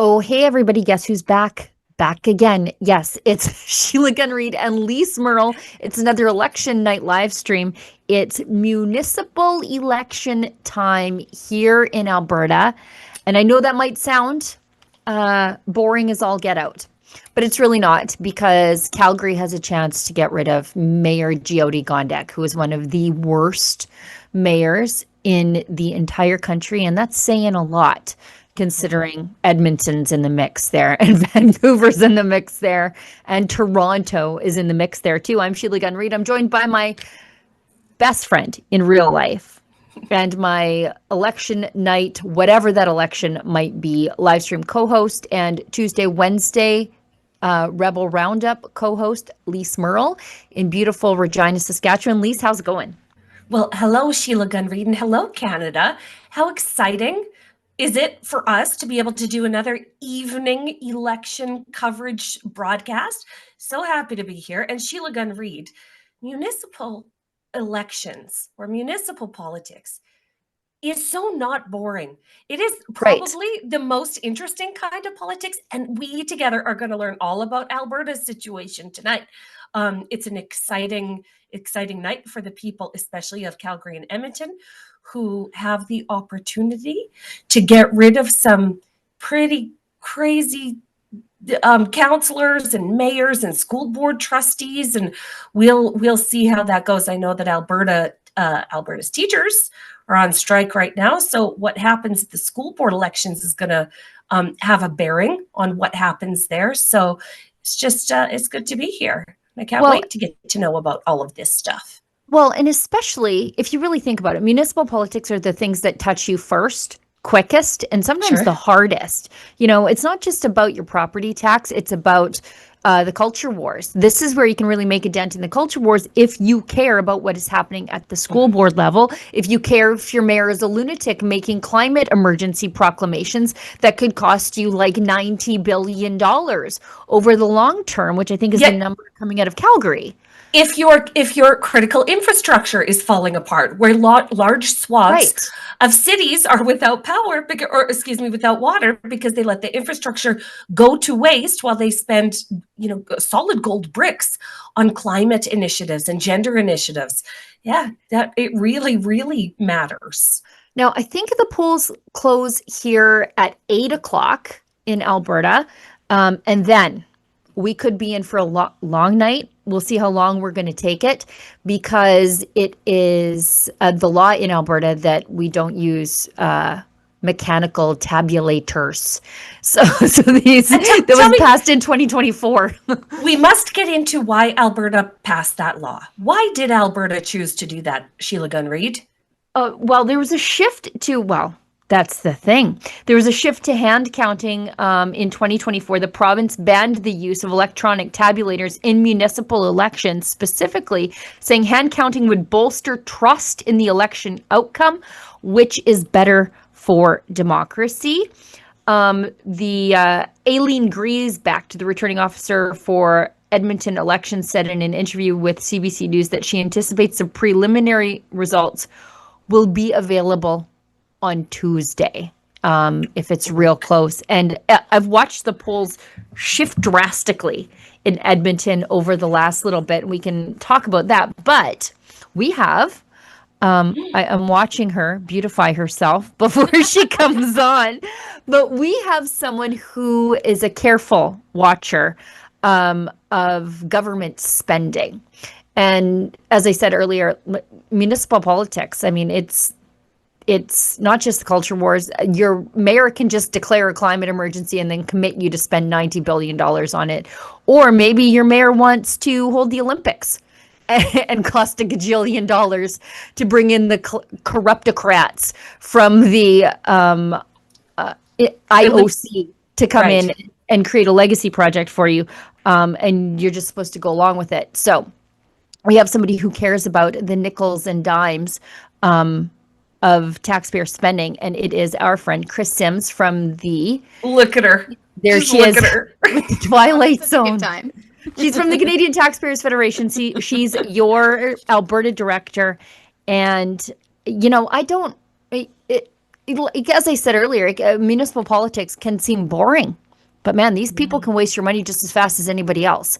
Oh, hey, everybody. Guess who's back? Back again. Yes, it's Sheila Gunn Reid and Lise Merle. It's another election night live stream. It's municipal election time here in Alberta. And I know that might sound boring as all get out, but it's really not because Calgary has a chance to get rid of Mayor Jyoti Gondek, who is one of the worst mayors in the entire country. And that's saying a lot considering Edmonton's in the mix there and Vancouver's in the mix there and Toronto is in the mix there too. I'm Sheila Gunn Reid. I'm joined by my best friend in real life and my election night, whatever that election might be, live stream co-host and Tuesday, Wednesday, Rebel Roundup co-host Lise Merle in beautiful Regina, Saskatchewan. Lise, how's it going? Well, hello, Sheila Gunn Reid, and hello, Canada. How exciting is it for us to be able to do another evening election coverage broadcast? So happy to be here. And Sheila Gunn Reid, municipal elections or municipal politics is so not boring. It is probably the most interesting kind of politics. And we together are going to learn all about Alberta's situation tonight. It's an exciting night for the people, especially of Calgary and Edmonton, who have the opportunity to get rid of some pretty crazy councillors and mayors and school board trustees, and we'll see how that goes. I know that Alberta's teachers are on strike right now, so what happens at the school board elections is going to have a bearing on what happens there. So it's just it's good to be here. I can't wait to get to know about all of this stuff. Well, and especially if you really think about it, municipal politics are the things that touch you first, quickest, and sometimes the hardest. You know, it's not just about your property tax, it's about the culture wars. This is where you can really make a dent in the culture wars if you care about what is happening at the school board level, if you care if your mayor is a lunatic making climate emergency proclamations that could cost you like $90 billion over the long term, which I think is the number coming out of Calgary. If your critical infrastructure is falling apart, where large swaths of cities are without power, without water, because they let the infrastructure go to waste while they spend, solid gold bricks on climate initiatives and gender initiatives. Yeah, that it really, really matters. Now, I think the polls close here at 8 o'clock in Alberta, and then we could be in for a long night. We'll see how long we're going to take it because it is the law in Alberta that we don't use mechanical tabulators. So that was passed in 2024. We must get into why Alberta passed that law. Why did Alberta choose to do that, Sheila Gunn Reid? Well, there was a shift to, that's the thing. There was a shift to hand counting in 2024. The province banned the use of electronic tabulators in municipal elections, specifically saying hand counting would bolster trust in the election outcome, which is better for democracy. Aileen Griesbach, the returning officer for Edmonton elections, said in an interview with CBC News that she anticipates the preliminary results will be available on Tuesday, if it's real close. And I've watched the polls shift drastically in Edmonton over the last little bit. We can talk about that. But we have, I'm watching her beautify herself before she comes on. But we have someone who is a careful watcher of government spending. And as I said earlier, municipal politics, I mean, it's not just the culture wars. Your mayor can just declare a climate emergency and then commit you to spend $90 billion on it. Or maybe your mayor wants to hold the Olympics and cost a gajillion dollars to bring in the corruptocrats from the IOC to come in and create a legacy project for you. And you're just supposed to go along with it. So we have somebody who cares about the nickels and dimes of taxpayer spending, and it is our friend Chris Sims from the look at her. There she is with the Twilight Zone. She's from the Canadian Taxpayers Federation. She's your Alberta director, and as I said earlier, municipal politics can seem boring, but man, these people can waste your money just as fast as anybody else.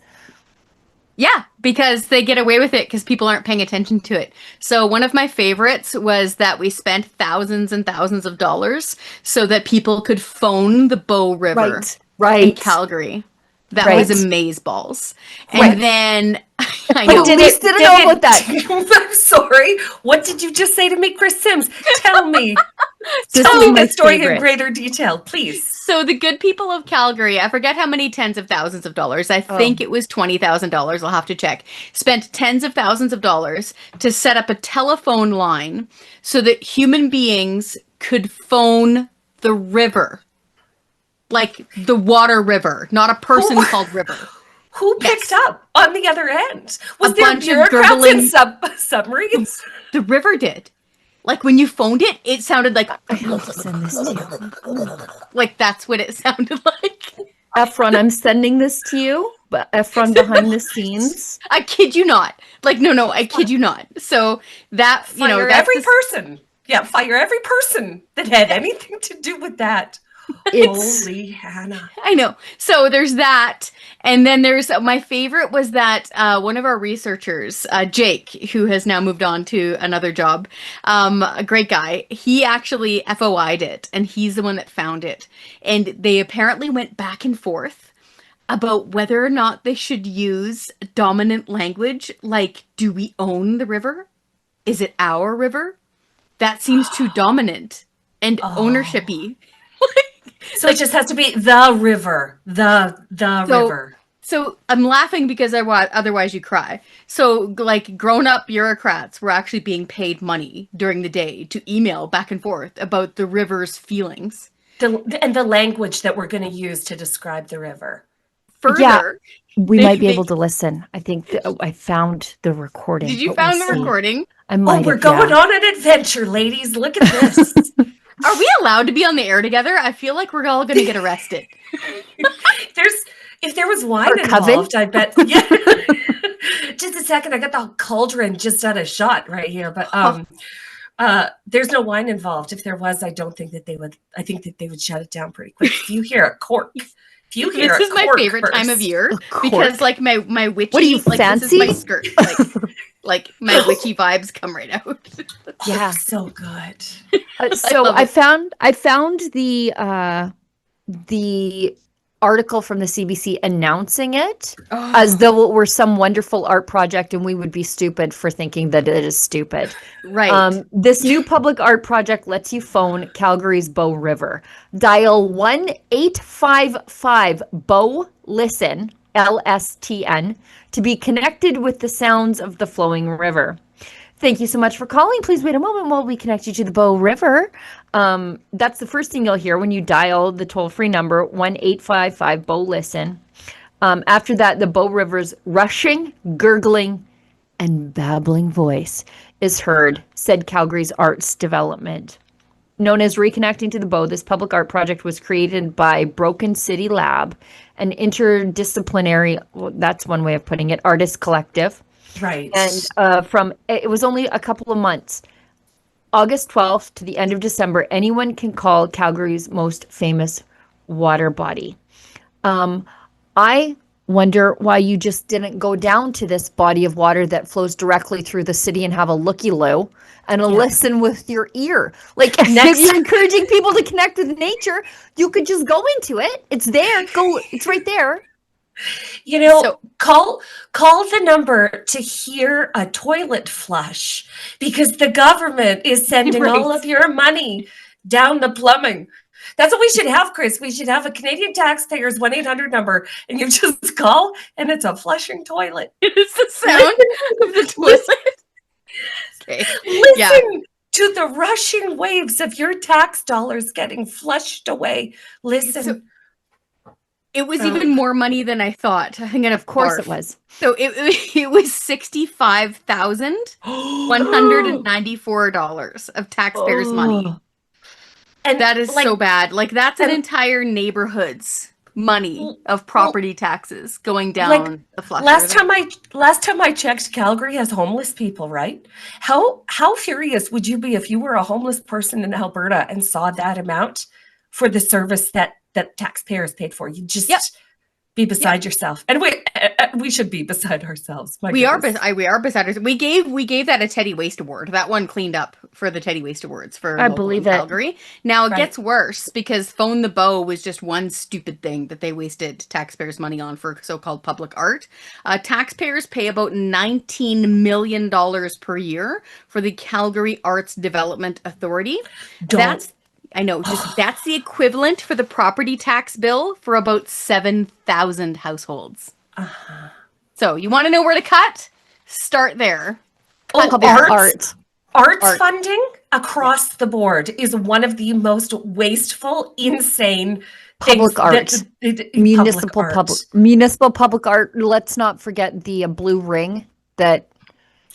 Yeah, because they get away with it because people aren't paying attention to it. So one of my favorites was that we spent thousands and thousands of dollars so that people could phone the Bow River in Calgary. That was amazeballs. And then I know. Denise didn't know about that. I'm sorry. What did you just say to me, Chris Sims? Tell me. Tell me the story in greater detail, please. So the good people of Calgary, I forget how many tens of thousands of dollars. I think it was $20,000. I'll have to check. Spent tens of thousands of dollars to set up a telephone line so that human beings could phone the river. Like the water river, not a person called River. Who picked up on the other end? Was there bureaucrats in submarines? The river did. Like when you phoned it, it sounded like. I have to send this to you. Like that's what it sounded like. Efron, I'm sending this to you. But Efron behind the scenes. I kid you not. Like no, I kid you not. So that fire every person. Yeah, fire every person that had anything to do with that. Holy Hannah. I know. So there's that. And then there's my favorite was that one of our researchers, Jake, who has now moved on to another job, a great guy, he actually FOI'd it and he's the one that found it. And they apparently went back and forth about whether or not they should use dominant language. Like, do we own the river? Is it our river? That seems too dominant and ownership-y. So it just has to be the river, the river. So I'm laughing because otherwise you cry. So like grown-up bureaucrats were actually being paid money during the day to email back and forth about the river's feelings. And the language that we're going to use to describe the river. Further, we might be able to listen. I think I found the recording. Did you find the recording? We're going on an adventure, ladies. Look at this. Are we allowed to be on the air together? I feel like we're all going to get arrested. If there was wine involved, I bet. Yeah. Just a second, I got the cauldron just out of shot right here, but there's no wine involved. If there was, I think that they would shut it down pretty quick. If you hear a cork, this is my favorite time of year because like my witchy. What are you fancy? This is my skirt. Like my witchy vibes come right out. Yeah, so good. So I found the article from the CBC announcing it as though it were some wonderful art project and we would be stupid for thinking that it is stupid. Right. This new public art project lets you phone Calgary's Bow River. Dial 1-855 Listen, LSTN, to be connected with the sounds of the flowing river. Thank you so much for calling. Please wait a moment while we connect you to the Bow River. That's the first thing you'll hear when you dial the toll-free number, 1-855 Listen. After that, the Bow River's rushing, gurgling, and babbling voice is heard, said Calgary's Arts Development. Known as Reconnecting to the Bow, this public art project was created by Broken City Lab, an interdisciplinary, that's one way of putting it, artist collective. Right. And it was only a couple of months. August 12th to the end of December, anyone can call Calgary's most famous water body. I wonder why you just didn't go down to this body of water that flows directly through the city and have a looky-loo and listen with your ear. Like, if you're encouraging people to connect with nature, you could just go into it. It's there. It's right there. Call the number to hear a toilet flush because the government is sending all of your money down the plumbing. That's what we should have, Chris. We should have a Canadian taxpayers 1-800 number, and you just call, and it's a flushing toilet. It is the sound of the toilet. Okay. Listen to the rushing waves of your tax dollars getting flushed away. Listen. It was even more money than I thought. I think, and of course it was. So it was $65,194 of taxpayers' money. And that is so bad. Like that's an entire neighborhood's money of property taxes going down Like, the flusher. last time I checked, Calgary has homeless people, right? How furious would you be if you were a homeless person in Alberta and saw that amount for the service that taxpayers paid for? You just Yep. be beside yourself, and we should be beside ourselves. My We are goodness. we are beside ourselves. We gave that a Teddy Waste Award. That one cleaned up for the Teddy Waste Awards for I local believe in it. Calgary. Now it Right. gets worse because Phone the Bow was just one stupid thing that they wasted taxpayers' money on for so-called public art. Taxpayers pay about $19 million per year for the Calgary Arts Development Authority. I know, that's the equivalent for the property tax bill for about 7,000 households. Uh-huh. So you want to know where to cut? Start there. Public art. Arts funding across the board is one of the most wasteful, insane Public things art. Municipal public art. Let's not forget the blue ring that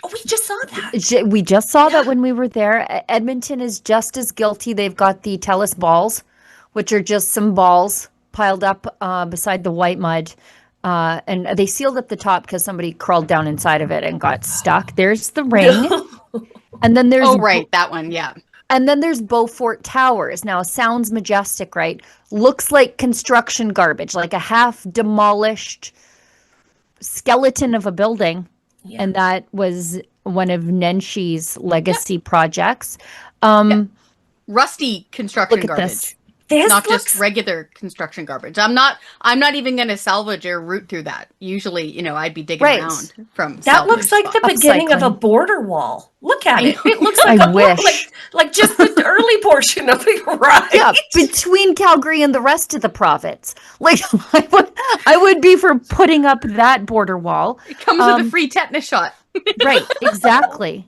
Oh, we just saw that. we just saw that when we were there. Edmonton is just as guilty. They've got the Telus balls, which are just some balls piled up beside the white mud. And they sealed up the top because somebody crawled down inside of it and got stuck. There's the ring. And then there's that one, yeah. And then there's Beaufort Towers. Now, sounds majestic, right? Looks like construction garbage, like a half demolished skeleton of a building. Yeah. And that was one of Nenshi's legacy projects. Rusty construction garbage. Not just regular construction garbage. I'm not even going to salvage or root through that. Usually, I'd be digging around from that. Looks like the beginning of a border wall. Look at it. It looks like like just the early portion of it, right? Yeah, between Calgary and the rest of the province. Like I would be for putting up that border wall. It comes with a free tetanus shot. Right, exactly.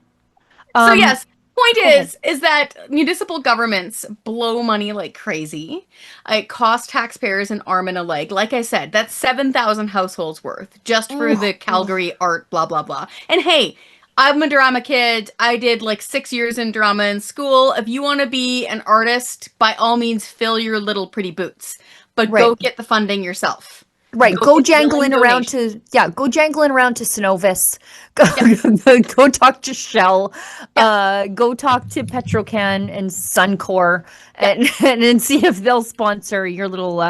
So yes. Point is that municipal governments blow money like crazy. It costs taxpayers an arm and a leg. Like I said, that's 7,000 households worth just for the Calgary art, blah, blah, blah. And hey, I'm a drama kid. I did like 6 years in drama in school. If you want to be an artist, by all means, fill your little pretty boots. But go get the funding yourself. Right, go jangling around to Synovus. Go talk to Shell. Go talk to Petrocan and Suncor, and see if they'll sponsor your little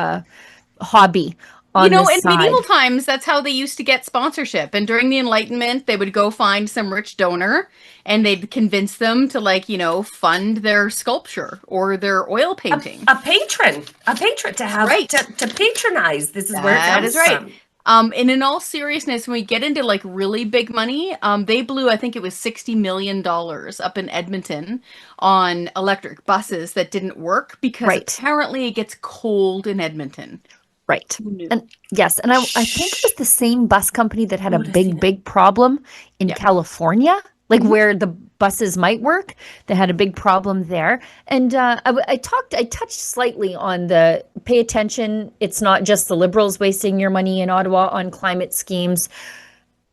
hobby. In medieval times, that's how they used to get sponsorship. And during the Enlightenment, they would go find some rich donor and they'd convince them to, fund their sculpture or their oil painting. A patron to have to patronize. This is where it comes from. And in all seriousness, when we get into like really big money, they blew, I think it was $60 million up in Edmonton on electric buses that didn't work because apparently it gets cold in Edmonton. Right. And yes, and I think it was the same bus company that had a big problem in California, like where the buses might work. They had a big problem there. And I touched slightly on the pay attention. It's not just the Liberals wasting your money in Ottawa on climate schemes.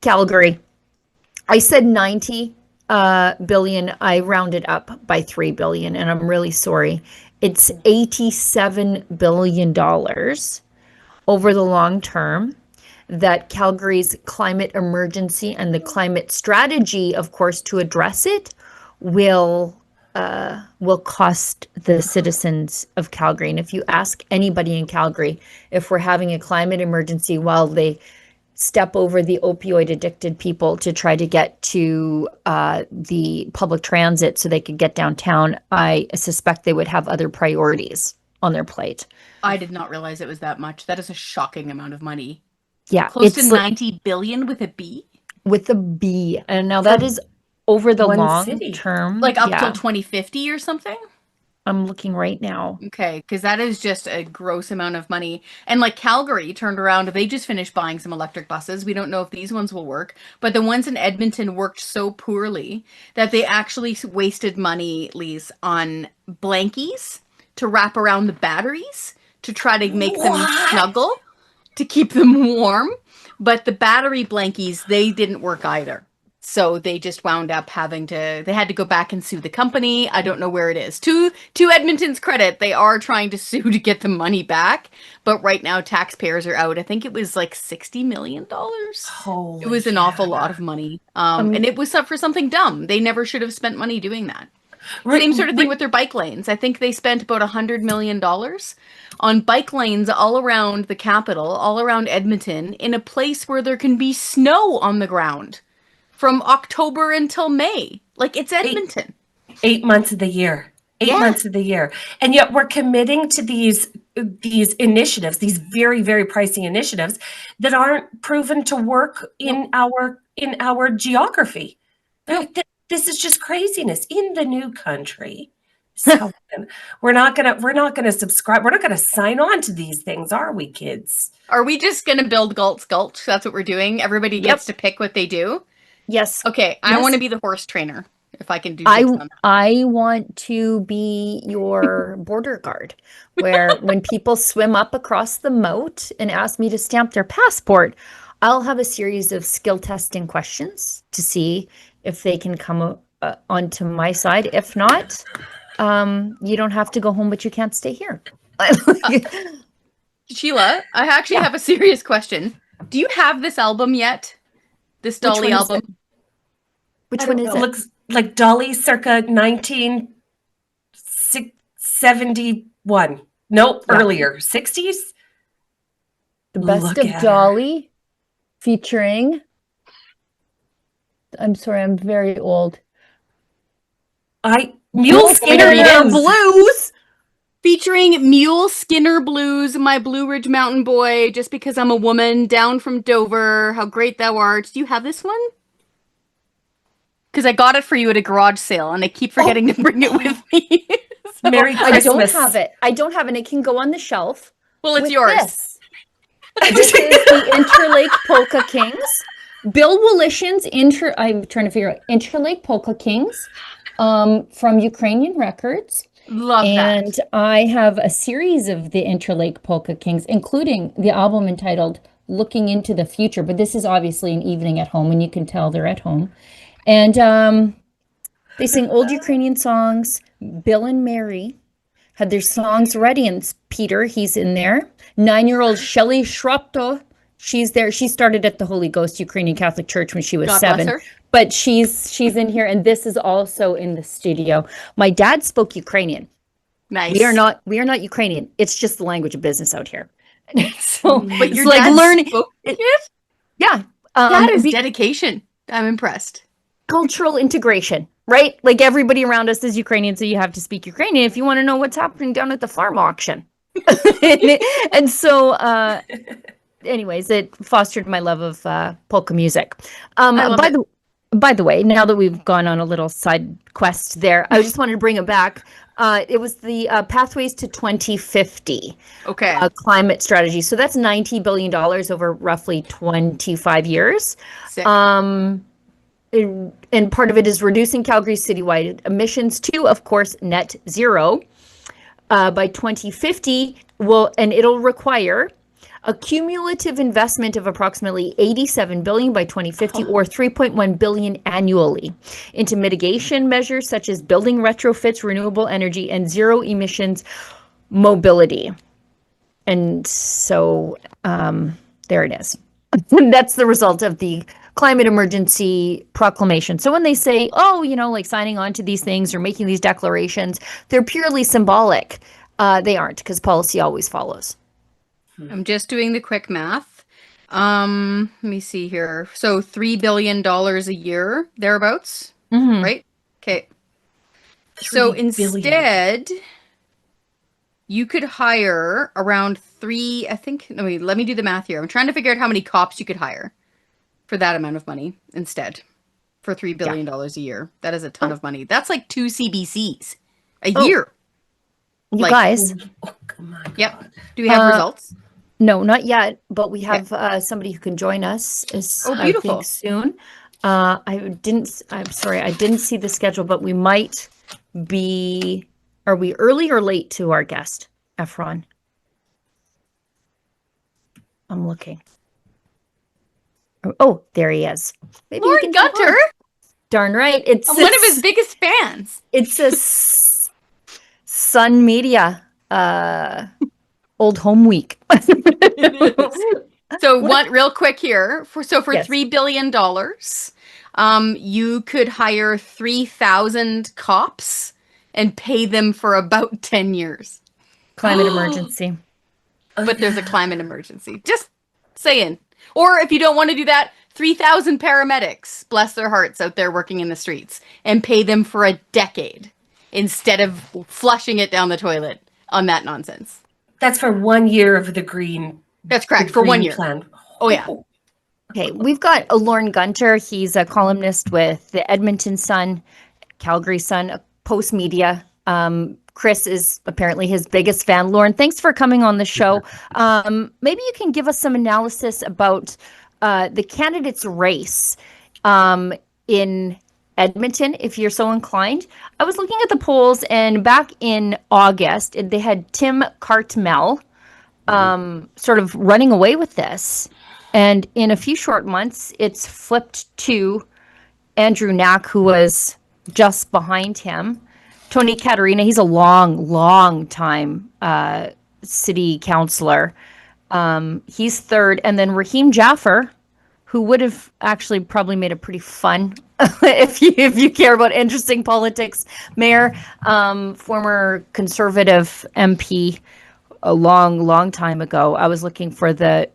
Calgary, I said 90 billion. I rounded up by 3 billion, and I'm really sorry. It's $87 billion over the long term that Calgary's climate emergency and the climate strategy, of course, to address it will cost the citizens of Calgary. And if you ask anybody in Calgary if we're having a climate emergency while they step over the opioid addicted people to try to get to the public transit so they could get downtown, I suspect they would have other priorities on their plate. I did not realize it was that much. That is a shocking amount of money. Yeah. Close to 90 billion with a B? With a B. And now that is over the long term. Like up till 2050 or something? I'm looking right now. Okay, because that is just a gross amount of money. And like Calgary turned around, they just finished buying some electric buses. We don't know if these ones will work. But the ones in Edmonton worked so poorly that they actually wasted money, Lise, on blankies to wrap around the batteries to try to make them snuggle, to keep them warm. But the battery blankies, they didn't work either. So they just wound up they had to go back and sue the company. I don't know where it is. To Edmonton's credit, they are trying to sue to get the money back. But right now, taxpayers are out. I think it was like $60 million. Holy It was an awful lot Canada. of money. And it was for something dumb. They never should have spent money doing that. Same sort of thing with their bike lanes. I think they spent about $100 million on bike lanes all around the capital, all around Edmonton, in a place where there can be snow on the ground from October until May. Like, it's Edmonton. 8 months of the year. 8 months of the year. And yet we're committing to these initiatives, these very, very pricey initiatives that aren't proven to work in our geography. This is just craziness in the new country. So we're not gonna subscribe. We're not gonna sign on to these things, are we, kids? Are we just gonna build Gulch? That's what we're doing. Everybody gets to pick what they do. Yes. Okay, I want to be the horse trainer. If I can do I want to be your border guard, where when people swim up across the moat and ask me to stamp their passport, I'll have a series of skill testing questions to see if they can come onto my side. If not, you don't have to go home, but you can't stay here. Sheila, I actually have a serious question. Do you have this album yet? This Dolly album? Which one is it? Looks like Dolly circa 1971. Nope, earlier. 60s? The Best of Dolly, featuring... I'm sorry, I'm very old. Mule Skinner Blues! Featuring Mule Skinner Blues, my Blue Ridge Mountain Boy, Just Because I'm a Woman, Down from Dover, How Great Thou Art. Do you have this one? Because I got it for you at a garage sale, and I keep forgetting to bring it with me. So, Merry Christmas. I don't have it. I don't have it. It can go on the shelf. Well, it's yours. This is the Interlake Polka Kings. Bill Wolishin's I'm trying to figure out Interlake Polka Kings from Ukrainian Records. Love that. And I have a series of the Interlake Polka Kings, including the album entitled Looking into the Future. But this is obviously an evening at home, and you can tell they're at home. And they sing old Ukrainian songs. Bill and Mary had their songs ready, and Peter, he's in there. 9-year-old Shelly Shrapto, she's there. She started at the Holy Ghost Ukrainian Catholic Church when she was 7. But she's in here, and this is also in the studio. My dad spoke Ukrainian. Nice. We are not Ukrainian. It's just the language of business out here. So, but you're like learning it? Yeah. That is dedication. I'm impressed. Cultural integration, right? Like everybody around us is Ukrainian, so you have to speak Ukrainian if you want to know what's happening down at the farm auction. And so, anyways, it fostered my love of polka music. By the way, now that we've gone on a little side quest there, I just wanted to bring it back. It was the Pathways to 2050 climate strategy. So that's $90 billion over roughly 25 years. Sick. And part of it is reducing Calgary's citywide emissions to, of course, net zero by 2050. And it'll require a cumulative investment of approximately $87 billion by 2050, or $3.1 billion annually, into mitigation measures such as building retrofits, renewable energy, and zero emissions mobility. And so there it is. That's the result of the climate emergency proclamation. So when they say, like signing on to these things or making these declarations, they're purely symbolic. They aren't, because policy always follows. I'm just doing the quick math. Let me see here. So $3 billion a year, thereabouts, right? Okay. So instead, you could hire around let me do the math here. I'm trying to figure out how many cops you could hire for that amount of money instead, for $3 billion a year. That is a ton of money. That's like 2 CBCs a year. You guys. Oh, come on. Yep. Do we have results? No, not yet, but we have somebody who can join us I think soon. I'm sorry, I didn't see the schedule, but we might be, are we early or late to our guest, Efron? I'm looking. Oh, there he is. Maybe you Lauren can jump Gunter. on. Darn right. I'm one of his biggest fans. It's a Sun Media old home week. So one real quick here for Yes. $3 billion, you could hire 3,000 cops and pay them for about 10 years. Climate emergency. But there's a climate emergency. Just saying. Or if you don't want to do that, 3,000 paramedics, bless their hearts, out there working in the streets, and pay them for a decade instead of flushing it down the toilet on that nonsense. That's for 1 year of the green. That's correct, the for 1 green year. Plan. Oh, yeah. Okay, we've got a Lauren Gunter. He's a columnist with the Edmonton Sun, Calgary Sun, Post Media. Chris is apparently his biggest fan. Lauren, thanks for coming on the show. Maybe you can give us some analysis about the candidates' race in Edmonton, if you're so inclined. I was looking at the polls, and back in August, they had Tim Cartmel sort of running away with this. And in a few short months, it's flipped to Andrew Knack, who was just behind him. Tony Caterina, he's a long time city councillor. He's third. And then Raheem Jaffer, who would have actually probably made it pretty fun if you care about interesting politics, mayor, former Conservative MP a long time ago. I was looking for the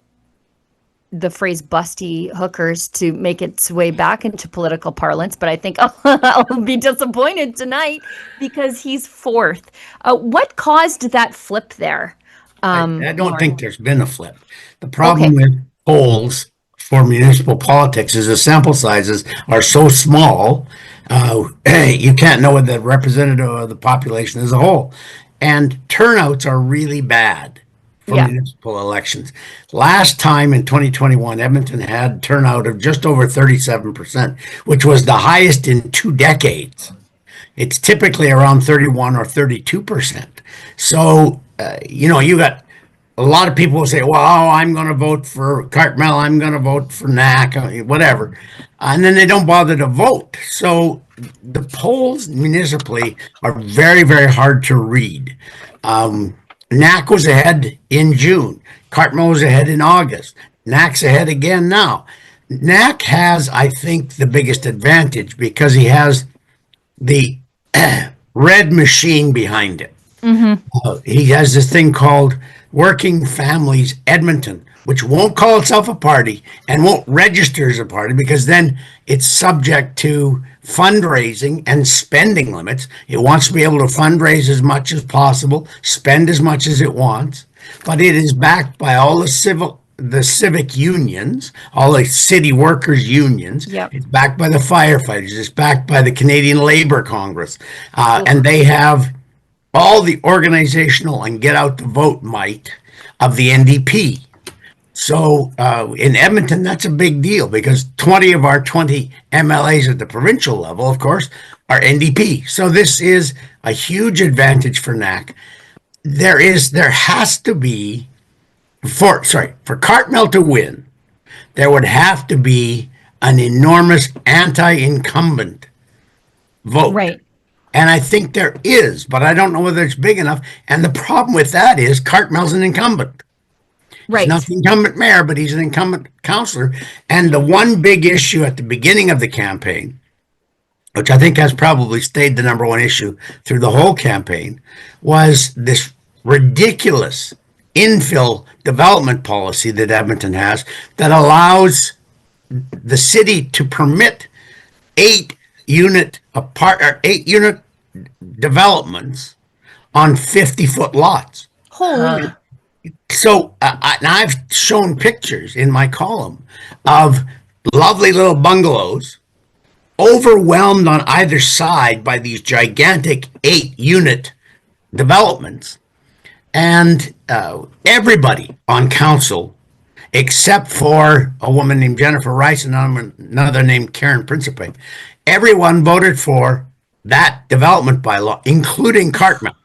phrase busty hookers to make its way back into political parlance, but I think I'll be disappointed tonight because he's fourth. What caused that flip there? I don't think there's been a flip. The problem with polls for municipal politics is the sample sizes are so small, you can't know what the representative of the population as a whole. And turnouts are really bad for municipal elections. Last time in 2021, Edmonton had turnout of just over 37%, which was the highest in 2 decades. It's typically around 31 or 32%. So, you got a lot of people will say, well, I'm going to vote for Cartmel, I'm going to vote for Knack, whatever. And then they don't bother to vote. So the polls municipally are very, very hard to read. Knack was ahead in June. Cartmel was ahead in August. Knack's ahead again now. Knack has, I think, the biggest advantage because he has the red machine behind it. He has this thing called Working Families Edmonton, which won't call itself a party and won't register as a party because then it's subject to fundraising and spending limits. It wants to be able to fundraise as much as possible, spend as much as it wants, but it is backed by all the civic unions, all the city workers unions. Yep. It's backed by the firefighters. It's backed by the Canadian Labour Congress. And they have all the organizational and get out the vote might of the NDP. So in Edmonton, that's a big deal because 20 of our 20 MLAs at the provincial level, of course, are NDP. So this is a huge advantage for Knack. There has to be, for Cartmel to win, there would have to be an enormous anti-incumbent vote. Right. And I think there is, but I don't know whether it's big enough. And the problem with that is Cartmel's an incumbent. Right. He's not the incumbent mayor, but he's an incumbent councillor. And the one big issue at the beginning of the campaign, which I think has probably stayed the number one issue through the whole campaign, was this ridiculous infill development policy that Edmonton has that allows the city to permit 8-unit developments on 50-foot lots. Holy. So I've shown pictures in my column of lovely little bungalows overwhelmed on either side by these gigantic 8-unit developments. And everybody on council, except for a woman named Jennifer Rice and another named Karen Principe, everyone voted for that development bylaw, including Cartmel.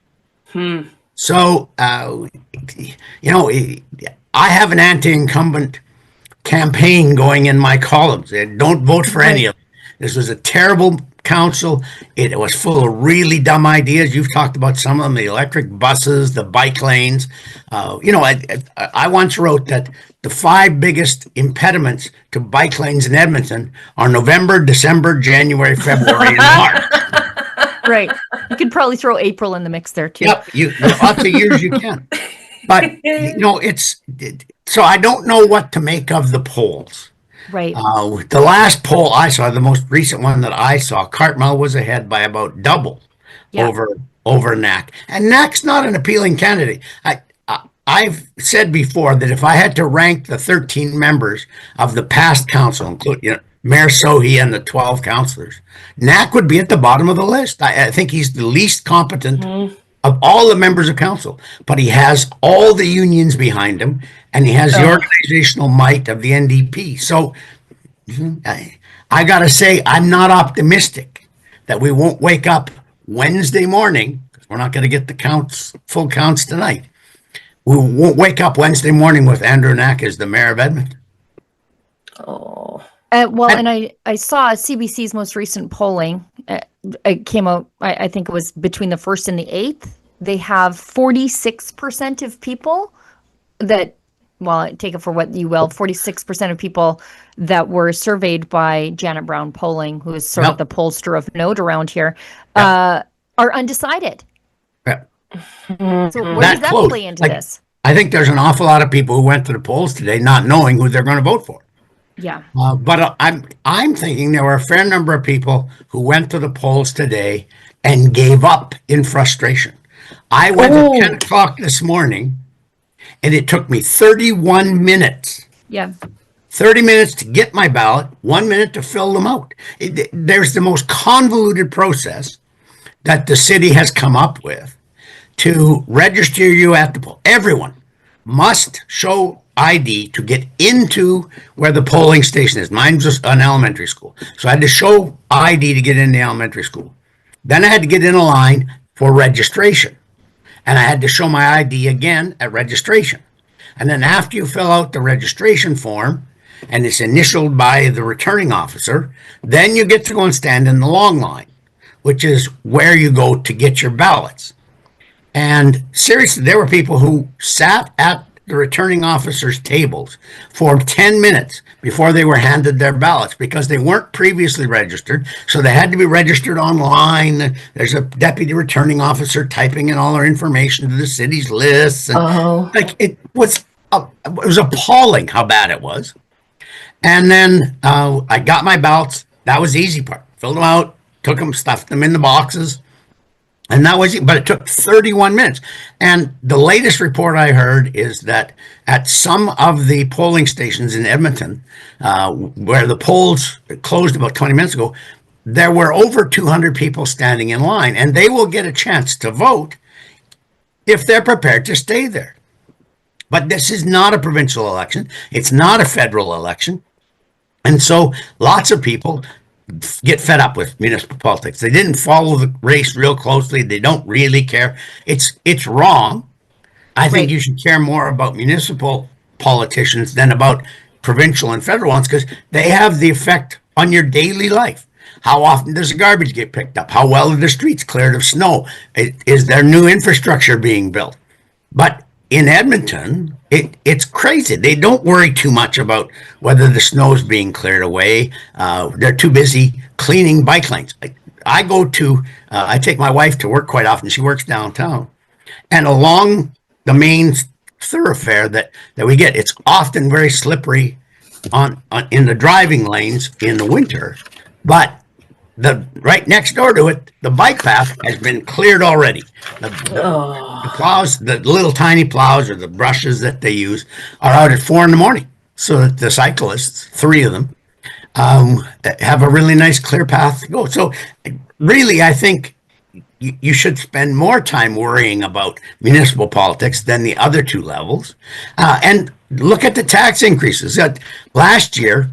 So, I have an anti-incumbent campaign going in my columns. Don't vote for any of them. This was a terrible council. It was full of really dumb ideas. You've talked about some of them, the electric buses, the bike lanes. I once wrote that the 5 biggest impediments to bike lanes in Edmonton are November, December, January, February, and March. Right. You could probably throw April in the mix there too. Yep, lots of years you can. But, so I don't know what to make of the polls. Right. The last poll I saw, the most recent one that I saw, Cartmel was ahead by about double over Knack. And Knack's not an appealing candidate. I've said before that if I had to rank the 13 members of the past council, including Mayor Sohi and the 12 councillors, Knack would be at the bottom of the list. I think he's the least competent of all the members of council, but he has all the unions behind him, and he has the organizational might of the NDP. So I got to say, I'm not optimistic that we won't wake up Wednesday morning, because we're not going to get the full counts tonight. We won't wake up Wednesday morning with Andrew Knack as the mayor of Edmonton. And I saw CBC's most recent polling. It came out, I think it was between the 1st and the 8th. They have 46% of people that, well, take it for what you will, 46% of people that were surveyed by Janet Brown Polling, who is sort of the pollster of note around here, are undecided. Yeah. So where does that play into this? I think there's an awful lot of people who went to the polls today not knowing who they're going to vote for. Yeah. But I'm thinking there were a fair number of people who went to the polls today and gave up in frustration. I went at 10 o'clock this morning, and it took me 31 minutes. Yeah. 30 minutes to get my ballot, 1 minute to fill them out. There's the most convoluted process that the city has come up with to register you at the poll. Everyone must show ID to get into where the polling station is. Mine was an elementary school. So I had to show ID to get in the elementary school. Then I had to get in a line for registration. And I had to show my ID again at registration. And then after you fill out the registration form, and it's initialed by the returning officer, then you get to go and stand in the long line, which is where you go to get your ballots. And seriously, there were people who sat at the returning officers' tables for 10 minutes before they were handed their ballots because they weren't previously registered. So they had to be registered online. There's a deputy returning officer typing in all their information to the city's lists. And it was appalling how bad it was. And then I got my ballots. That was the easy part. Filled them out, took them, stuffed them in the boxes. And that was it, but it took 31 minutes. And the latest report I heard is that at some of the polling stations in Edmonton, where the polls closed about 20 minutes ago, there were over 200 people standing in line, and they will get a chance to vote if they're prepared to stay there. But this is not a provincial election. It's not a federal election. And so lots of people get fed up with municipal politics. They didn't follow the race real closely. They don't really care. It's wrong. I think you should care more about municipal politicians than about provincial and federal ones because they have the effect on your daily life. How often does the garbage get picked up? How well are the streets cleared of snow? Is there new infrastructure being built? But in Edmonton, it's crazy. They don't worry too much about whether the snow is being cleared away. They're too busy cleaning bike lanes. I take my wife to work quite often. She works downtown. And along the main thoroughfare that we get, it's often very slippery in the driving lanes in the winter. But right next door to it, the bike path has been cleared already. The plows, the little tiny plows or the brushes that they use are out at 4 a.m. so that the cyclists, 3 of them, have a really nice clear path to go. So really, I think you should spend more time worrying about municipal politics than the other 2 levels. And look at the tax increases. Last year,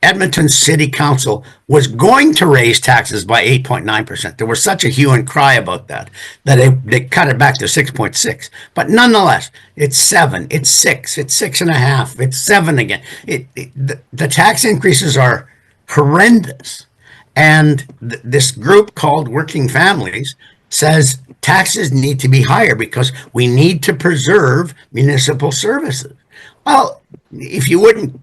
Edmonton City Council was going to raise taxes by 8.9%. There was such a hue and cry about that they cut it back to 6.6. But nonetheless, it's 7, it's 6, it's 6.5, it's 7 again. The tax increases are horrendous. And this group called Working Families says taxes need to be higher because we need to preserve municipal services. Well, if you wouldn't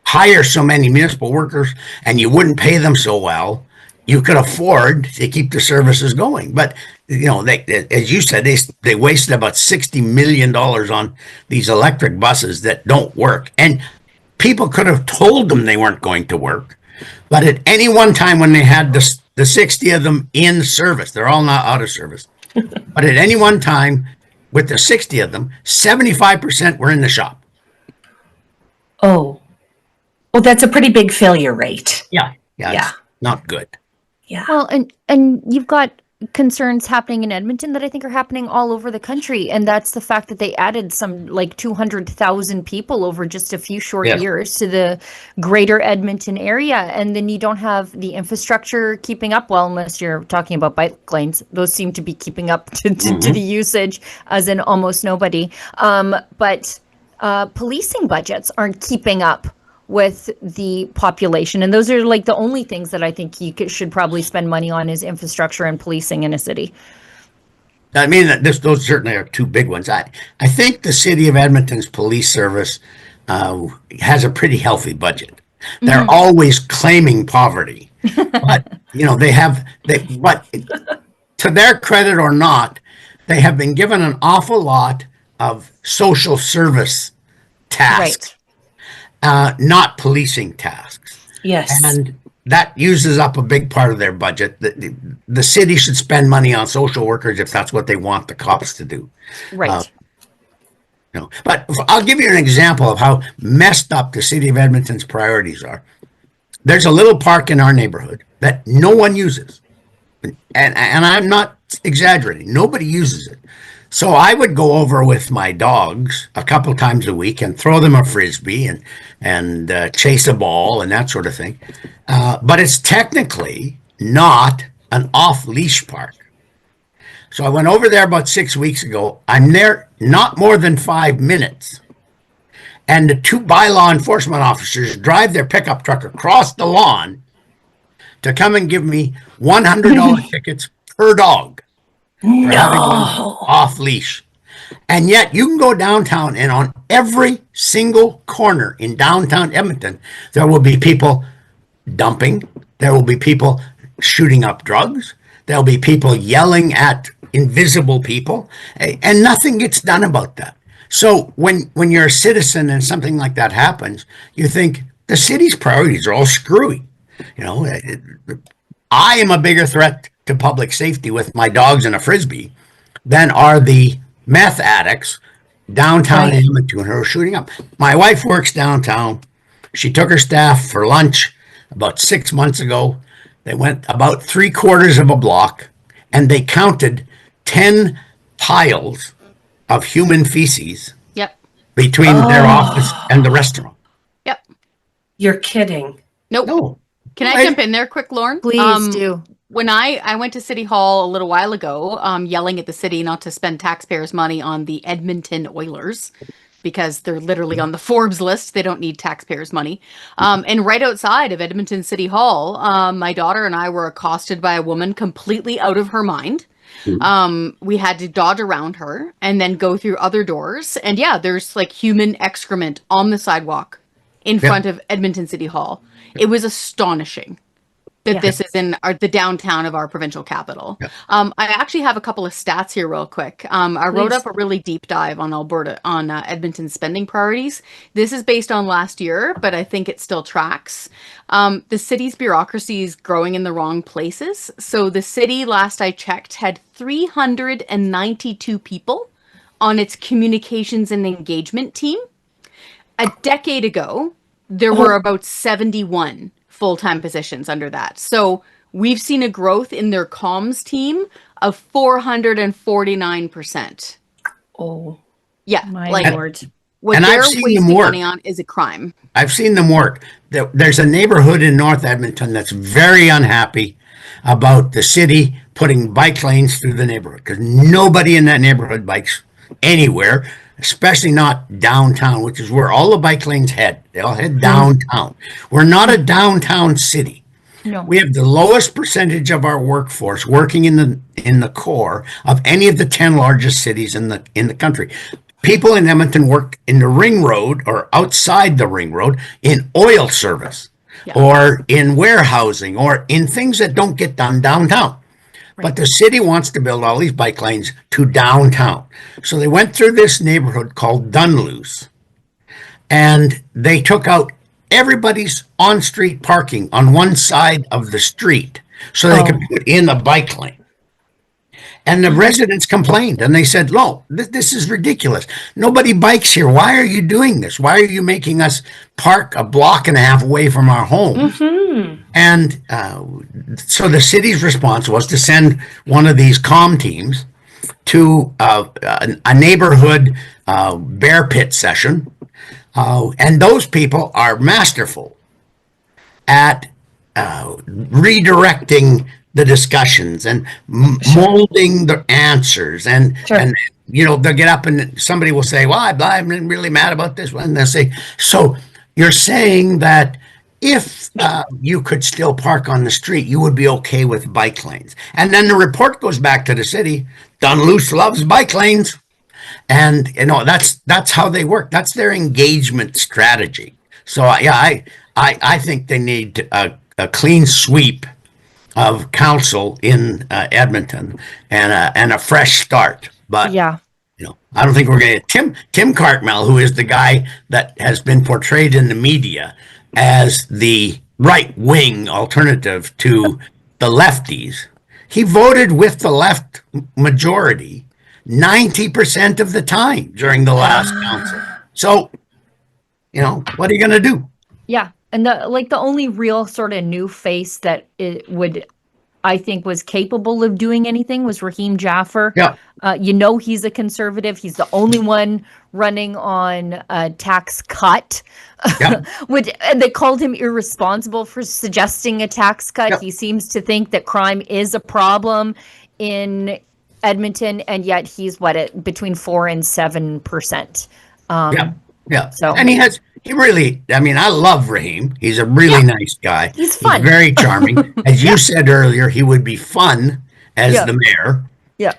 hire so many municipal workers and you wouldn't pay them so well, you could afford to keep the services going. But, you know, they, as you said, they wasted about $60 million on these electric buses that don't work. And people could have told them they weren't going to work. But at any one time when they had the 60 of them in service, they're all now out of service. But at any one time, with the 60 of them, 75% were in the shop. Oh, well, that's a pretty big failure rate. Yeah. It's not good. Yeah. Well, and you've got concerns happening in Edmonton that I think are happening all over the country, and that's the fact that they added some like 200,000 people over just a few short years to the greater Edmonton area, and then you don't have the infrastructure keeping up. Well, unless you're talking about bike lanes, those seem to be keeping up to the usage, as in almost nobody. But policing budgets aren't keeping up with the population, and those are like the only things that I think you should probably spend money on is infrastructure and policing in a city. I mean, those certainly are two big ones. I think the city of Edmonton's police service has a pretty healthy budget. They're always claiming poverty, but you know but to their credit or not, they have been given an awful lot of social service tasks. Not policing tasks. Yes. And that uses up a big part of their budget. The city should spend money on social workers if that's what they want the cops to do. Right. No, but I'll give you an example of how messed up the city of Edmonton's priorities are. There's a little park in our neighborhood that no one uses. And I'm not exaggerating. Nobody uses it. So I would go over with my dogs a couple times a week and throw them a frisbee and chase a ball and that sort of thing. But it's technically not an off-leash park. So I went over there about 6 weeks ago. I'm there not more than 5 minutes. And the two bylaw enforcement officers drive their pickup truck across the lawn to come and give me $100 tickets per dog. Off leash. And yet you can go downtown, and on every single corner in downtown Edmonton, there will be people dumping. There will be people shooting up drugs. There'll be people yelling at invisible people, and nothing gets done about that. So when you're a citizen and something like that happens, you think the city's priorities are all screwy. You know, I am a bigger threat to public safety with my dogs and a frisbee than are the meth addicts downtown in Edmonton who are shooting up. My wife works downtown. She took her staff for lunch about 6 months ago. They went about 3/4 of a block and they counted 10 piles of human feces between their office and the restaurant. Yep. You're kidding. Nope. No. Can I jump in there quick, Lauren? Please do. When I went to City Hall a little while ago, yelling at the city not to spend taxpayers' money on the Edmonton Oilers, because they're literally on the Forbes list. They don't need taxpayers' money. And right outside of Edmonton City Hall, my daughter and I were accosted by a woman completely out of her mind. We had to dodge around her and then go through other doors. And yeah, there's like human excrement on the sidewalk in front of Edmonton City Hall. It was astonishing that this is in the downtown of our provincial capital. I actually have a couple of stats here real quick. I wrote up a really deep dive on Alberta, on Edmonton spending priorities. This is based on last year, but I think it still tracks. The city's bureaucracy is growing in the wrong places. So the city, last I checked, had 392 people on its communications and engagement team. A decade ago, there were about 71 full-time positions under that. So we've seen a growth in their comms team of 449%. Oh, yeah, My like Lord. What And I've they're seen them wasting work. money on is a crime. I've seen them work. There's a neighborhood in North Edmonton that's very unhappy about the city putting bike lanes through the neighborhood because nobody in that neighborhood bikes anywhere, especially not downtown, which is where all the bike lanes head. They all head downtown. We're not a downtown city. No. We have the lowest percentage of our workforce working in the core of any of the 10 largest cities in the country. People in Edmonton work in the ring road or outside the ring road in oil service or in warehousing or in things that don't get done downtown. Right. But the city wants to build all these bike lanes to downtown. So they went through this neighborhood called Dunluce and they took out everybody's on-street parking on one side of the street so they could put in a bike lane. And the residents complained and they said, "No, this is ridiculous. Nobody bikes here. Why are you doing this? Why are you making us park a block and a half away from our homes?" And so the city's response was to send one of these comm teams to a neighborhood bear pit session. And those people are masterful at redirecting the discussions and molding the answers and they'll get up and somebody will say, "Well, I'm really mad about this one," and they'll say, "So you're saying that if you could still park on the street, you would be okay with bike lanes?" And then the report goes back to the city. Dunluce loves bike lanes, and that's how they work. That's their engagement strategy. So I think they need a clean sweep of council in Edmonton and a fresh start. But I don't think we're going to Tim Cartmel, who is the guy that has been portrayed in the media as the right-wing alternative to the lefties. He voted with the left majority 90% of the time during the last council. So, what are you going to do? Yeah. And the only real sort of new face that I think was capable of doing anything was Rahim Jaffer. Yeah. He's a conservative. He's the only one running on a tax cut. Yeah. And they called him irresponsible for suggesting a tax cut. Yeah. He seems to think that crime is a problem in Edmonton, and yet he's between 4 and 7%. Yeah. So, and I love Rahim. He's a really nice guy. He's fun. He's very charming. As you said earlier, he would be fun as the mayor. Yeah.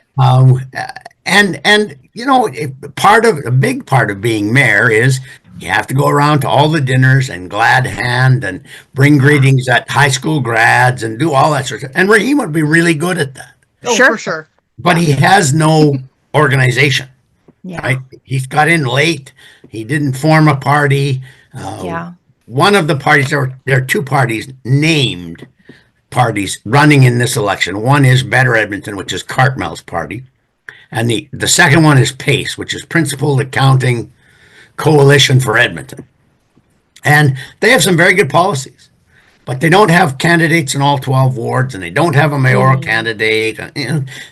And a big part of being mayor is you have to go around to all the dinners and glad hand and bring greetings at high school grads and do all that sort of stuff. And Rahim would be really good at that. Oh, sure. For sure. But he has no organization. Yeah. Right? He's got in late. He didn't form a party. One of the parties, there are two parties, named parties running in this election. One is Better Edmonton, which is Cartmel's party. And the second one is PACE, which is Principled Accounting Coalition for Edmonton. And they have some very good policies. But they don't have candidates in all 12 wards, and they don't have a mayoral candidate.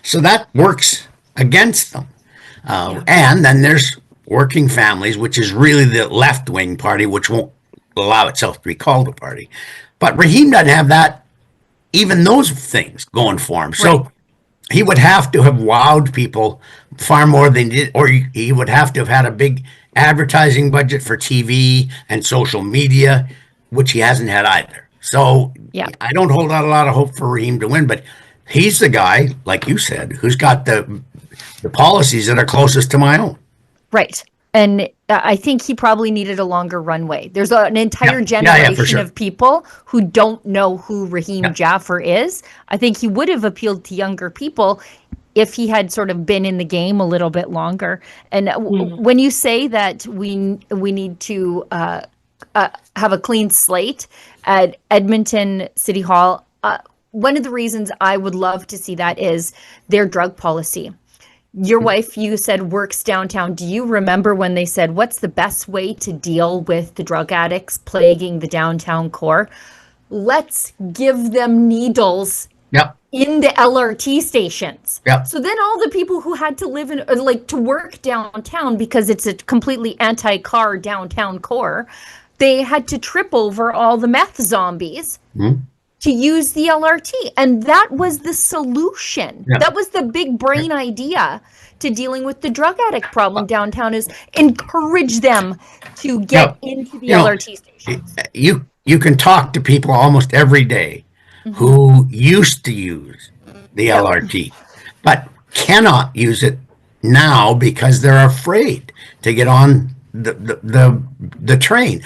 So that works against them. And then there's Working Families, which is really the left-wing party, which won't allow itself to be called a party. But Rahim doesn't have even those things going for him. So he would have to have wowed people far more than he did, or he would have to have had a big advertising budget for TV and social media, which he hasn't had either. So I don't hold out a lot of hope for Rahim to win, but he's the guy, like you said, who's got the policies that are closest to my own. Right. And I think he probably needed a longer runway. There's an entire generation of people who don't know who Rahim Jaffer is. I think he would have appealed to younger people if he had sort of been in the game a little bit longer. And when you say that we need to have a clean slate at Edmonton City Hall, one of the reasons I would love to see that is their drug policy. Your wife, you said, works downtown. Do you remember when they said, what's the best way to deal with the drug addicts plaguing the downtown core? Let's give them needles Yep. in the LRT stations. Yep. So then all the people who had to live in, like, to work downtown, because it's a completely anti-car downtown core, they had to trip over all the meth zombies to use the LRT. And that was the solution. Yep. That was the big brain idea to dealing with the drug addict problem downtown, is encourage them to get into the LRT stations. You can talk to people almost every day who used to use the LRT, but cannot use it now because they're afraid to get on the train.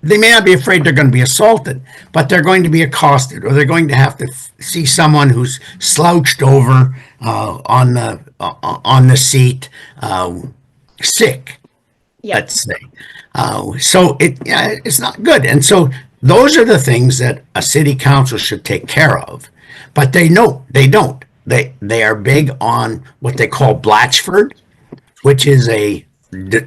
They may not be afraid they're going to be assaulted, but they're going to be accosted, or they're going to have to see someone who's slouched over on the seat, sick, let's say. So it's not good. And so those are the things that a city council should take care of. But they don't. They are big on what they call Blatchford, which is a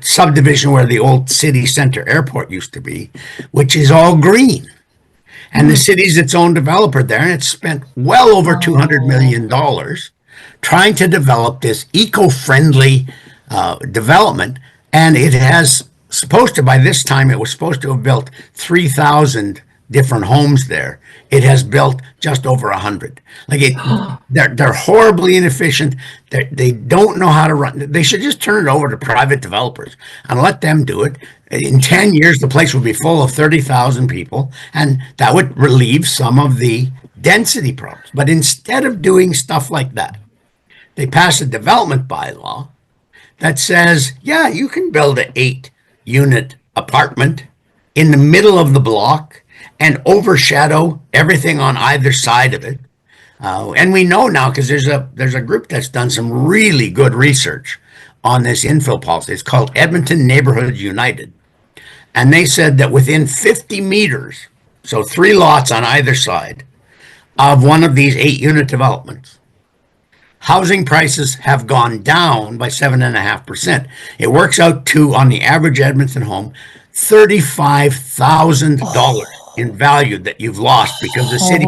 subdivision where the old city center airport used to be, which is all green. And the city's its own developer there, and it's spent well over $200 million trying to develop this eco-friendly development. And it has supposed to, by this time, it was supposed to have built 3,000 different homes there. It has built just over 100. They're horribly inefficient. They don't know how to run. They should just turn it over to private developers and let them do it. In 10 years, the place would be full of 30,000 people, and that would relieve some of the density problems. But instead of doing stuff like that, they pass a development bylaw that says, yeah, you can build an 8-unit apartment in the middle of the block and overshadow everything on either side of it. And we know now, because there's a group that's done some really good research on this infill policy. It's called Edmonton Neighborhoods United. And they said that within 50 meters, so 3 lots on either side of one of these 8-unit developments, housing prices have gone down by 7.5%. It works out to, on the average Edmonton home, $35,000 in value that you've lost because the city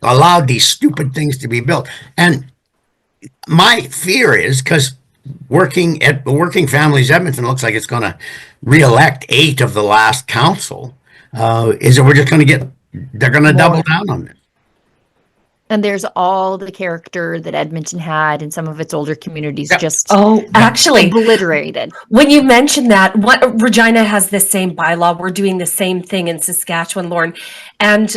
allowed these stupid things to be built. And my fear is, because Working Families Edmonton looks like it's going to re-elect 8 of the last council, is that we're just going to they're going to double down on this. And there's all the character that Edmonton had in some of its older communities actually obliterated. When you mentioned that, Regina has the same bylaw. We're doing the same thing in Saskatchewan, Lauren. And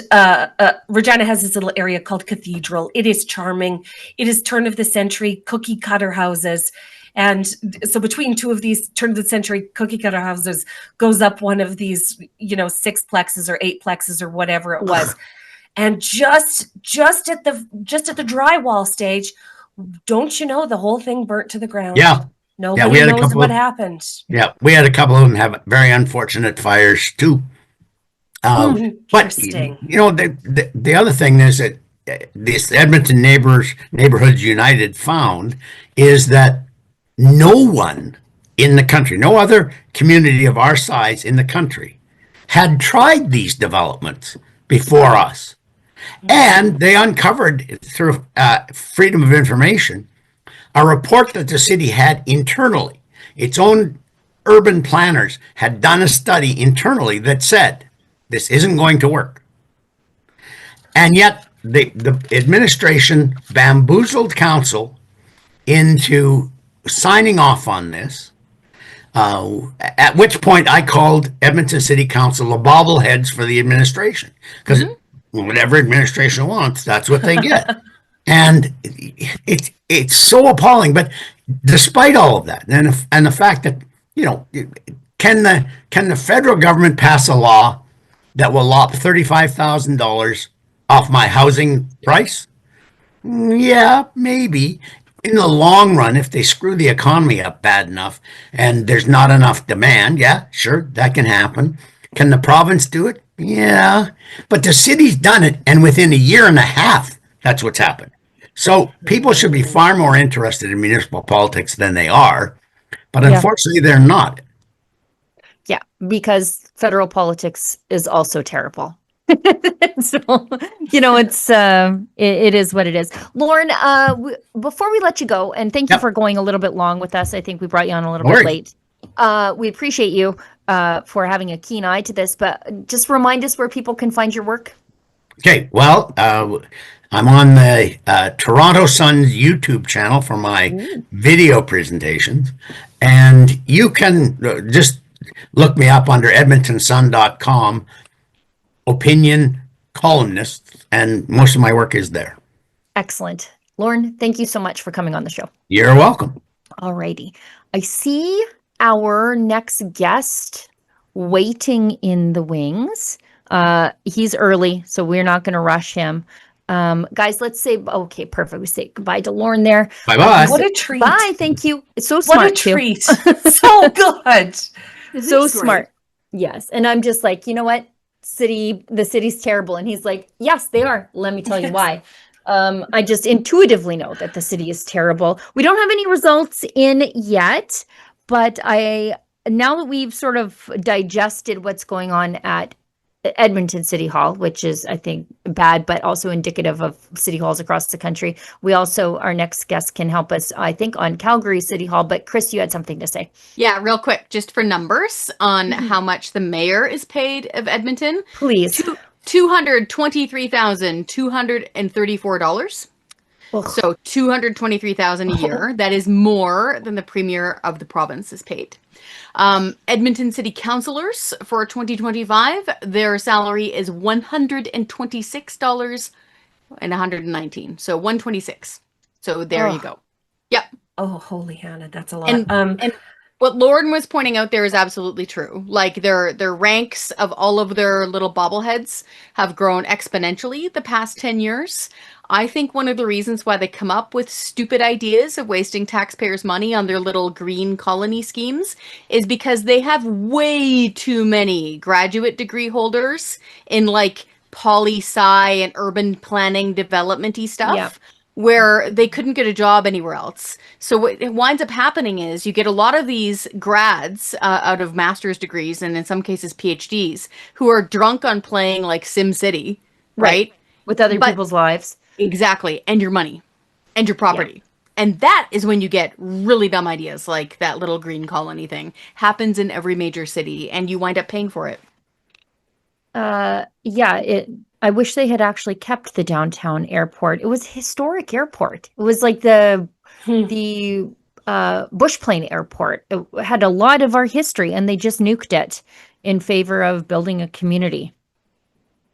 Regina has this little area called Cathedral. It is charming. It is turn of the century cookie cutter houses. And so between 2 of these turn of the century cookie cutter houses goes up one of these, 6 plexes or 8 plexes or whatever it was. And just at the drywall stage, don't you know, the whole thing burnt to the ground? Yeah. Nobody knows what happened. Yeah, we had a couple of them have very unfortunate fires too. But the other thing is that this Edmonton Neighborhoods United found is that no one in the country, no other community of our size in the country, had tried these developments before us. And they uncovered, through Freedom of Information, a report that the city had internally. Its own urban planners had done a study internally that said, this isn't going to work. And yet the administration bamboozled council into signing off on this, at which point I called Edmonton City Council the bobbleheads for the administration, because whatever administration wants, that's what they get. And it's so appalling. But despite all of that, and the fact that, can the federal government pass a law that will lop $35,000 off my housing price? Yeah, maybe. In the long run, if they screw the economy up bad enough and there's not enough demand, yeah, sure, that can happen. Can the province do it? Yeah, but the city's done it, and within a year and a half, that's what's happened. So people should be far more interested in municipal politics than they are, but unfortunately, they're not. Yeah, because federal politics is also terrible. So, it is what it is. Lauren, before we let you go, and thank you Yep. for going a little bit long with us. I think we brought you on a little No bit worries. late. We appreciate you for having a keen eye to this, but just remind us where people can find your work. Okay, well, I'm on the Toronto Sun's YouTube channel for my video presentations, and you can just look me up under edmontonsun.com, opinion columnist, and most of my work is there. Excellent. Lauren, thank you so much for coming on the show. You're welcome. Alrighty. I see our next guest waiting in the wings. He's early, so we're not going to rush him. Guys, let's say, okay, perfect. We say goodbye to Lauren there. Bye-bye. What a treat. Bye, thank you. It's so What smart, a too. treat. So good. So Great. smart. Yes. And I'm just like, you know what? The city's terrible. And he's like, yes, they are. Let me tell you why. I just intuitively know that the city is terrible. We don't have any results in yet, but now that we've sort of digested what's going on at Edmonton City Hall, which is, I think, bad, but also indicative of city halls across the country. Our next guest can help us, I think, on Calgary City Hall. But Chris, you had something to say. Yeah, real quick, just for numbers on how much the mayor is paid of Edmonton. Please. $223,234. Ugh. So $223,000 a year. That is more than the premier of the province is paid. Edmonton City Councilors for 2025, their salary is $126 and 119. So 126. So there you go. Yep. Oh, holy Hannah, that's a lot. And what Lauren was pointing out there is absolutely true. Like their ranks of all of their little bobbleheads have grown exponentially the past 10 years. I think one of the reasons why they come up with stupid ideas of wasting taxpayers' money on their little green colony schemes is because they have way too many graduate degree holders in like poli-sci and urban planning development-y stuff. Yeah. Where they couldn't get a job anywhere else. So what winds up happening is you get a lot of these grads out of master's degrees and in some cases PhDs who are drunk on playing like SimCity, right? With other people's lives. Exactly. And your money and your property. Yeah. And that is when you get really dumb ideas like that little green colony thing. Happens in every major city and you wind up paying for it. I wish they had actually kept the downtown airport. It was a historic airport. It was like the Bush Plane Airport. It had a lot of our history, and they just nuked it in favor of building a community.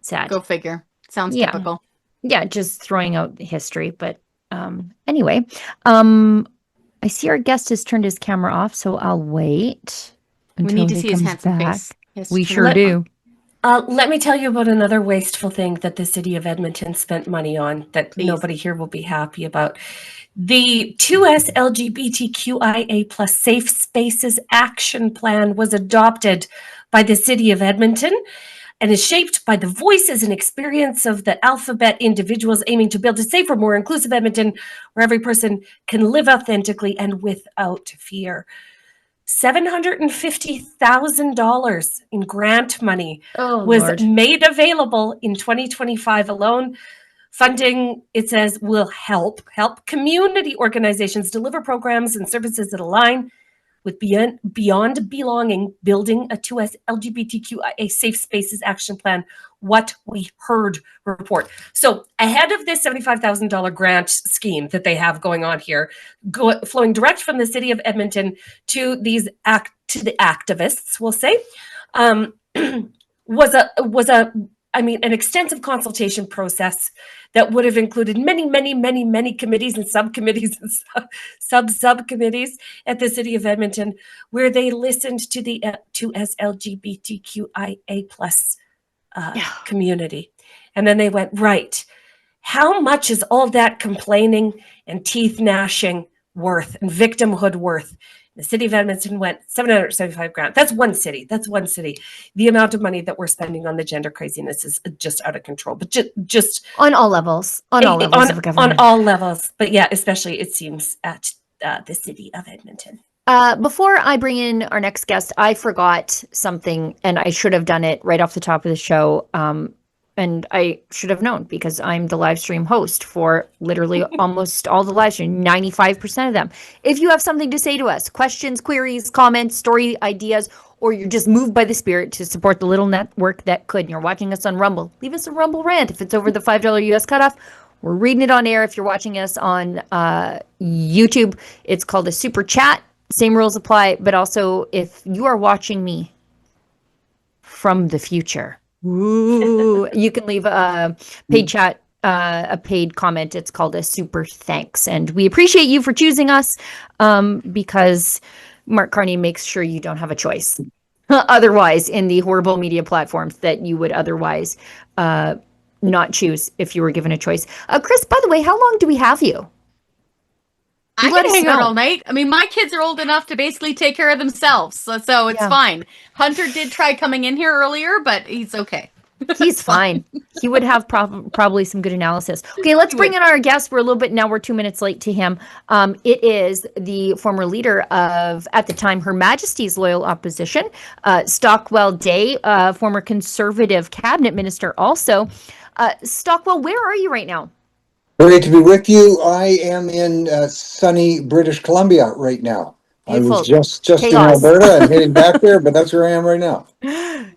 Sad. Go figure. Sounds typical. Yeah, just throwing out history. But anyway, I see our guest has turned his camera off, so I'll wait until we need to he see his comes handsome back. face. Yes, We sure do. Let me tell you about another wasteful thing that the city of Edmonton spent money on that nobody here will be happy about. The 2S LGBTQIA plus Safe Spaces Action Plan was adopted by the city of Edmonton and is shaped by the voices and experience of the alphabet individuals aiming to build a safer, more inclusive Edmonton where every person can live authentically and without fear. $750,000 in grant money was made available in 2025 alone. Funding, it says, will help community organizations deliver programs and services that align with beyond belonging, building a 2S LGBTQIA Safe Spaces Action Plan, what we heard report. So ahead of this $75,000 grant scheme that they have going on here, flowing direct from the city of Edmonton to the activists, we'll say, was an extensive consultation process that would have included many committees and subcommittees and subcommittees at the city of Edmonton, where they listened to the 2S LGBTQIA plus community. And then they went, right, how much is all that complaining and teeth gnashing worth and victimhood worth? The city of Edmonton went $775,000. That's one city. The amount of money that we're spending on the gender craziness is just out of control. But just on all levels, of government. On all levels. But yeah, especially it seems at the city of Edmonton. Before I bring in our next guest, I forgot something, and I should have done it right off the top of the show. and I should have known because I'm the live stream host for literally almost all the live stream, 95% of them. If you have something to say to us, questions, queries, comments, story ideas, or you're just moved by the spirit to support the little network that could, and you're watching us on Rumble, leave us a Rumble rant. If it's over the $5 US cutoff, we're reading it on air. If you're watching us on YouTube, it's called a super chat. Same rules apply. But also, if you are watching me from the future, you can leave a paid chat, a paid comment. It's called a super thanks. And we appreciate you for choosing us because Mark Carney makes sure you don't have a choice otherwise in the horrible media platforms that you would otherwise not choose if you were given a choice. Chris, by the way, how long do we have you? I can hang out all night. I mean, my kids are old enough to basically take care of themselves, so it's fine. Hunter did try coming in here earlier, but he's okay. He's fine. He would have probably some good analysis. Okay, let's bring in our guest. We're 2 minutes late to him. It is the former leader of, at the time, Her Majesty's Loyal Opposition, Stockwell Day, former Conservative cabinet minister also. Stockwell, where are you right now? Great to be with you. I am in sunny British Columbia right now. Beautiful. I was just Chaos. in Alberta and heading back there, but that's where I am right now.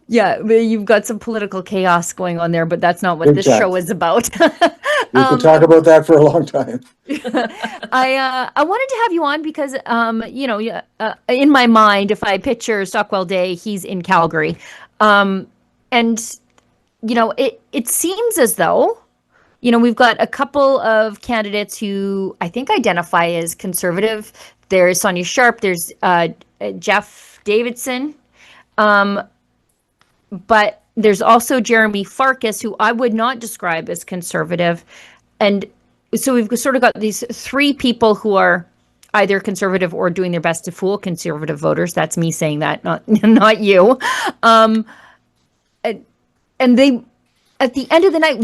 Yeah, you've got some political chaos going on there, but that's not what this show is about. We could talk about that for a long time. I wanted to have you on because, in my mind, if I picture Stockwell Day, he's in Calgary. And, it seems as though, we've got a couple of candidates who I think identify as conservative. There's Sonia Sharp, there's Jeff Davidson, but there's also Jeremy Farkas, who I would not describe as conservative. And so we've sort of got these three people who are either conservative or doing their best to fool conservative voters. That's me saying that, not you. And they, at the end of the night,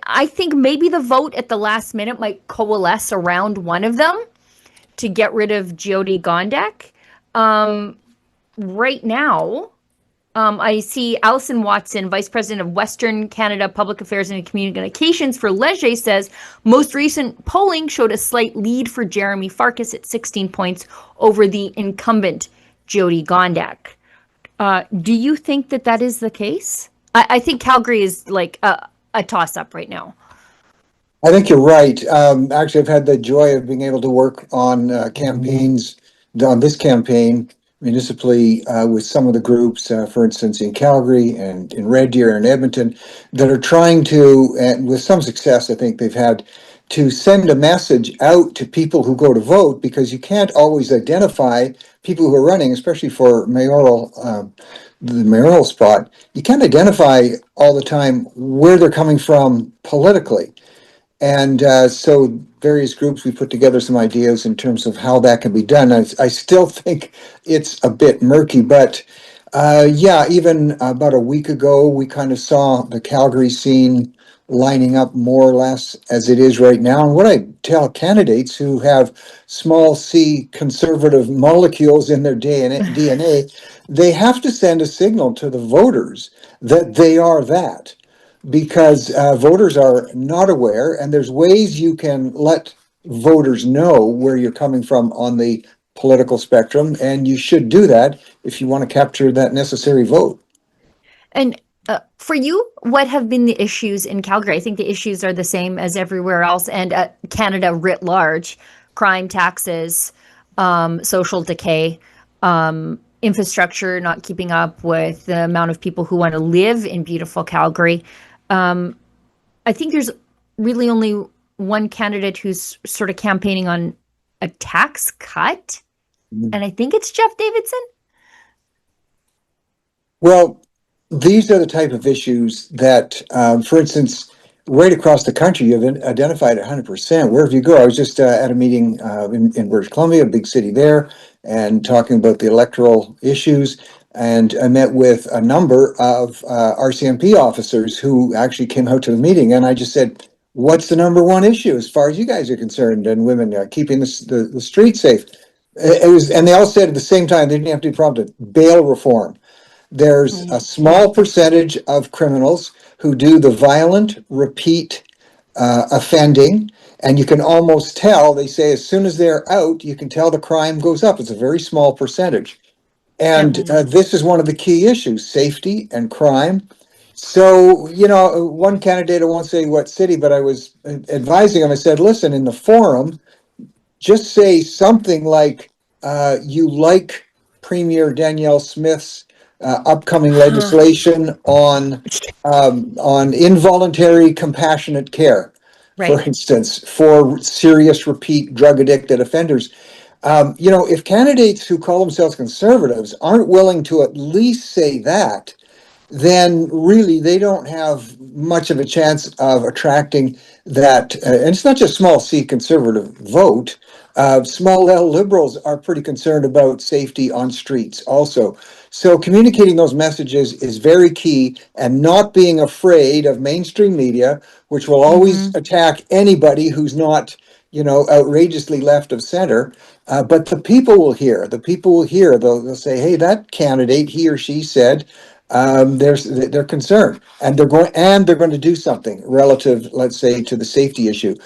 I think maybe the vote at the last minute might coalesce around one of them to get rid of Jyoti Gondek. Right now, I see Alison Watson, Vice President of Western Canada Public Affairs and Communications for Leger, says most recent polling showed a slight lead for Jeremy Farkas at 16 points over the incumbent Jyoti Gondek. Do you think that is the case? I think Calgary is like a toss-up right now. I think you're right. Actually, I've had the joy of being able to work on campaigns, on this campaign, municipally with some of the groups, for instance, in Calgary and in Red Deer and Edmonton, that are trying to, and with some success, I think they've had, to send a message out to people who go to vote, because you can't always identify people who are running, especially for the mayoral spot. You can't identify all the time where they're coming from politically. And so various groups, we put together some ideas in terms of how that can be done. I still think it's a bit murky, but even about a week ago, we kind of saw the Calgary scene lining up more or less as it is right now. And what I tell candidates who have small c conservative molecules in their DNA, they have to send a signal to the voters that they are that. Because voters are not aware, and there's ways you can let voters know where you're coming from on the political spectrum, and you should do that if you want to capture that necessary vote. And for you, what have been the issues in Calgary? I think the issues are the same as everywhere else, and Canada writ large: crime, taxes, social decay, infrastructure not keeping up with the amount of people who want to live in beautiful Calgary. I think there's really only one candidate who's sort of campaigning on a tax cut, and I think it's Jeff Davidson. Well, these are the type of issues that, for instance, right across the country, you've identified 100%. Wherever you go, I was just at a meeting in British Columbia, a big city there, and talking about the electoral issues. And I met with a number of RCMP officers who actually came out to the meeting. And I just said, what's the number one issue as far as you guys are concerned, and women keeping the streets safe? And they all said at the same time, they didn't have to be prompted, bail reform. There's a small percentage of criminals who do the violent, repeat offending, and you can almost tell, they say as soon as they're out, you can tell the crime goes up. It's a very small percentage. And this is one of the key issues, safety and crime. So, one candidate, I won't say what city, but I was advising him, I said, listen, in the forum, just say something like you like Premier Danielle Smith's upcoming legislation on involuntary compassionate care, for instance, for serious repeat drug addicted offenders. If candidates who call themselves conservatives aren't willing to at least say that, then really they don't have much of a chance of attracting that. And it's not just small C conservative vote. Small L liberals are pretty concerned about safety on streets also. So communicating those messages is very key, and not being afraid of mainstream media, which will always attack anybody who's not, outrageously left of center. But the people will hear. They'll say, hey, that candidate, he or she said, they're concerned, and they're going to do something relative, let's say, to the safety issue.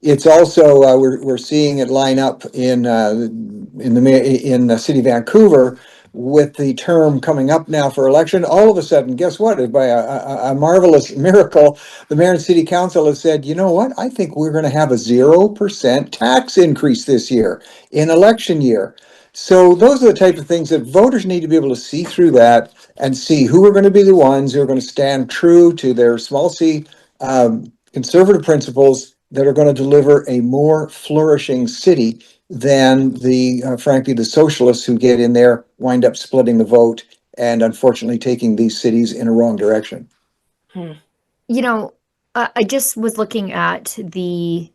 It's also we're seeing it line up in the city of Vancouver with the term coming up now for election. All of a sudden, guess what? By a marvelous miracle, the mayor and city council has said, you know what? I think we're going to have a 0% tax increase this year in election year. So those are the type of things that voters need to be able to see through that and see who are going to be the ones who are going to stand true to their small c conservative principles that are going to deliver a more flourishing city than frankly, the socialists who get in there wind up splitting the vote and unfortunately taking these cities in a wrong direction. I just was looking at the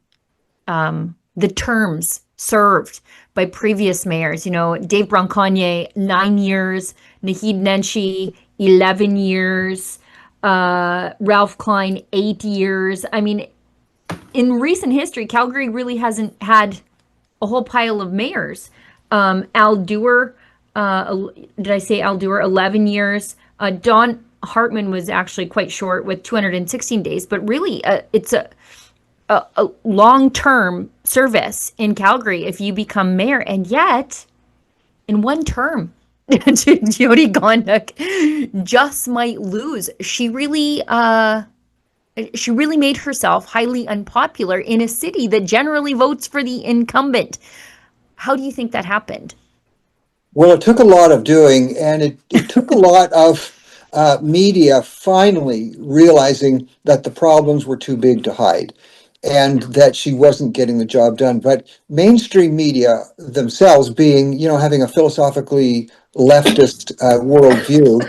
terms served by previous mayors. Dave Bronconnier, 9 years, Naheed Nenshi, 11 years, Ralph Klein, 8 years. I mean, in recent history, Calgary really hasn't had a whole pile of mayors. Al Dewar, did I say Al Dewar? 11 years. Don Hartman was actually quite short with 216 days, but really it's a long-term service in Calgary if you become mayor. And yet, in one term, Jyoti Gondak just might lose. She really made herself highly unpopular in a city that generally votes for the incumbent. How do you think that happened? Well, it took a lot of doing, and it took a lot of media finally realizing that the problems were too big to hide and that she wasn't getting the job done. But mainstream media themselves, being, having a philosophically leftist worldview,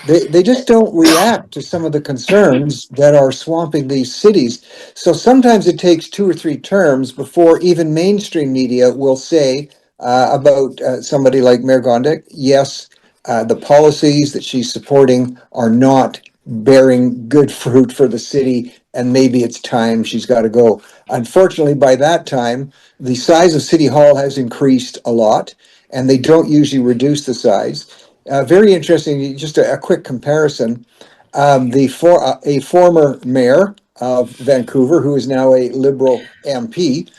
they just don't react to some of the concerns that are swamping these cities. So sometimes it takes 2 or 3 terms before even mainstream media will say about somebody like Mayor Gondek, yes, the policies that she's supporting are not bearing good fruit for the city, and maybe it's time she's got to go. Unfortunately, by that time, the size of City Hall has increased a lot, and they don't usually reduce the size. Very interesting, just a quick comparison. A former mayor of Vancouver, who is now a Liberal MP,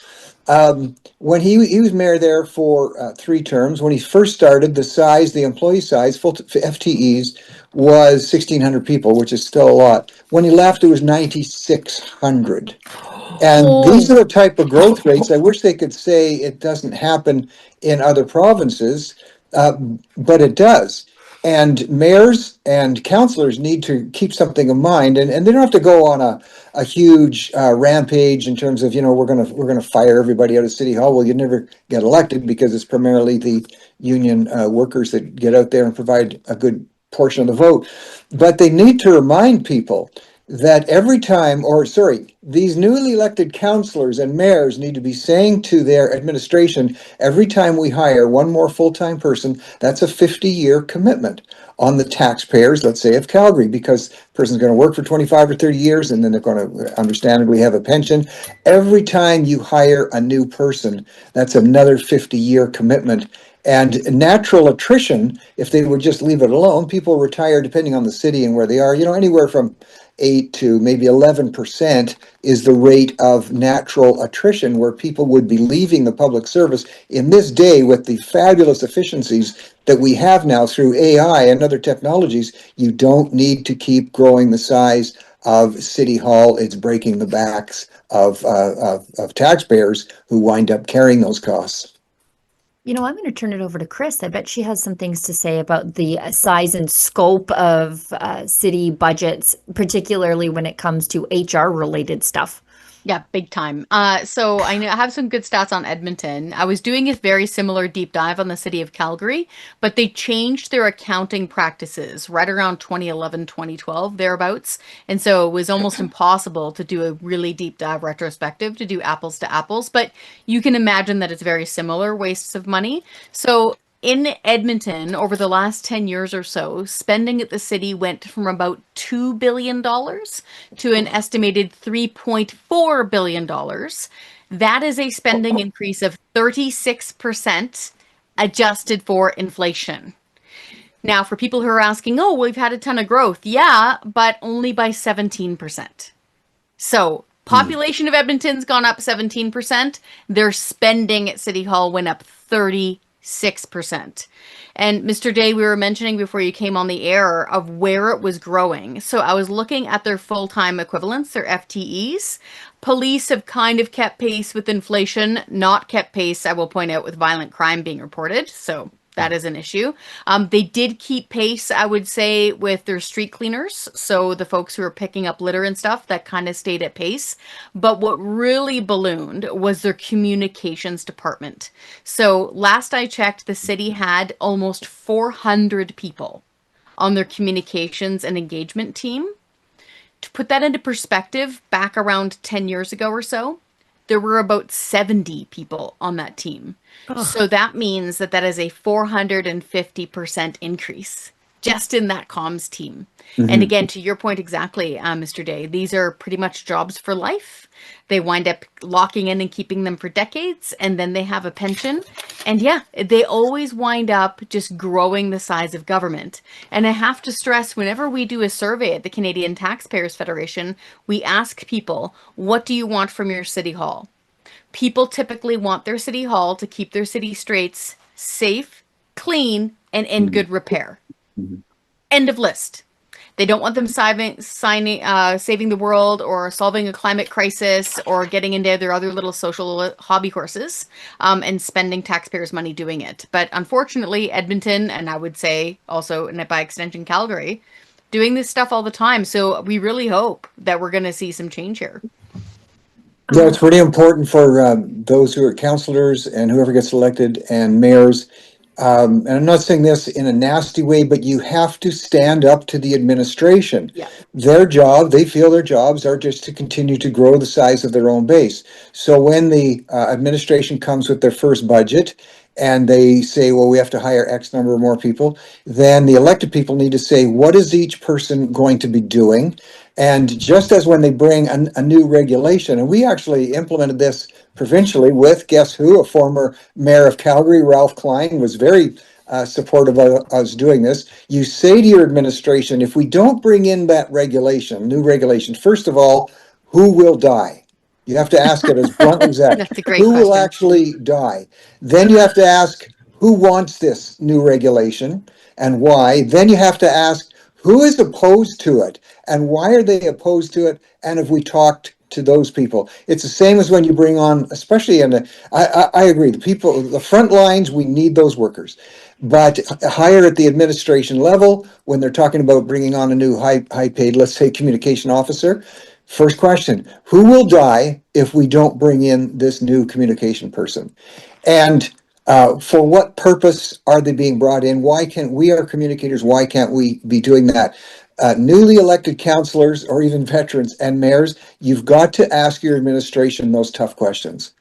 when he was mayor there for 3 terms, when he first started, the employee size, full FTEs, was 1,600 people, which is still a lot. When he left, it was 9,600. And these are the type of growth rates. I wish they could say it doesn't happen in other provinces, but it does. And mayors and councillors need to keep something in mind, and they don't have to go on a huge rampage in terms of, we're gonna fire everybody out of City Hall. Well, you never get elected because it's primarily the union workers that get out there and provide a good portion of the vote. But they need to remind people that these newly elected councillors and mayors need to be saying to their administration, every time we hire one more full-time person, that's a 50-year commitment on the taxpayers, let's say, of Calgary, because the person's going to work for 25 or 30 years, and then they're going to understandably have a pension. Every time you hire a new person, that's another 50-year commitment. And natural attrition, if they would just leave it alone, people retire depending on the city and where they are, anywhere from 8 to maybe 11% is the rate of natural attrition where people would be leaving the public service. In this day, with the fabulous efficiencies that we have now through AI and other technologies, you don't need to keep growing the size of City Hall. It's breaking the backs of taxpayers who wind up carrying those costs. I'm going to turn it over to Chris. I bet she has some things to say about the size and scope of city budgets, particularly when it comes to HR related stuff. Yeah, big time. So I have some good stats on Edmonton. I was doing a very similar deep dive on the city of Calgary, but they changed their accounting practices right around 2011, 2012, thereabouts. And so it was almost impossible to do a really deep dive retrospective to do apples to apples, but you can imagine that it's very similar wastes of money. So in Edmonton, over the last 10 years or so, spending at the city went from about $2 billion to an estimated $3.4 billion. That is a spending increase of 36% adjusted for inflation. Now, for people who are asking, oh, we've had a ton of growth. Yeah, but only by 17%. So population of Edmonton's gone up 17%. Their spending at City Hall went up 36%. And Mr. Day, we were mentioning before you came on the air of where it was growing. So I was looking at their full-time equivalents, their FTEs. Police have kind of kept pace with inflation, not kept pace, I will point out, with violent crime being reported. So that is an issue. They did keep pace, I would say, with their street cleaners. So the folks who are picking up litter and stuff, that kind of stayed at pace. But what really ballooned was their communications department. So last I checked, the city had almost 400 people on their communications and engagement team. To put that into perspective, back around 10 years ago or so, there were about 70 people on that team. So that means that is a 450% increase just in that comms team. Mm-hmm. And again, to your point exactly, Mr. Day, these are pretty much jobs for life. They wind up locking in and keeping them for decades, and then they have a pension. And yeah, they always wind up just growing the size of government. And I have to stress, whenever we do a survey at the Canadian Taxpayers Federation, we ask people, what do you want from your city hall? People typically want their city hall to keep their city streets safe, clean, and in good repair. Mm-hmm. End of list. They don't want them saving the world or solving a climate crisis or getting into their other little social hobby horses and spending taxpayers' money doing it. But unfortunately, Edmonton, and I would say also by extension Calgary, doing this stuff all the time. So we really hope that we're going to see some change here. Yeah, it's really important for those who are councillors and whoever gets elected and mayors. And I'm not saying this in a nasty way, but you have to stand up to the administration. Yeah. Their job, they feel their jobs are just to continue to grow the size of their own base. So when the administration comes with their first budget and they say, well, we have to hire X number of more people, then the elected people need to say, what is each person going to be doing? And just as when they bring a new regulation, and we actually implemented this provincially with, guess who, a former mayor of Calgary, Ralph Klein, was very supportive of us doing this. You say to your administration, if we don't bring in that regulation, new regulation, first of all, who will die? You have to ask it as bluntly as that. That's a great Who question. will actually die? Then you have to ask, who wants this new regulation and why? Then you have to ask, who is opposed to it and why are they opposed to it? And have we talked to those people? It's the same as when you bring on, especially I agree, the front lines, we need those workers. But higher at the administration level, when they're talking about bringing on a new high paid, let's say, communication officer, first question, who will die if we don't bring in this new communication person? And for what purpose are they being brought in? Why can't we, are communicators, why can't we be doing that? Newly elected councillors or even veterans and mayors, you've got to ask your administration those tough questions.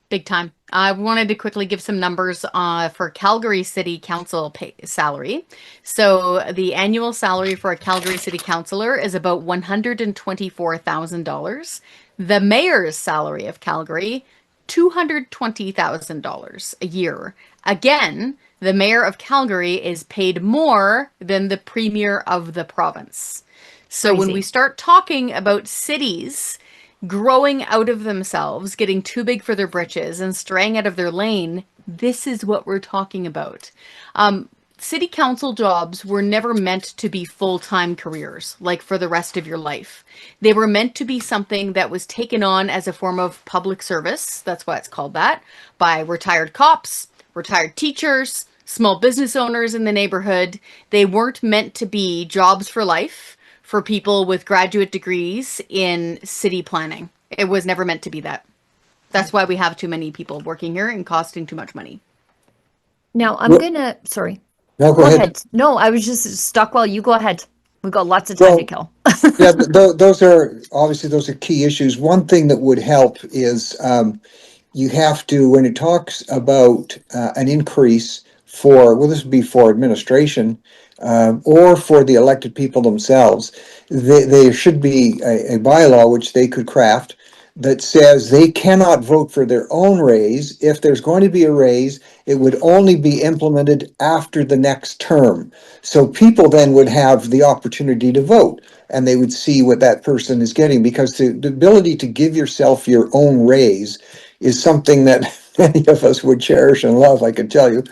Big time. I wanted to quickly give some numbers for Calgary City Council salary. So the annual salary for a Calgary City Councillor is about $124,000. The mayor's salary of Calgary, $220,000 a year. Again, the mayor of Calgary is paid more than the premier of the province. So when we start talking about cities growing out of themselves, getting too big for their britches and straying out of their lane, this is what we're talking about. City council jobs were never meant to be full-time careers, like for the rest of your life. They were meant to be something that was taken on as a form of public service, that's why it's called that, by retired cops, retired teachers, small business owners in the neighborhood. They weren't meant to be jobs for life for people with graduate degrees in city planning. It was never meant to be that. That's why we have too many people working here and costing too much money. Now, I'm gonna, sorry. No, go ahead. No, I was just stuck while you go ahead. We've got lots of time to kill. Yeah, those are key issues. One thing that would help is you have to, when it talks about an increase for, well, this would be for administration or for the elected people themselves, there should be a bylaw which they could craft that says they cannot vote for their own raise. If there's going to be a raise, it would only be implemented after the next term. So people then would have the opportunity to vote and they would see what that person is getting, because the ability to give yourself your own raise is something that many of us would cherish and love, I can tell you.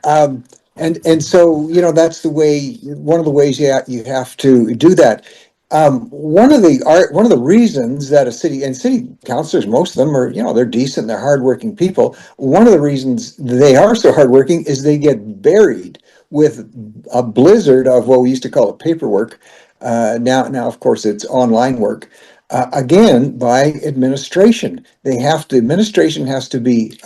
And so, you know, that's one of the ways you have to do that. One of the reasons that city councilors, most of them are, you know, they're decent, they're hardworking people. One of the reasons they are so hardworking is they get buried with a blizzard of what we used to call it paperwork. Now, of course, it's online work. Again, by administration, administration has to be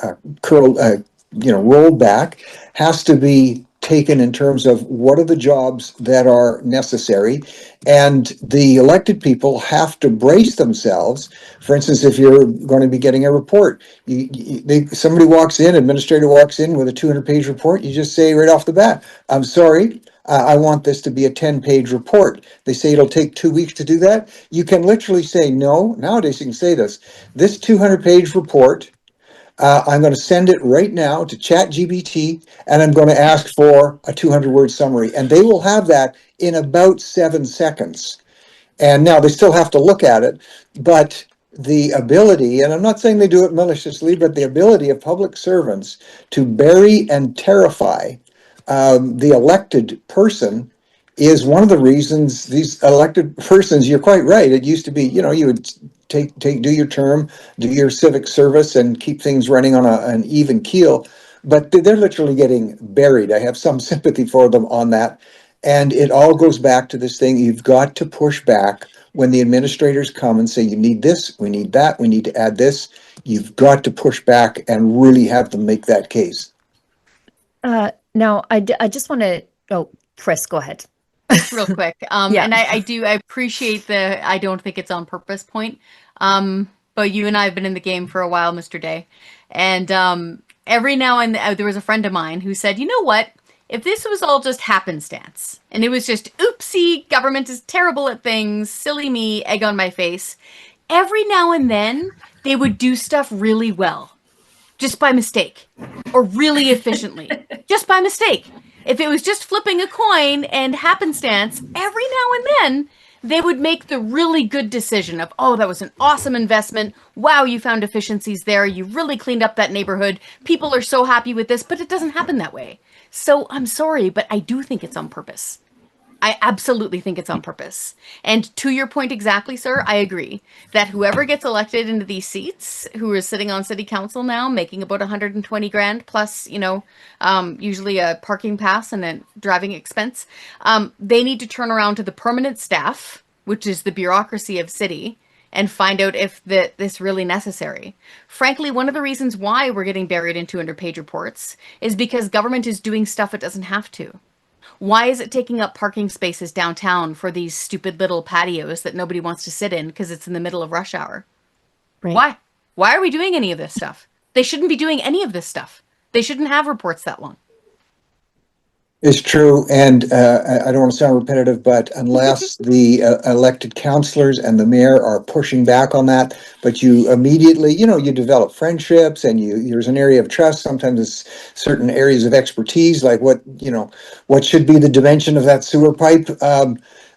rolled back, has to be taken in terms of what are the jobs that are necessary, and the elected people have to brace themselves. For instance, if you're going to be getting a report, somebody walks in, administrator walks in with a 200-page report, you just say right off the bat, I'm sorry, I want this to be a 10-page report. They say it'll take 2 weeks to do that. You can literally say no. Nowadays you can say this 200-page report, I'm going to send it right now to ChatGPT, and I'm going to ask for a 200-word summary, and they will have that in about 7 seconds. And now they still have to look at it, but the ability, and I'm not saying they do it maliciously, but the ability of public servants to bury and terrify the elected person is one of the reasons these elected persons, you're quite right, it used to be, you know, you would do your term, do your civic service and keep things running on an even keel, but they're literally getting buried. I have some sympathy for them on that. And it all goes back to this thing, you've got to push back when the administrators come and say, you need this, we need that, we need to add this. You've got to push back and really have them make that case. Now, I just want to, Chris, go ahead. Real quick. And I appreciate the, I don't think it's on purpose point. But you and I have been in the game for a while, Mr. Day. And every now and then, there was a friend of mine who said, you know what? If this was all just happenstance, and it was just, oopsie, government is terrible at things, silly me, egg on my face, every now and then, they would do stuff really well, just by mistake, or really efficiently, just by mistake. If it was just flipping a coin and happenstance, every now and then, they would make the really good decision of, oh, that was an awesome investment. Wow, you found efficiencies there. You really cleaned up that neighborhood. People are so happy with this, but it doesn't happen that way. So I'm sorry, but I do think it's on purpose. I absolutely think it's on purpose. And to your point exactly, sir, I agree that whoever gets elected into these seats, who is sitting on city council now, making about 120 grand plus, you know, usually a parking pass and a driving expense, they need to turn around to the permanent staff, which is the bureaucracy of city, and find out if this really necessary. Frankly, one of the reasons why we're getting buried in 200-page reports is because government is doing stuff it doesn't have to. Why is it taking up parking spaces downtown for these stupid little patios that nobody wants to sit in because it's in the middle of rush hour? Right. Why? Why are we doing any of this stuff? They shouldn't be doing any of this stuff. They shouldn't have reports that long. It's true, and I don't want to sound repetitive, but unless the elected councillors and the mayor are pushing back on that, but you immediately, you develop friendships, and there's an area of trust. Sometimes it's certain areas of expertise, like what should be the dimension of that sewer pipe.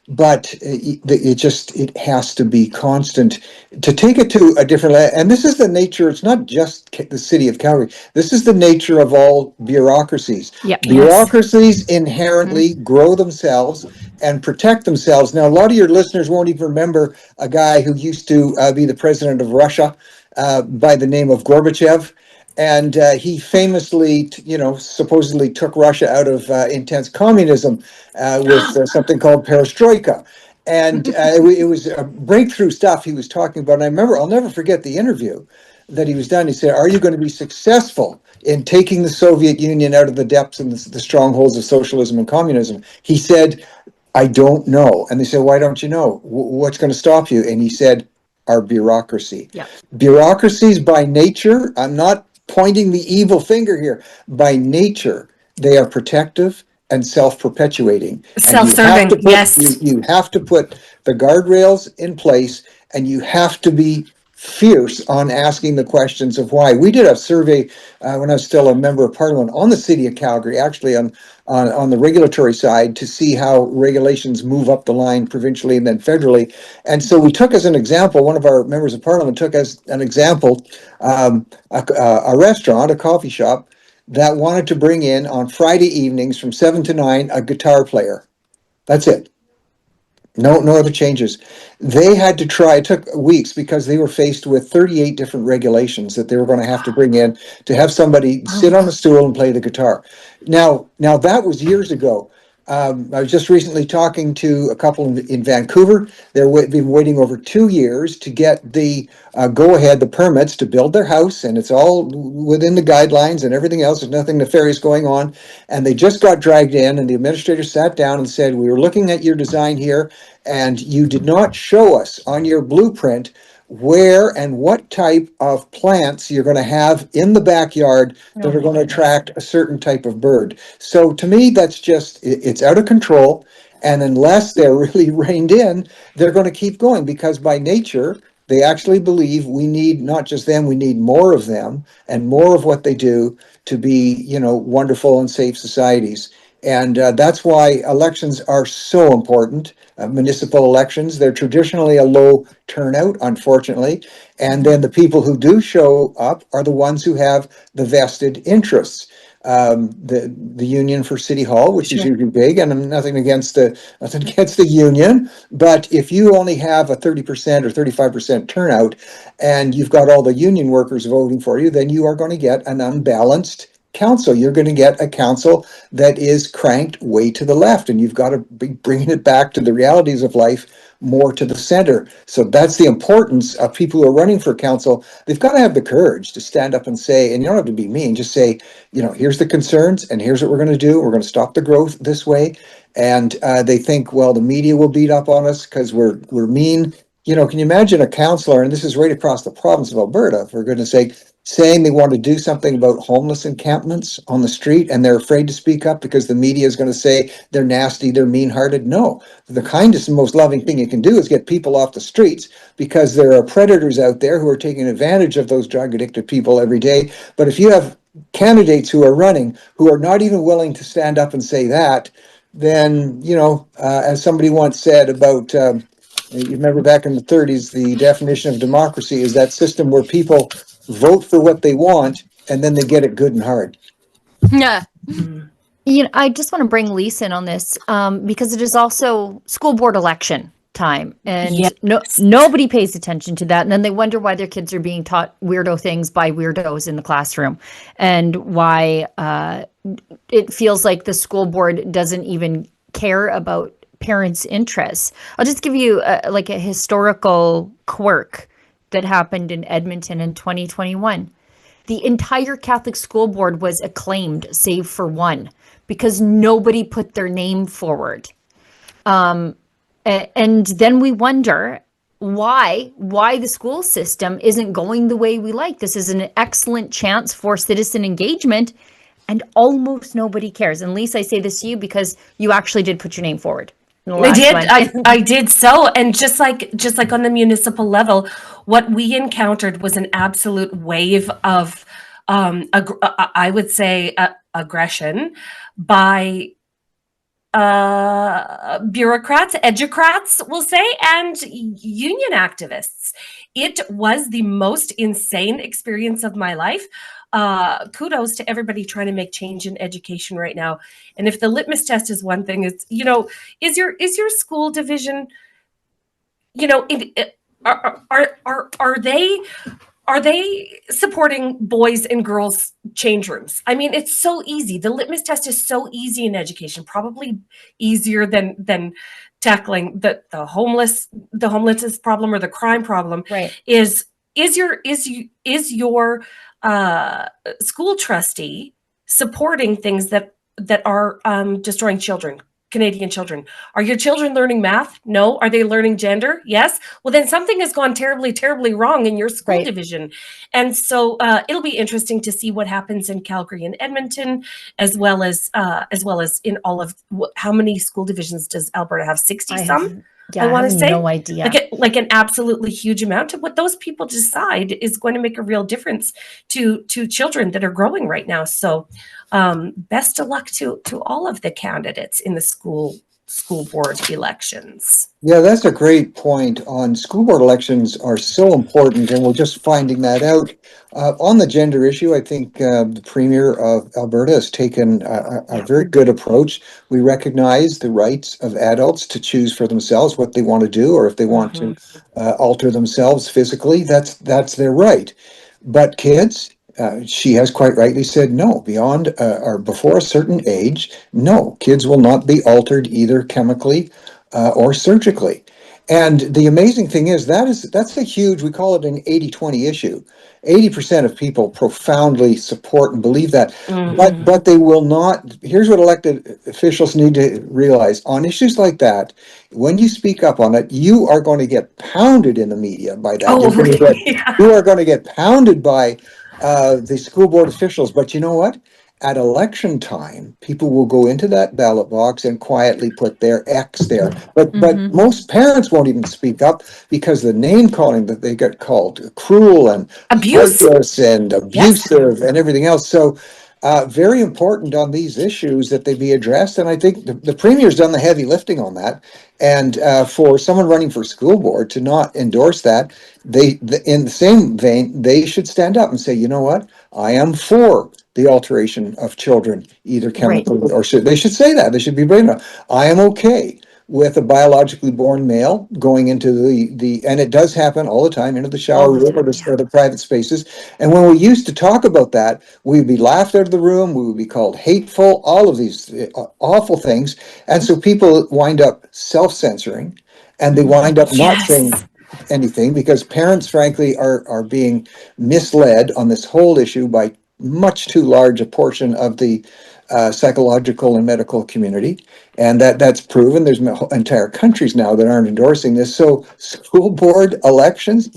But it has to be constant to take it to a different level. And this is the nature. It's not just the city of Calgary. This is the nature of all bureaucracies. Yep. Bureaucracies inherently grow themselves and protect themselves. Now, a lot of your listeners won't even remember a guy who used to be the president of Russia by the name of Gorbachev. And he famously, supposedly took Russia out of intense communism with something called perestroika. And it was breakthrough stuff he was talking about. And I remember, I'll never forget the interview that he was done. He said, "Are you going to be successful in taking the Soviet Union out of the depths and the strongholds of socialism and communism?" He said, "I don't know." And they said, "Why don't you know? What's going to stop you?" And he said, "Our bureaucracy." Yeah. Bureaucracies by nature, I'm not pointing the evil finger here, by nature, they are protective and self-perpetuating. Self-serving, yes. You have to put the guardrails in place, and you have to be fierce on asking the questions of why. We did a survey when I was still a member of parliament on the city of Calgary, actually on the regulatory side, to see how regulations move up the line provincially and then federally. And so we took as an example, one of our members of parliament took as an example a restaurant, a coffee shop, that wanted to bring in on Friday evenings from 7 to 9 a guitar player. That's it. No other changes. They had to try, it took weeks because they were faced with 38 different regulations that they were going to have to bring in to have somebody sit on a stool and play the guitar. Now that was years ago. I was just recently talking to a couple in Vancouver. They've been waiting over 2 years to get the go-ahead, the permits to build their house, and it's all within the guidelines and everything else. There's nothing nefarious going on. And they just got dragged in, and the administrator sat down and said, "We were looking at your design here, and you did not show us on your blueprint where and what type of plants you're going to have in the backyard that are going to attract a certain type of bird." So to me, that's just, it's out of control. And unless they're really reined in, they're going to keep going, because by nature, they actually believe we need not just them, we need more of them and more of what they do to be, wonderful and safe societies. And that's why elections are so important. Municipal elections, they're traditionally a low turnout, unfortunately. And then the people who do show up are the ones who have the vested interests. The union for City Hall, which is usually big, and I'm nothing against the union, but if you only have a 30% or 35% turnout, and you've got all the union workers voting for you, then you are going to get an unbalanced council. You're going to get a council that is cranked way to the left, and you've got to be bringing it back to the realities of life, more to the center. So that's the importance of people who are running for council. They've got to have the courage to stand up and say, and you don't have to be mean, just say, here's the concerns and here's what we're going to do. We're going to stop the growth this way. And they think, well, the media will beat up on us because we're mean. Can you imagine a councillor, and this is right across the province of Alberta, for goodness sake, saying they want to do something about homeless encampments on the street, and they're afraid to speak up because the media is going to say they're nasty, they're mean-hearted. No, the kindest and most loving thing you can do is get people off the streets, because there are predators out there who are taking advantage of those drug-addicted people every day. But if you have candidates who are running who are not even willing to stand up and say that, then, as somebody once said about, you remember back in the 30s, the definition of democracy is that system where people vote for what they want and then they get it good and hard. Yeah. I just want to bring Lisa in on this because it is also school board election time, and nobody pays attention to that, and then they wonder why their kids are being taught weirdo things by weirdos in the classroom, and why it feels like the school board doesn't even care about parents' interests. I'll just give you a historical quirk that happened in Edmonton in 2021. The entire Catholic school board was acclaimed, save for one, because nobody put their name forward. And then we wonder why the school system isn't going the way we like. This is an excellent chance for citizen engagement, and almost nobody cares. And Lisa, I say this to you because you actually did put your name forward in the I last did. one. I did so, and just like on the municipal level, what we encountered was an absolute wave of, I would say, aggression by bureaucrats, educrats, we'll say, and union activists. It was the most insane experience of my life. Kudos to everybody trying to make change in education right now. And if the litmus test is one thing, it's, is your school division, are they supporting boys and girls change rooms? I mean, it's so easy. The litmus test is so easy in education, probably easier than tackling the homelessness problem or the crime problem. Right. Is your school trustee supporting things that are destroying children? Canadian children. Are your children learning math? No. Are they learning gender? Yes. Well, then something has gone terribly, terribly wrong in your school division. And so it'll be interesting to see what happens in Calgary and Edmonton, as well as in all of how many school divisions does Alberta have? 60 some? I want to say no idea. Like an absolutely huge amount of what those people decide is going to make a real difference to children that are growing right now. So best of luck to all of the candidates in the school board elections. Yeah, that's a great point. On school board elections are so important, and we're just finding that out. On the gender issue, I think the Premier of Alberta has taken a very good approach. We recognize the rights of adults to choose for themselves what they want to do, or if they want to alter themselves physically, that's their right. But kids, she has quite rightly said no, beyond or before a certain age, no, kids will not be altered either chemically or surgically. And the amazing thing is that's a huge, we call it an 80-20 issue. 80% of people profoundly support and believe that, but they will not. Here's what elected officials need to realize on issues like that: when you speak up on it, you are going to get pounded in the media by that. You are going to get pounded by the school board officials. But you know what? At election time, people will go into that ballot box and quietly put their X there. But most parents won't even speak up because the name calling that they get called cruel and heartless and abusive and everything else. So very important on these issues that they be addressed. And I think the Premier's done the heavy lifting on that. And for someone running for school board to not endorse that, in the same vein, they should stand up and say, you know what? I am for the alteration of children, either chemically or they should say that. They should be brave enough. I am okay with a biologically born male going into and it does happen all the time, into the shower room or the private spaces. And when we used to talk about that, we'd be laughed out of the room. We would be called hateful, all of these awful things. And so people wind up self-censoring, and they wind up not saying anything because parents, frankly, are being misled on this whole issue by much too large a portion of the psychological and medical community, and that's proven. There's entire countries now that aren't endorsing this. So school board elections,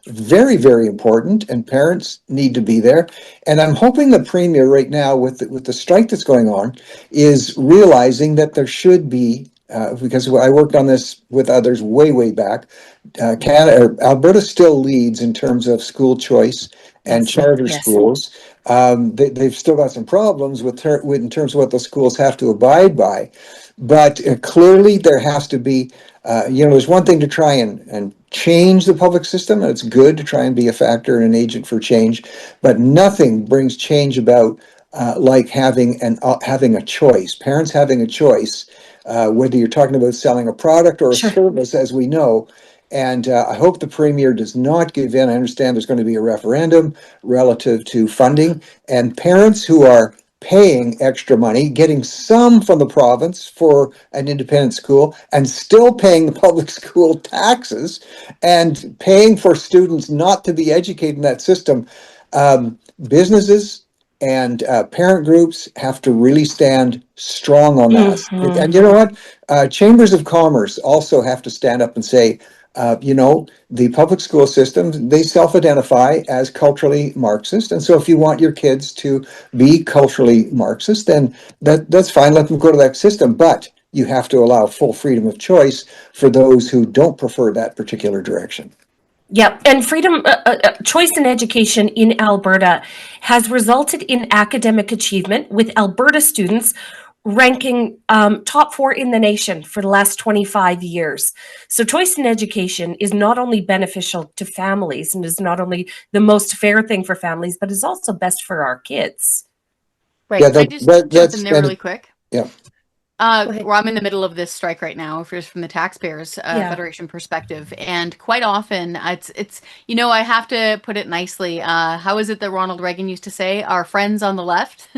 very, very important, and parents need to be there. And I'm hoping the Premier right now, with the strike that's going on, is realizing that there should be, because I worked on this with others way back, Alberta still leads in terms of school choice and charter schools. They've still got some problems with in terms of what the schools have to abide by. But clearly there has to be, there's one thing to try and change the public system, and it's good to try and be a factor and an agent for change, but nothing brings change about like having a choice, parents having a choice, whether you're talking about selling a product or a service, as we know. And I hope the Premier does not give in. I understand there's going to be a referendum relative to funding, and parents who are paying extra money, getting some from the province for an independent school, and still paying the public school taxes, and paying for students not to be educated in that system. Businesses and parent groups have to really stand strong on that. And you know what? Chambers of Commerce also have to stand up and say, The public school system, they self-identify as culturally Marxist. And so if you want your kids to be culturally Marxist, then that's fine. Let them go to that system. But you have to allow full freedom of choice for those who don't prefer that particular direction. Yeah, and freedom, choice in education in Alberta has resulted in academic achievement, with Alberta students ranking top 4 in the nation for the last 25 years. So choice in education is not only beneficial to families and is not only the most fair thing for families, but is also best for our kids. Right. Yeah, Can I just jump in there really quick? Yeah. ahead. Well, I'm in the middle of this strike right now, if it's from the taxpayers Yeah. Federation perspective, and quite often it's I have to put it nicely. How is it that Ronald Reagan used to say, "Our friends on the left,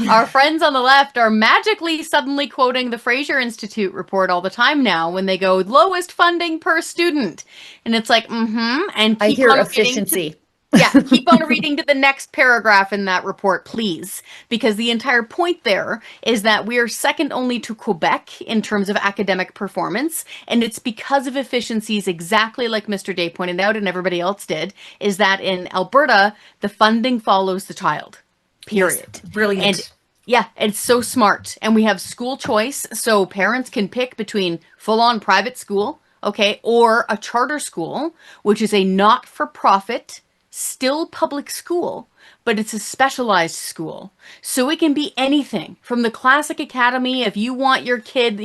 our friends on the left are magically suddenly quoting the Fraser Institute report all the time now when they go lowest funding per student," and it's like, and I keep hear on reading efficiency. yeah, keep on reading to the next paragraph in that report, please. Because the entire point there is that we are second only to Quebec in terms of academic performance. And it's because of efficiencies, exactly like Mr. Day pointed out and everybody else did, is that in Alberta, the funding follows the child. Period. Yes, brilliant. And yeah, it's so smart. And we have school choice, so parents can pick between full-on private school, okay, or a charter school, which is a not-for-profit, still public school, but it's a specialized school. So it can be anything from the classic academy if you want your kid,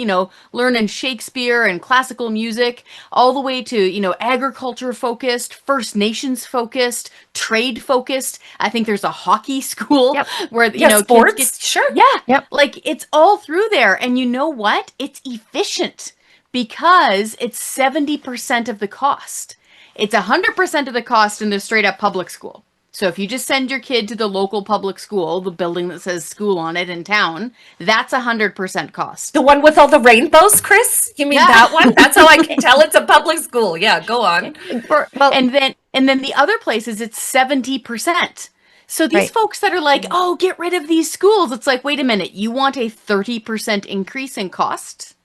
learning Shakespeare and classical music, all the way to, agriculture focused, First Nations focused, trade focused. I think there's a hockey school where, sports, kids sure. Yeah. Yep. Like it's all through there. And you know what? It's efficient because it's 70% of the cost. It's 100% of the cost in the straight up public school. So if you just send your kid to the local public school, the building that says school on it in town, that's 100% cost. The one with all the rainbows, Chris? You mean that one? That's how I can tell it's a public school. Yeah, go on. And then the other places, it's 70%. So these folks that are like, oh, get rid of these schools. It's like, wait a minute, you want a 30% increase in cost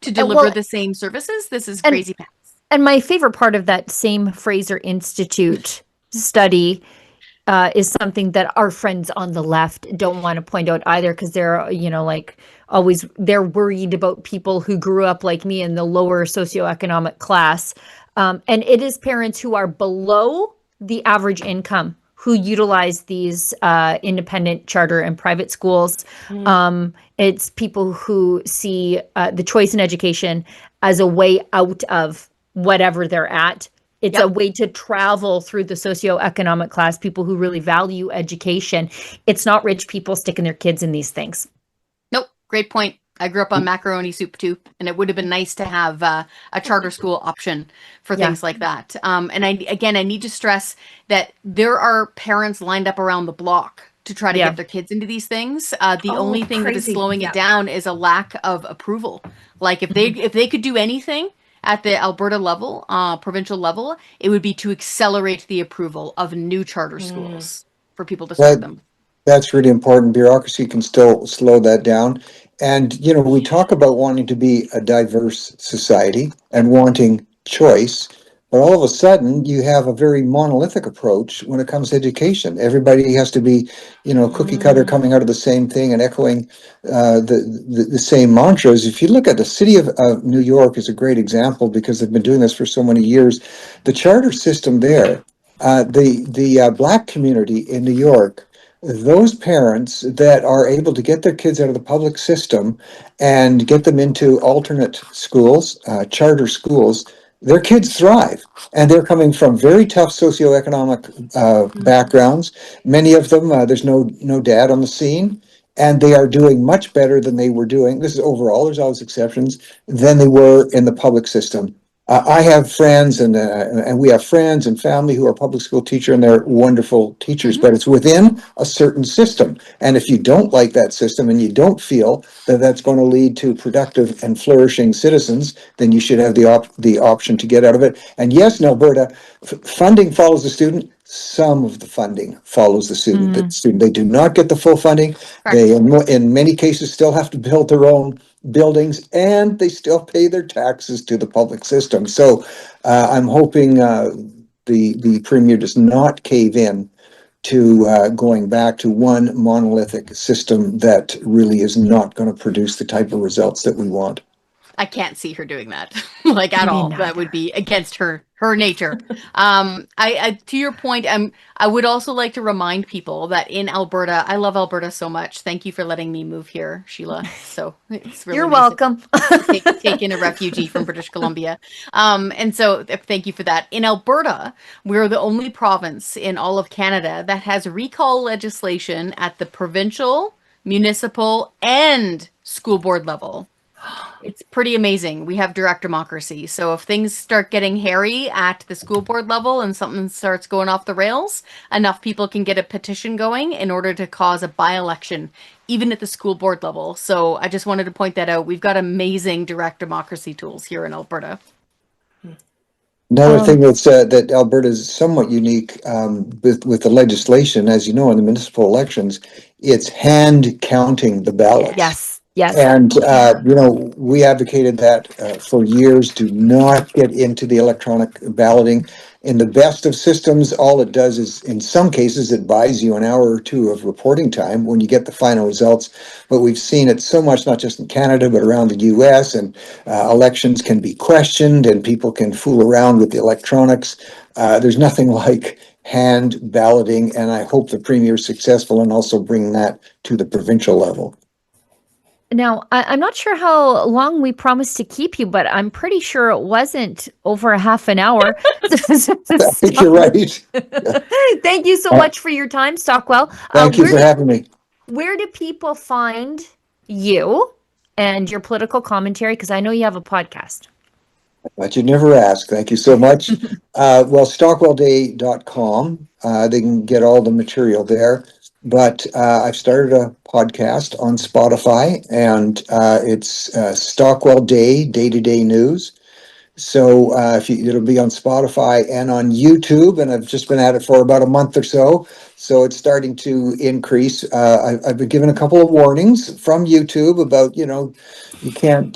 to deliver the same services? This is crazy pants. And my favorite part of that same Fraser Institute study is something that our friends on the left don't want to point out either, because they're, always, they're worried about people who grew up like me in the lower socioeconomic class. And it is parents who are below the average income who utilize these independent charter and private schools. It's people who see the choice in education as a way out of whatever they're at. It's a way to travel through the socioeconomic class, people who really value education. It's not rich people sticking their kids in these things. Nope. Great point. I grew up on macaroni soup too, and it would have been nice to have a charter school option for things like that. And I need to stress that there are parents lined up around the block to try to get their kids into these things. The only thing that is slowing it down is a lack of approval. Like if they could do anything at the Alberta level, provincial level, it would be to accelerate the approval of new charter schools for people to start them. That's really important. Bureaucracy can still slow that down. And, we talk about wanting to be a diverse society and wanting choice, but all of a sudden you have a very monolithic approach when it comes to education. Everybody has to be, cookie cutter, coming out of the same thing and echoing the same mantras. If you look at the city of New York is a great example, because they've been doing this for so many years. The charter system there, the Black community in New York, those parents that are able to get their kids out of the public system and get them into alternate schools, charter schools, their kids thrive. And they're coming from very tough socioeconomic backgrounds. Many of them, there's no dad on the scene, and they are doing much better than they were doing. This is overall, there's always exceptions, than they were in the public system. I have friends, and we have friends and family who are public school teacher, and they're wonderful teachers, but it's within a certain system. And if you don't like that system and you don't feel that that's going to lead to productive and flourishing citizens, then you should have the option to get out of it. And yes, in Alberta, funding follows the student. Some of the funding follows the student. They do not get the full funding. Correct. They, in many cases, still have to build their own buildings, and they still pay their taxes to the public system. So I'm hoping the Premier does not cave in to going back to one monolithic system that really is not going to produce the type of results that we want. I can't see her doing that, like at Me all. That neither. would be against her nature. I to your point, I would also like to remind people that in Alberta, I love Alberta so much. Thank you for letting me move here, Sheila. So it's really You're nice of welcome. you to take in a refugee from British Columbia. And so thank you for that. In Alberta, we're the only province in all of Canada that has recall legislation at the provincial, municipal, and school board level. It's pretty amazing. We have direct democracy. So if things start getting hairy at the school board level and something starts going off the rails, enough people can get a petition going in order to cause a by-election, even at the school board level. So I just wanted to point that out. We've got amazing direct democracy tools here in Alberta. Another thing that Alberta is somewhat unique with the legislation, as you know, in the municipal elections, it's hand counting the ballots. Yes. Yes. And, we advocated that for years. Do not get into the electronic balloting. In the best of systems, all it does is, in some cases, it buys you an hour or two of reporting time when you get the final results. But we've seen it so much, not just in Canada, but around the US, and elections can be questioned and people can fool around with the electronics. There's nothing like hand balloting, and I hope the Premier is successful in also bringing that to the provincial level. Now, I'm not sure how long we promised to keep you, but I'm pretty sure it wasn't over a half an hour. I think you're right. Thank you so much for your time, Stockwell. Thank you for having me. Where do people find you and your political commentary? Because I know you have a podcast. But you never ask. Thank you so much. StockwellDay.com. They can get all the material there. But I've started a podcast on Spotify, and it's Stockwell Day, day-to-day news. So it'll be on Spotify and on YouTube, and I've just been at it for about a month or so. So it's starting to increase. I've been given a couple of warnings from YouTube about, you can't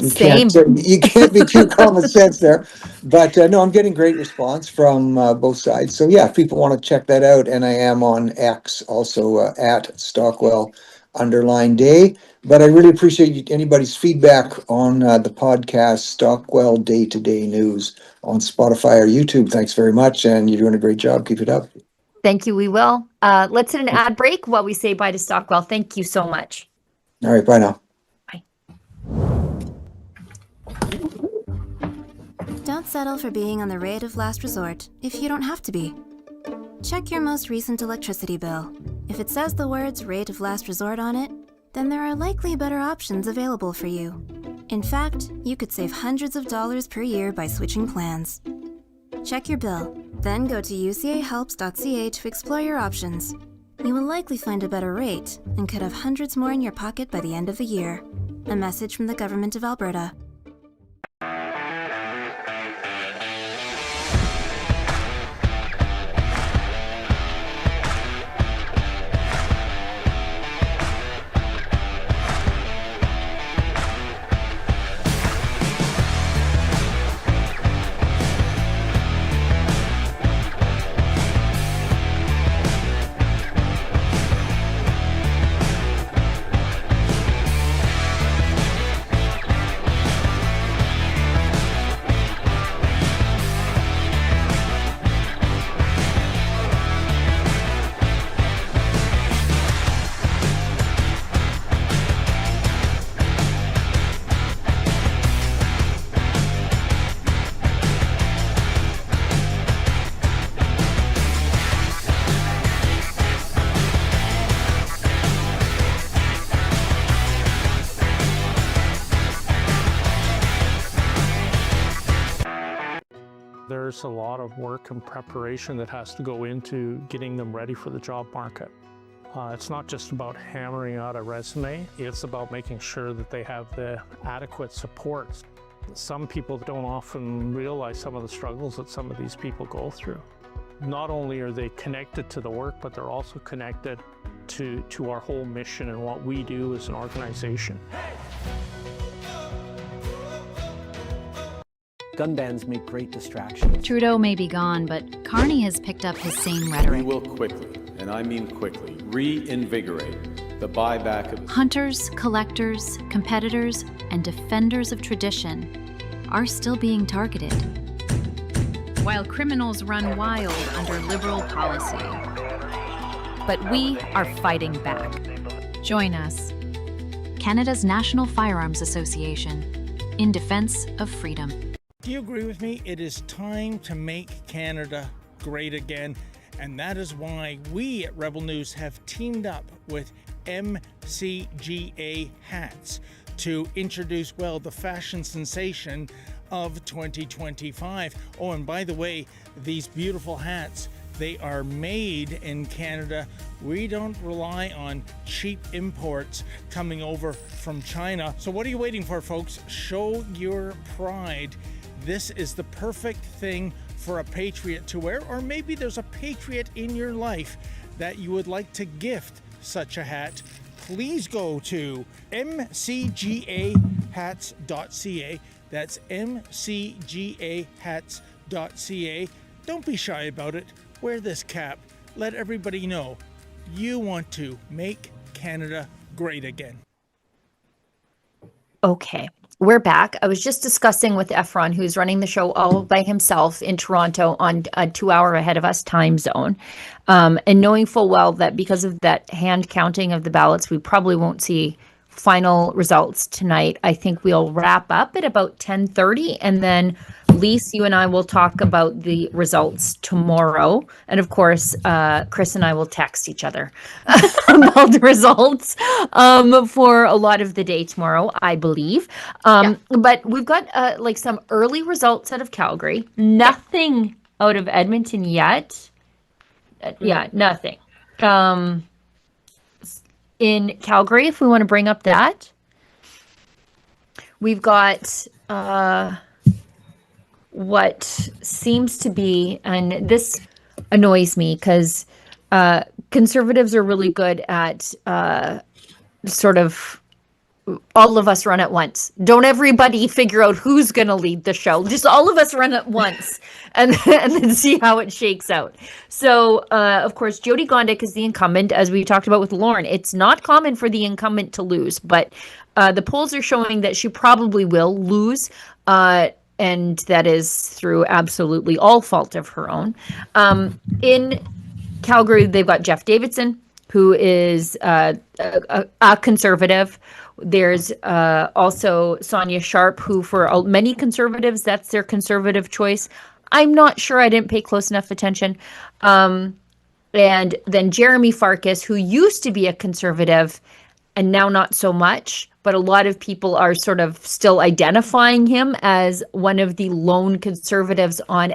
be too common sense there. But no, I'm getting great response from both sides. So yeah, if people want to check that out, and I am on X also at Stockwell_Day. But I really appreciate anybody's feedback on the podcast, Stockwell Day-to-Day News on Spotify or YouTube. Thanks very much, and you're doing a great job. Keep it up. Thank you. We will. Let's hit an ad break while we say bye to Stockwell. Thank you so much. All right, bye now. Bye. Don't settle for being on the rate of last resort if you don't have to be. Check your most recent electricity bill. If it says the words rate of last resort on it, then there are likely better options available for you. In fact, you could save hundreds of dollars per year by switching plans. Check your bill, then go to ucahelps.ca to explore your options. You will likely find a better rate and could have hundreds more in your pocket by the end of the year. A message from the Government of Alberta. There's a lot of work and preparation that has to go into getting them ready for the job market. It's not just about hammering out a resume, it's about making sure that they have the adequate supports. Some people don't often realize some of the struggles that some of these people go through. Not only are they connected to the work, but they're also connected to our whole mission and what we do as an organization. Hey! Gun bans make great distractions. Trudeau may be gone, but Carney has picked up his same We rhetoric. will quickly, and I mean quickly, reinvigorate the buyback of Hunters, collectors, competitors, and defenders of tradition are still being targeted, while criminals run wild under Liberal policy. But we are fighting back. Join us, Canada's National Firearms Association, in defense of freedom. Do you agree with me? It is time to make Canada great again. And that is why we at Rebel News have teamed up with MCGA hats to introduce, well, the fashion sensation of 2025. Oh, and by the way, these beautiful hats, they are made in Canada. We don't rely on cheap imports coming over from China. So what are you waiting for, folks? Show your pride. This is the perfect thing for a patriot to wear, or maybe there's a patriot in your life that you would like to gift such a hat. Please go to mcgahats.ca. That's mcgahats.ca. Don't be shy about it. Wear this cap. Let everybody know you want to make Canada great again. Okay, we're back. I was just discussing with Efron, who's running the show all by himself in Toronto on a 2-hour ahead of us time zone. And knowing full well that because of that hand counting of the ballots, we probably won't see final results tonight. I think we'll wrap up at about 10:30, and then Lise, you and I will talk about the results tomorrow. And of course, Chris and I will text each other about the results for a lot of the day tomorrow, I believe. But we've got like some early results out of Calgary. Nothing out of Edmonton yet. Yeah, nothing. In Calgary, if we want to bring up that, we've got what seems to be, and this annoys me because conservatives are really good at sort of all of us run at once. Don't everybody figure out who's going to lead the show. Just all of us run at once and then see how it shakes out. So, of course, Jyoti Gondik is the incumbent, as we talked about with Lauren. It's not common for the incumbent to lose, but the polls are showing that she probably will lose. And that is through absolutely all fault of her own. In Calgary, they've got Jeff Davidson, who is a conservative. There's also Sonia Sharp, who for many conservatives, that's their conservative choice. I'm not sure. I didn't pay close enough attention. And then Jeremy Farkas, who used to be a conservative and now not so much, but a lot of people are sort of still identifying him as one of the lone conservatives on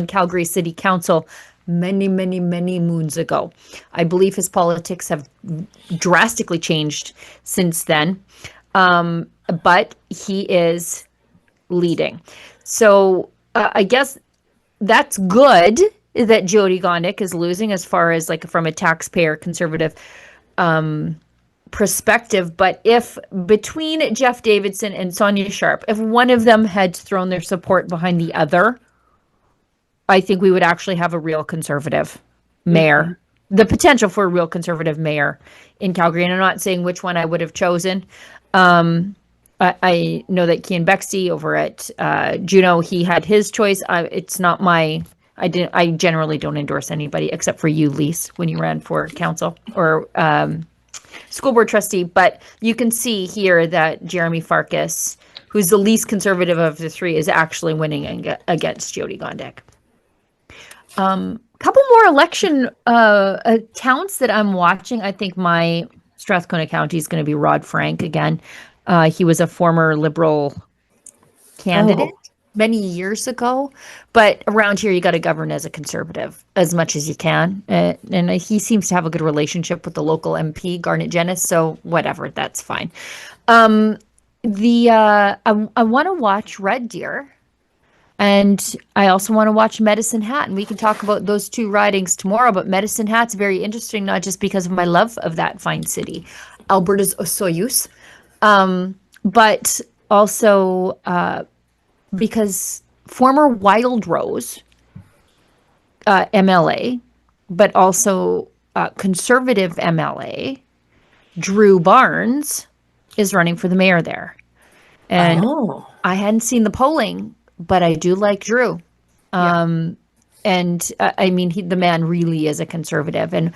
Calgary City Council many moons ago. I believe his politics have drastically changed since then, but he is leading. So I guess that's good that Jyoti Gondik is losing as far as like from a taxpayer conservative perspective. But if between Jeff Davidson and Sonia Sharp, if one of them had thrown their support behind the other, I think we would actually have a real conservative mayor, the potential for a real conservative mayor in Calgary. And I'm not saying which one I would have chosen. I know that Cian Bexty over at Juno, he had his choice. It's not my, I generally don't endorse anybody except for you, Lise, when you ran for council or school board trustee. But you can see here that Jeremy Farkas, who's the least conservative of the three, is actually winning against Jyoti Gondik. Couple more election towns that I'm watching. I think my Strathcona County is going to be Rod Frank again. He was a former Liberal candidate many years ago, but around here you got to govern as a conservative as much as you can. And he seems to have a good relationship with the local MP, Garnet Jennis. So whatever, that's fine. I want to watch Red Deer. And I also want to watch Medicine Hat, and we can talk about those two ridings tomorrow. But Medicine Hat's very interesting, not just because of my love of that fine city, Alberta's Osoyoos, but also because former Wild Rose MLA, but also conservative MLA, Drew Barnes, is running for the mayor there. And I hadn't seen the polling, but I do like Drew. And I mean, the man really is a conservative, and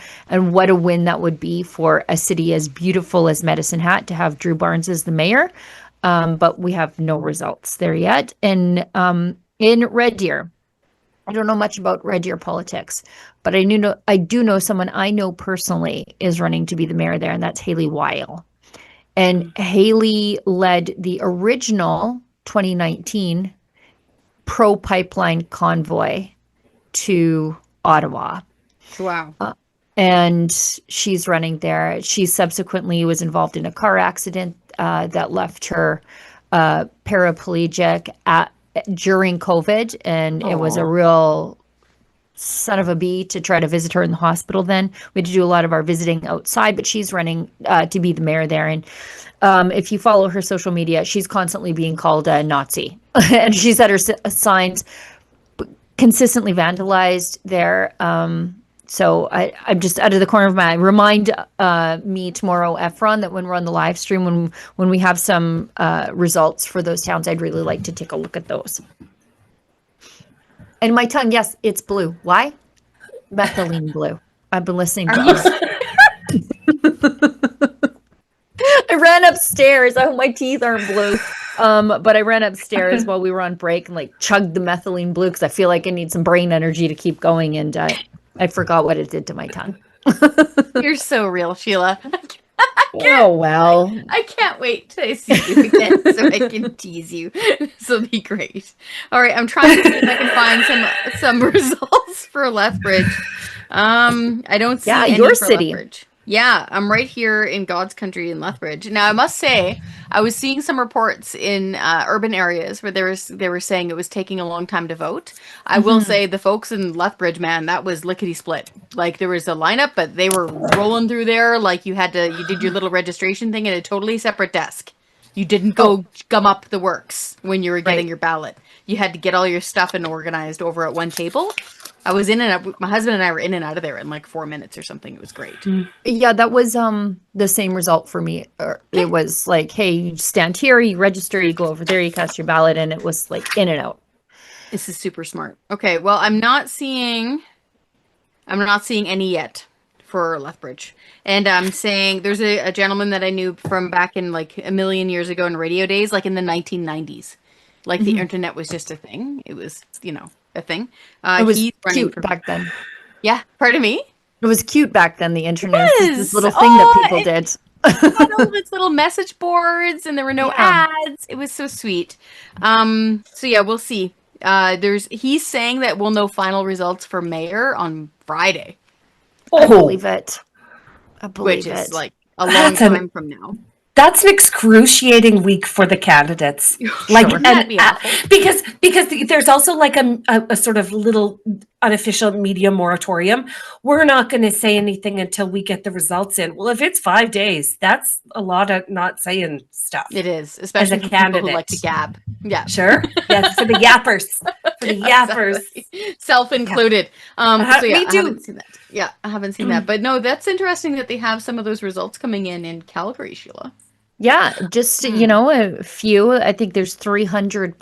what a win that would be for a city as beautiful as Medicine Hat to have Drew Barnes as the mayor. But we have no results there yet. And in Red Deer, I don't know much about Red Deer politics, but I do know someone I know personally is running to be the mayor there, and that's Haley Weil. And Haley led the original 2019 pro-pipeline convoy to Ottawa. Wow. And she's running there. She subsequently was involved in a car accident that left her paraplegic during COVID. And it was a real son of a bee to try to visit her in the hospital then. We had to do a lot of our visiting outside, but she's running to be the mayor there. And if you follow her social media, she's constantly being called a Nazi. And she's had her signs consistently vandalized there. So I'm just out of the corner of my eye. Remind me tomorrow, Efron, that when we're on the live stream, when we have some results for those towns, I'd really like to take a look at those. And my tongue, yes, it's blue. Why? Methylene blue. I've been listening to us. I ran upstairs. I hope my teeth aren't blue. But I ran upstairs while we were on break and chugged the methylene blue because I feel like I need some brain energy to keep going. And I forgot what it did to my tongue. You're so real, Sheila. Oh, well. I can't wait till I see you again so I can tease you. This will be great. All right, I'm trying to see if I can find some results for Lethbridge. I don't see any your for city. Lethbridge. Yeah, I'm right here in God's country in Lethbridge. Now, I must say, I was seeing some reports in urban areas where they were saying it was taking a long time to vote. I will say the folks in Lethbridge, man, that was lickety split. There was a lineup, but they were rolling through there. You did your little registration thing at a totally separate desk. You didn't go gum up the works when you were getting your ballot. You had to get all your stuff and organized over at one table. I was in and out. My husband and I were in and out of there in 4 minutes or something. It was great. Yeah, that was the same result for me. It was hey, you stand here, you register, you go over there, you cast your ballot, and it was in and out. This is super smart. Okay, well, I'm not seeing any yet for Lethbridge. And I'm saying there's a gentleman that I knew from back in a million years ago in radio days, in the 1990s. The internet was just a thing. It was, a thing. It was cute back then. Yeah, pardon me? It was cute back then, the internet. This little thing that people did. All its little message boards, and there were no ads. It was so sweet. So yeah, we'll see. He's saying that we'll know final results for mayor on Friday. I believe it. Which is a long time from now. That's an excruciating week for the candidates. Because there's also a sort of little unofficial media moratorium. We're not going to say anything until we get the results in. Well, if it's 5 days, that's a lot of not saying stuff. It is, especially for people who like to gab. Yeah, sure. Yes, for the yappers. For the yappers, self included. Me too. I haven't seen that. Yeah, I haven't seen that. But no, that's interesting that they have some of those results coming in Calgary, Sheila. Yeah, just a few. I think there's 300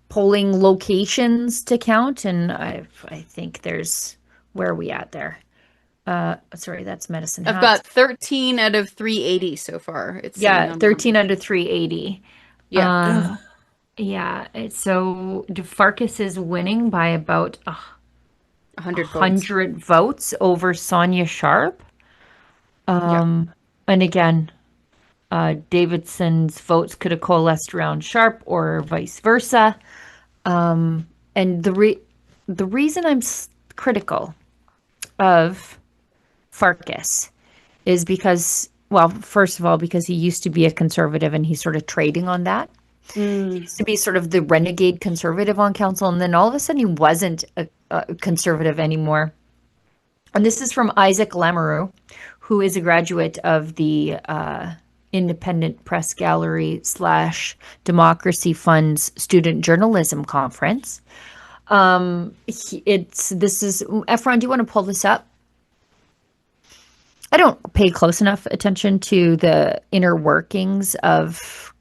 polling locations to count, and I think there's, where are we at there? Sorry, that's Medicine Hat. I've got 13 out of 380 so far. 13 out of 380. Yeah. Yeah. So DeFarcus is winning by about 100 votes over Sonia Sharp. And again, Davidson's votes could have coalesced around Sharp or vice versa. And the reason I'm critical of Farkas is because, first of all, because he used to be a conservative and he's sort of trading on that. He used to be sort of the renegade conservative on council, and then all of a sudden he wasn't a conservative anymore. And this is from Isaac Lamoureux, who is a graduate of the Independent Press Gallery / Democracy Fund's Student Journalism Conference. This is Efron, do you want to pull this up? I don't pay close enough attention to the inner workings of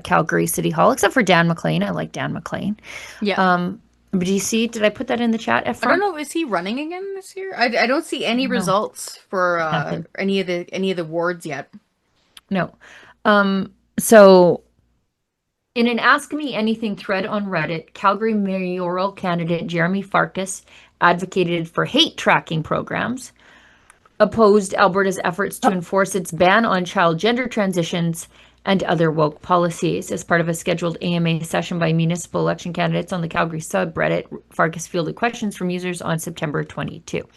Calgary City Hall, except for Dan McLean. I like Dan McLean. Yeah. But do you see, did I put that in the chat, Efron? I don't know. Is he running again this year? I don't see any results for any of the wards yet. No. So in an Ask Me Anything thread on Reddit, Calgary mayoral candidate Jeremy Farkas advocated for hate tracking programs, opposed Alberta's efforts to enforce its ban on child gender transitions and other woke policies. As part of a scheduled AMA session by municipal election candidates on the Calgary subreddit, Farkas fielded questions from users on September 22.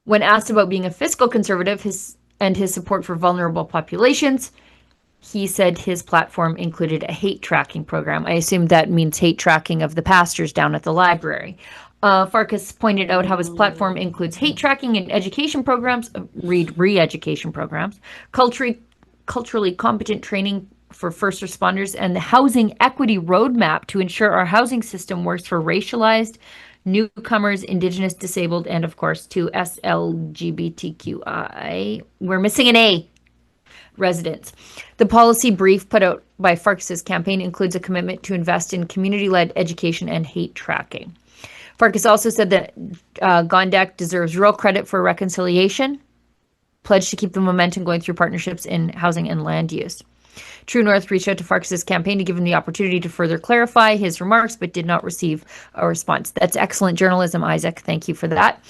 When asked about being a fiscal conservative his support for vulnerable populations, he said his platform included a hate tracking program. I assume that means hate tracking of the pastors down at the library. Farkas pointed out how his platform includes hate tracking and education programs, re-education programs, culturally competent training for first responders, and the housing equity roadmap to ensure our housing system works for racialized, newcomers, Indigenous, disabled, and of course to SLGBTQI. We're missing an A. Residents. The policy brief put out by Farkas's campaign includes a commitment to invest in community-led education and hate tracking. Farkas also said that Gondak deserves real credit for reconciliation, pledged to keep the momentum going through partnerships in housing and land use. True North reached out to Farkas's campaign to give him the opportunity to further clarify his remarks, but did not receive a response. That's excellent journalism, Isaac. Thank you for that.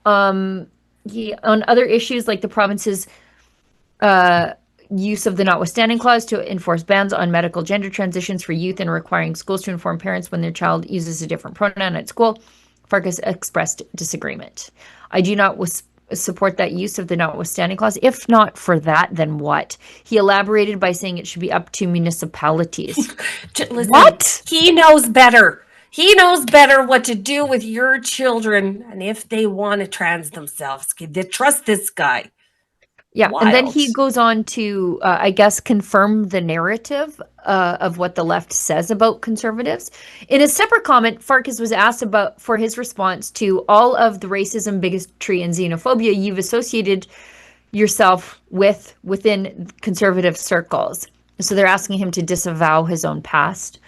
On other issues like the province's use of the notwithstanding clause to enforce bans on medical gender transitions for youth and requiring schools to inform parents when their child uses a different pronoun at school, Farkas expressed disagreement. I do not support that use of the notwithstanding clause. If not for that, then what? He elaborated by saying it should be up to municipalities. Listen, what? He knows better. He knows better what to do with your children, and if they want to trans themselves, they trust this guy. Yeah, Wild. and then he goes on to, I guess, confirm the narrative of what the left says about conservatives. In a separate comment, Farkas was asked for his response to all of the racism, bigotry, and xenophobia you've associated yourself with within conservative circles. So they're asking him to disavow his own past.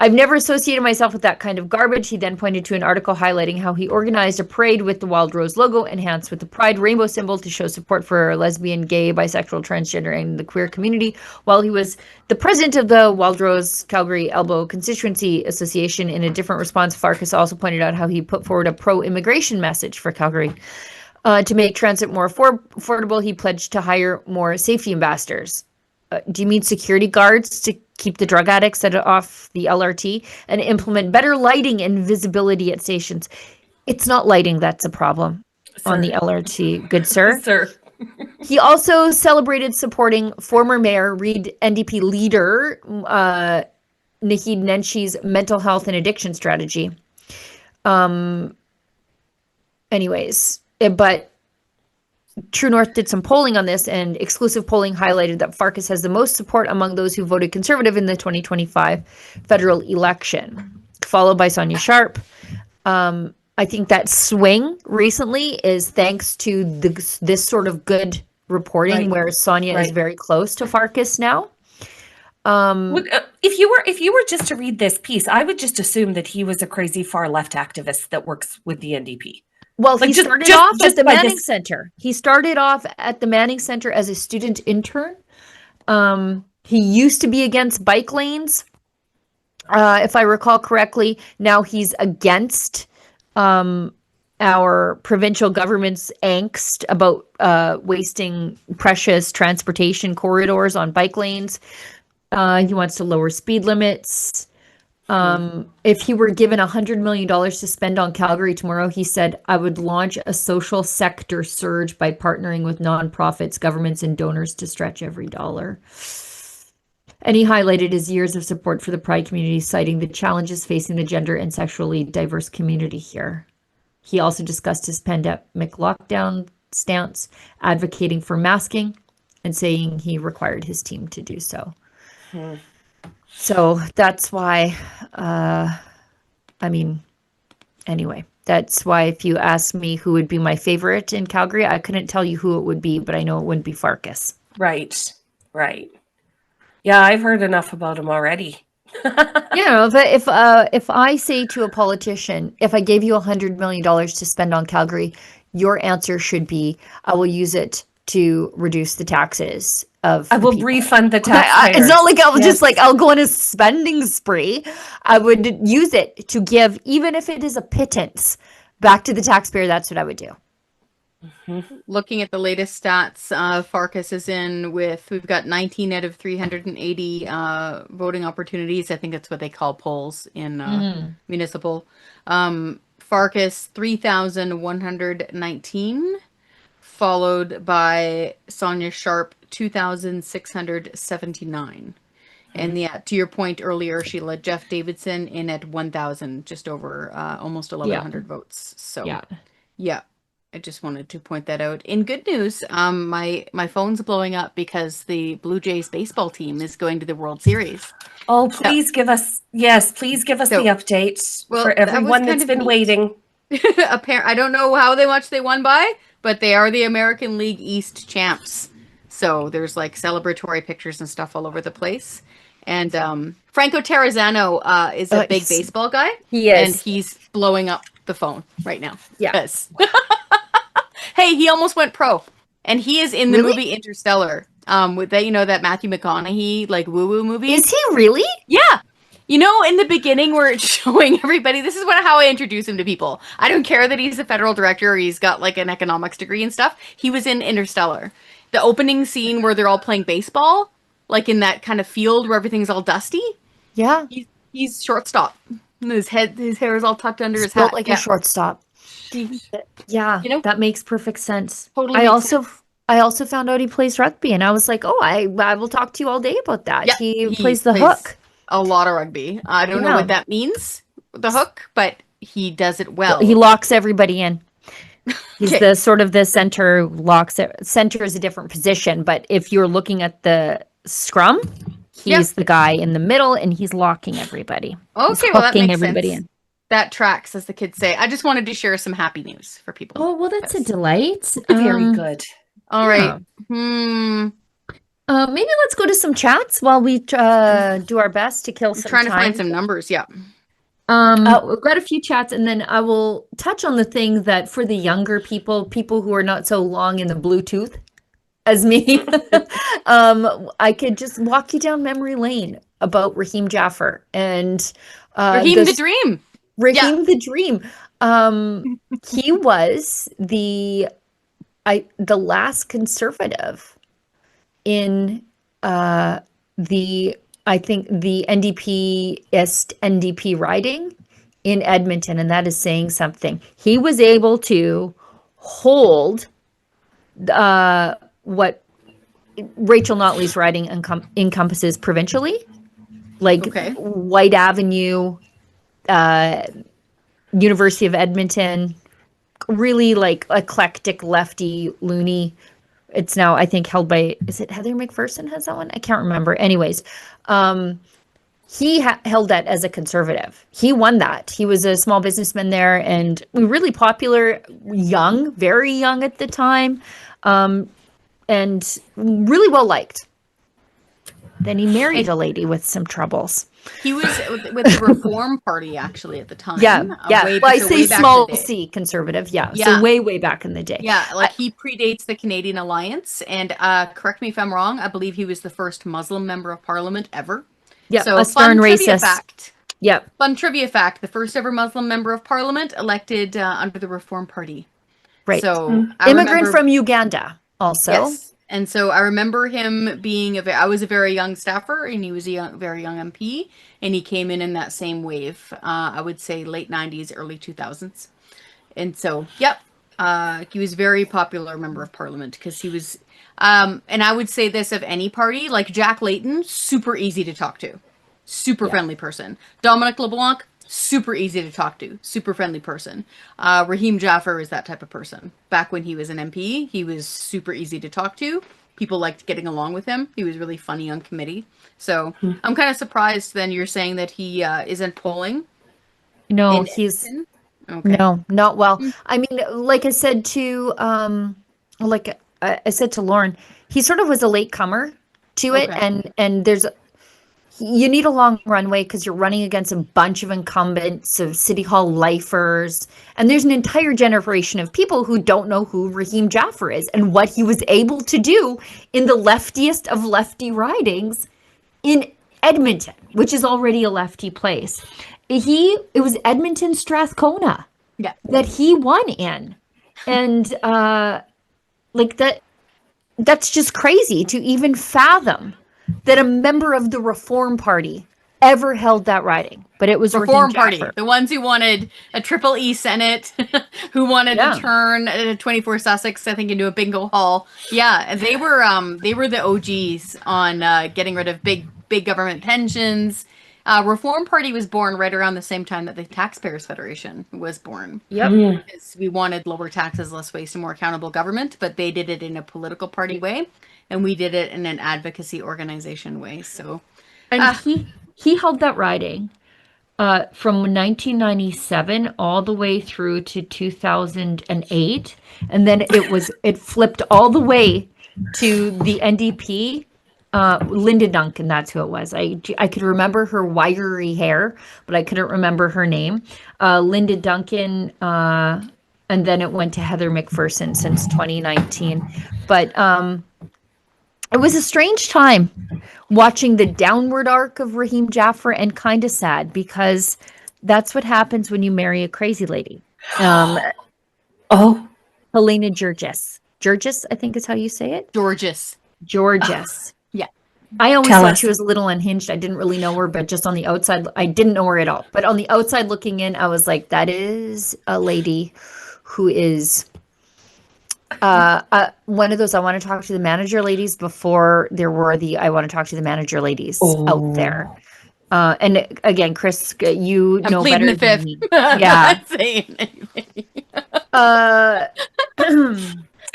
I've never associated myself with that kind of garbage. He then pointed to an article highlighting how he organized a parade with the Wild Rose logo enhanced with the pride rainbow symbol to show support for lesbian, gay, bisexual, transgender, and the queer community while he was the president of the Wild Rose Calgary Elbow Constituency Association. In a different response, Farkas also pointed out how he put forward a pro-immigration message for Calgary. To make transit more affordable, he pledged to hire more safety ambassadors. Do you mean security guards to keep the drug addicts off the LRT and implement better lighting and visibility at stations? It's not lighting that's a problem on the LRT, good sir. Sir. He also celebrated supporting former Mayor Reed NDP leader Naheed Nenshi's mental health and addiction strategy. But True North did some polling on this, and exclusive polling highlighted that Farkas has the most support among those who voted Conservative in the 2025 federal election, followed by Sonia Sharp. I think that swing recently is thanks to this sort of good reporting, where Sonia is very close to Farkas now. If you were just to read this piece, I would just assume that he was a crazy far left activist that works with the NDP. Well, he started off at the Manning Center. He started off at the Manning Center as a student intern. He used to be against bike lanes, if I recall correctly. Now he's against our provincial government's angst about wasting precious transportation corridors on bike lanes. He wants to lower speed limits. If he were given $100 million to spend on Calgary tomorrow, he said, I would launch a social sector surge by partnering with nonprofits, governments, and donors to stretch every dollar. And he highlighted his years of support for the Pride community, citing the challenges facing the gender and sexually diverse community here. He also discussed his pandemic lockdown stance, advocating for masking and saying he required his team to do so. So that's why, anyway, that's why if you ask me who would be my favorite in Calgary, I couldn't tell you who it would be, but I know it wouldn't be Farkas. Right. Yeah, I've heard enough about him already. If I say to a politician, if I gave you $100 million to spend on Calgary, your answer should be, I will use it to reduce the taxes of I will people. refund the taxpayers. It's not like I'll just I'll go on a spending spree. I would use it to give, even if it is a pittance, back to the taxpayer. That's what I would do. Looking at the latest stats, Farkas is we've got 19 out of 380 voting opportunities. I think that's what they call polls in municipal. Farkas 3,119, followed by Sonia Sharp 2,679. And to your point earlier, Sheila, Jeff Davidson in at 1,000, just over almost 1,100 votes. So yeah. I just wanted to point that out. In good news, my phone's blowing up because the Blue Jays baseball team is going to the World Series. Oh, please give us the update for everyone that's been waiting. I don't know how much they won by, but they are the American League East champs. So there's celebratory pictures and stuff all over the place. And Franco Terrazzano is a big baseball guy. He is. And he's blowing up the phone right now. Yeah. Yes. Hey, he almost went pro, and he is in the movie Interstellar. With that, that Matthew McConaughey woo-woo movie. Is he really? Yeah. In the beginning where it's showing everybody, this is how I introduce him to people. I don't care that he's a federal director or he's got an economics degree and stuff. He was in Interstellar. The opening scene where they're all playing baseball, in that kind of field where everything's all dusty. Yeah. He's shortstop. His hair is all tucked under his hat. Like a shortstop. Yeah, that makes perfect sense. Totally. I also found out he plays rugby, and I was like, oh, I will talk to you all day about that. Yeah, he plays the hook. A lot of rugby. I don't know what that means, the hook, but he does it well. He locks everybody in. He's the sort of the center center is a different position, but if you're looking at the scrum, he's the guy in the middle, and he's locking everybody. Okay, well, that makes everybody sense. That tracks, as the kids say. I just wanted to share some happy news for people. Oh, well, that's a delight. Very good. All right. Maybe let's go to some chats while we do our best to kill some time. Trying to find some numbers, yeah. We've got a few chats, and then I will touch on the thing that for the younger people who are not so long in the Bluetooth as me, I could just walk you down memory lane about Raheem Jaffer and Raheem the Dream. Raheem the Dream. He was the last conservative in the NDP riding in Edmonton, and that is saying something. He was able to hold what Rachel Notley's riding encompasses provincially, White Avenue, University of Edmonton, really eclectic lefty loony. It's now, I think, held by, is it Heather McPherson has that one? I can't remember. Anyways, he held that as a conservative. He won that. He was a small businessman there and really popular, young, very young at the time, and really well liked. Then he married a lady with some troubles. He was with the Reform Party, actually, at the time. Yeah. Well, I say small C conservative. Yeah. So way back in the day. Yeah. He predates the Canadian Alliance. And correct me if I'm wrong, I believe he was the first Muslim member of parliament ever. Yeah. So a stern racist. Fact. Yeah. Fun trivia fact. The first ever Muslim member of parliament elected under the Reform Party. Right. So immigrant from Uganda also. Yes. And so I remember him being I was a very young staffer, and he was a very young MP, and he came in that same wave. I would say late 90s, early 2000s. And so, he was a very popular member of parliament because he was, and I would say this of any party, like Jack Layton, super easy to talk to, super friendly person. Dominic LeBlanc, super easy to talk to, super friendly person. Raheem Jaffer is that type of person. Back when he was an MP, he was super easy to talk to. people liked getting along with him. He was really funny on committee. So I'm kind of surprised then you're saying that he isn't polling. No, he's okay. No, not well. I mean, like I said to like I said to Lauren, he sort of was a late comer to it, and you need a long runway because you're running against a bunch of incumbents of City Hall lifers, and there's an entire generation of people who don't know who Raheem Jaffer is and what he was able to do in the leftiest of lefty ridings in Edmonton, which is already a lefty place. It was Edmonton Strathcona that he won in. And like that's just crazy to even fathom that a member of the Reform Party ever held that riding. But it was Reform Raheem Party, Jaffer. the ones who wanted a Triple E Senate, who wanted to turn 24 Sussex, I think, into a bingo hall. Yeah, they were the OGs on getting rid of big government pensions. Reform Party was born right around the same time that the Taxpayers Federation was born. Yep. Because we wanted lower taxes, less waste, and more accountable government, but they did it in a political party way, and we did it in an advocacy organization way. So, and he held that riding from 1997 all the way through to 2008, and then it flipped all the way to the NDP. Linda Duncan, that's who it was. I could remember her wiry hair, but I couldn't remember her name. Linda Duncan, and then it went to Heather McPherson since 2019. But it was a strange time watching the downward arc of Raheem Jaffer, and kind of sad because that's what happens when you marry a crazy lady. Helena Georgis. Georgis, I think is how you say it. Georgis. Yeah. I always thought she was a little unhinged. I didn't really know her, but just on the outside, I didn't know her at all. But on the outside looking in, I was like, that is a lady who is one of those I want to talk to the manager ladies before there were the I want to talk to the manager ladies out there. And again, Chris, you know better than me. Yeah. Not saying anything.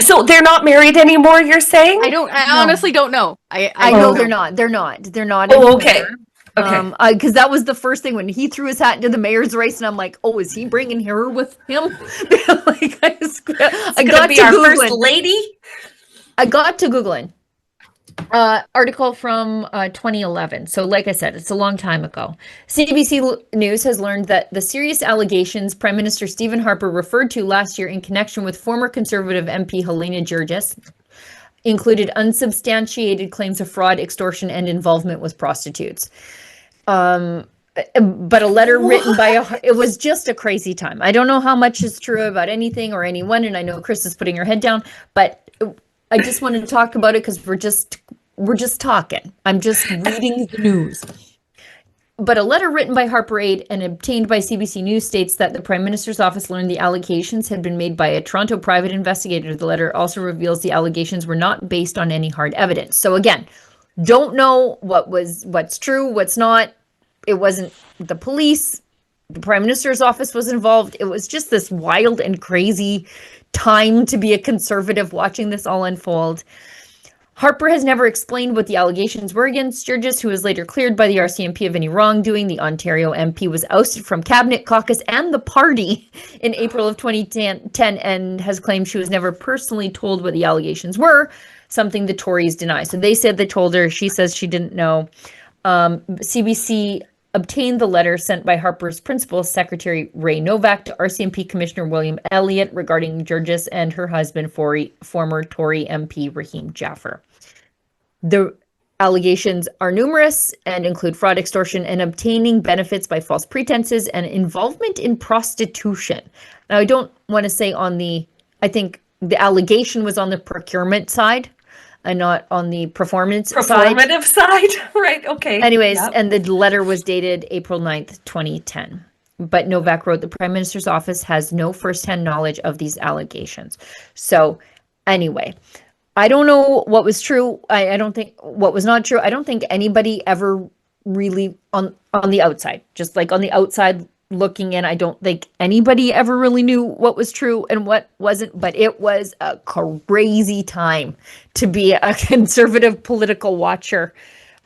So they're not married anymore, you're saying? I honestly don't know. I know they're not. They're not Oh, anymore. okay. Because that was the first thing when he threw his hat into the mayor's race, and I'm like, oh, is he bringing her with him? Like, I got to our first lady. I got to Googling article from 2011. So like I said, it's a long time ago. CBC News has learned that the serious allegations Prime Minister Stephen Harper referred to last year in connection with former Conservative MP Helena Georgis included unsubstantiated claims of fraud, extortion, and involvement with prostitutes. But a letter written by it was just a crazy time. I don't know how much is true about anything or anyone, and I know Chris is putting her head down, but I just wanted to talk about it because we're just talking. I'm just reading the news. But a letter written by Harper Aid and obtained by CBC News states that the Prime Minister's office learned the allegations had been made by a Toronto private investigator. The letter also reveals the allegations were not based on any hard evidence. So again, don't know what's true, what's not. It wasn't the police. The Prime Minister's office was involved. It was just this wild and crazy time to be a Conservative watching this all unfold. Harper has never explained what the allegations were against Georgis, who was later cleared by the RCMP of any wrongdoing. The Ontario MP was ousted from Cabinet Caucus and the party in April of 2010 and has claimed she was never personally told what the allegations were, something the Tories deny. So they said they told her. She says she didn't know. CBC obtained the letter sent by Harper's principal secretary, Ray Novak, to RCMP Commissioner William Elliott regarding Georgis and her husband, former Tory MP Raheem Jaffer. The allegations are numerous and include fraud, extortion, and obtaining benefits by false pretenses and involvement in prostitution. Now, I don't want to say I think the allegation was on the procurement side and not on the performative side. Right, okay. Anyways, and the letter was dated April 9th, 2010. But Novak wrote, the Prime Minister's office has no firsthand knowledge of these allegations. So anyway, I don't know what was true. I don't think what was not true. I don't think anybody ever really on the outside, just like on the outside looking in, I don't think anybody ever really knew what was true and what wasn't, but it was a crazy time to be a conservative political watcher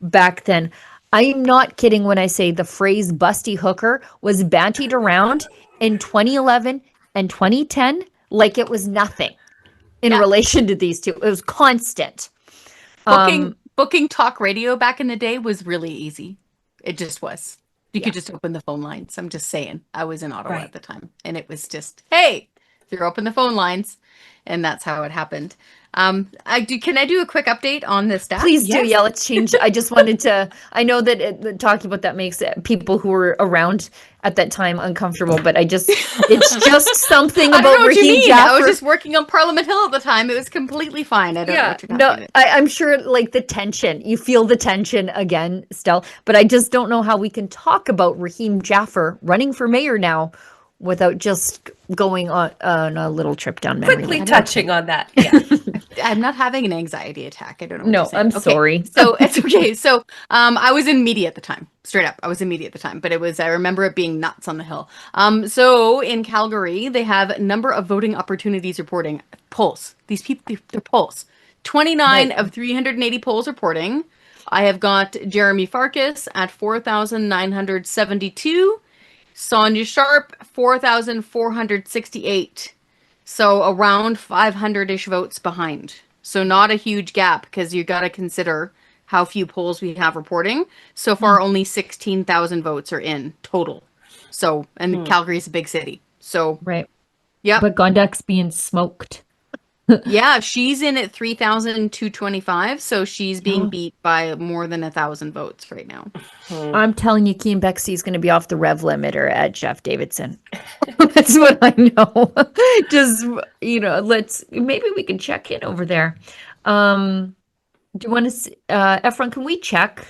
back then. I'm not kidding when I say the phrase busty hooker was bantied around in 2011 and 2010 like it was nothing in relation to these two. It was constant. Booking talk radio back in the day was really easy. It just was. You could just open the phone lines. I'm just saying. I was in Ottawa at the time, and it was just, hey, throw open the phone lines, and that's how it happened. Can I do a quick update on this stat? Please do. Yeah, let's change. I just wanted to, I know that talking about that makes people who were around at that time uncomfortable, but it's just something about Raheem Jaffer. I was just working on Parliament Hill at the time. It was completely fine. I don't know what you're talking about. I'm sure like the tension, you feel the tension again, Stell, but I just don't know how we can talk about Raheem Jaffer running for mayor now without just going on a little trip down memory lane. Quickly touching on that. Yeah. I'm not having an anxiety attack. I don't know. No, I'm sorry. So it's okay. So I was in media at the time. Straight up, I was in media at the time. But I remember it being nuts on the Hill. So in Calgary, they have a number of voting opportunities reporting polls. These people, they're polls. 29 of 380 polls reporting. I have got Jeremy Farkas at 4,972. Sonia Sharp, 4,468. So around 500-ish votes behind. So not a huge gap because you got to consider how few polls we have reporting. So far, only 16,000 votes are in total. So, and Calgary is a big city. So, yeah. But Gondak's being smoked. Yeah, she's in at 3,225. So she's being beat by more than 1,000 votes right now. I'm telling you, Keane Bexley is going to be off the rev limiter at Jeff Davidson. That's what I know. Just, maybe we can check in over there. Do you want to, Efron, can we check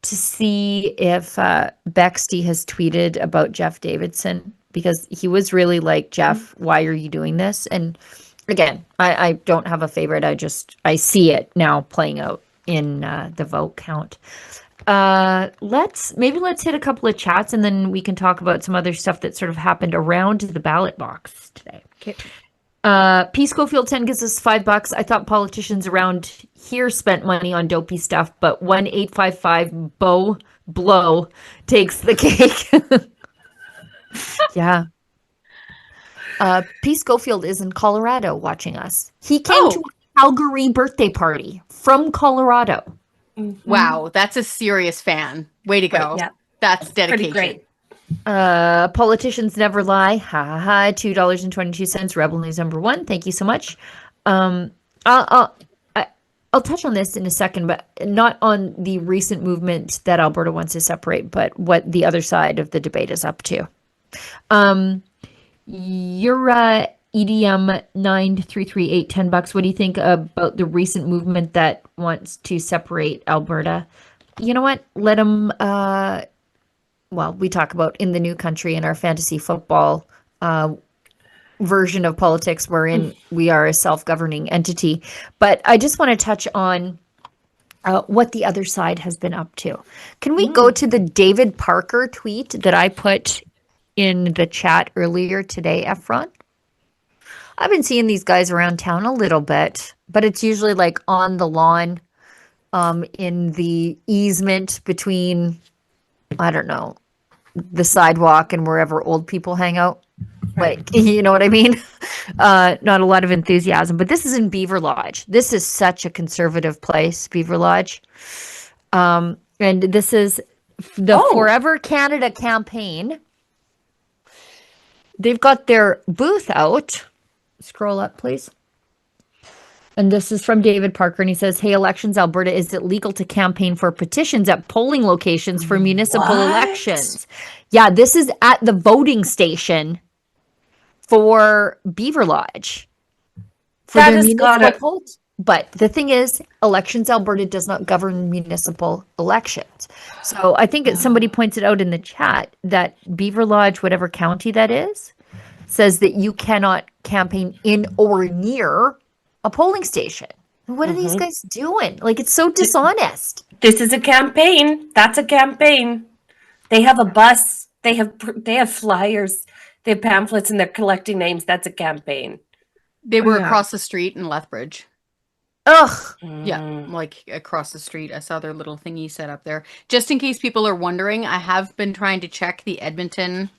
to see if Bexley has tweeted about Jeff Davidson? Because he was really like, Jeff, why are you doing this? And again, I don't have a favorite. I see it now playing out in the vote count. Let's hit a couple of chats and then we can talk about some other stuff that sort of happened around the ballot box today. Okay. P. Schofield 10 gives us $5. I thought politicians around here spent money on dopey stuff, but 1-855 Bo Blow takes the cake. Yeah. P. Schofield is in Colorado watching us. He came to a Calgary birthday party from Colorado. Mm-hmm. Wow, that's a serious fan. Way to go. Right, yeah. That's dedication. Pretty great. Politicians never lie. Ha ha ha. $2.22. Rebel News #1. Thank you so much. I'll touch on this in a second, but not on the recent movement that Alberta wants to separate, but what the other side of the debate is up to. You're EDM 9338 $10. What do you think about the recent movement that wants to separate Alberta? You know what? Let them. We talk about in the new country in our fantasy football version of politics wherein we are a self-governing entity. But I just want to touch on what the other side has been up to. Can we go to the David Parker tweet that I put in the chat earlier today, Efron? I've been seeing these guys around town a little bit, but it's usually like on the lawn, in the easement between, I don't know, the sidewalk and wherever old people hang out. Like, you know what I mean? Not a lot of enthusiasm, but this is in Beaver Lodge. This is such a conservative place, Beaver Lodge. And this is the Forever Canada campaign. They've got their booth out. Scroll up, please. And this is from David Parker, and he says, "Hey, Elections Alberta, is it legal to campaign for petitions at polling locations for municipal elections?" Yeah, this is at the voting station for Beaver Lodge. For that their has got polls. But the thing is, Elections Alberta does not govern municipal elections. So I think somebody pointed out in the chat that Beaver Lodge, whatever county that is, says that you cannot campaign in or near a polling station. What are these guys doing? Like, it's so dishonest. This is a campaign. That's a campaign. They have a bus. They have flyers, they have pamphlets, and they're collecting names. That's a campaign. They were Yeah. across the street in Lethbridge. Ugh. Yeah, like across the street. I saw their little thingy set up there. Just in case people are wondering, I have been trying to check the Edmonton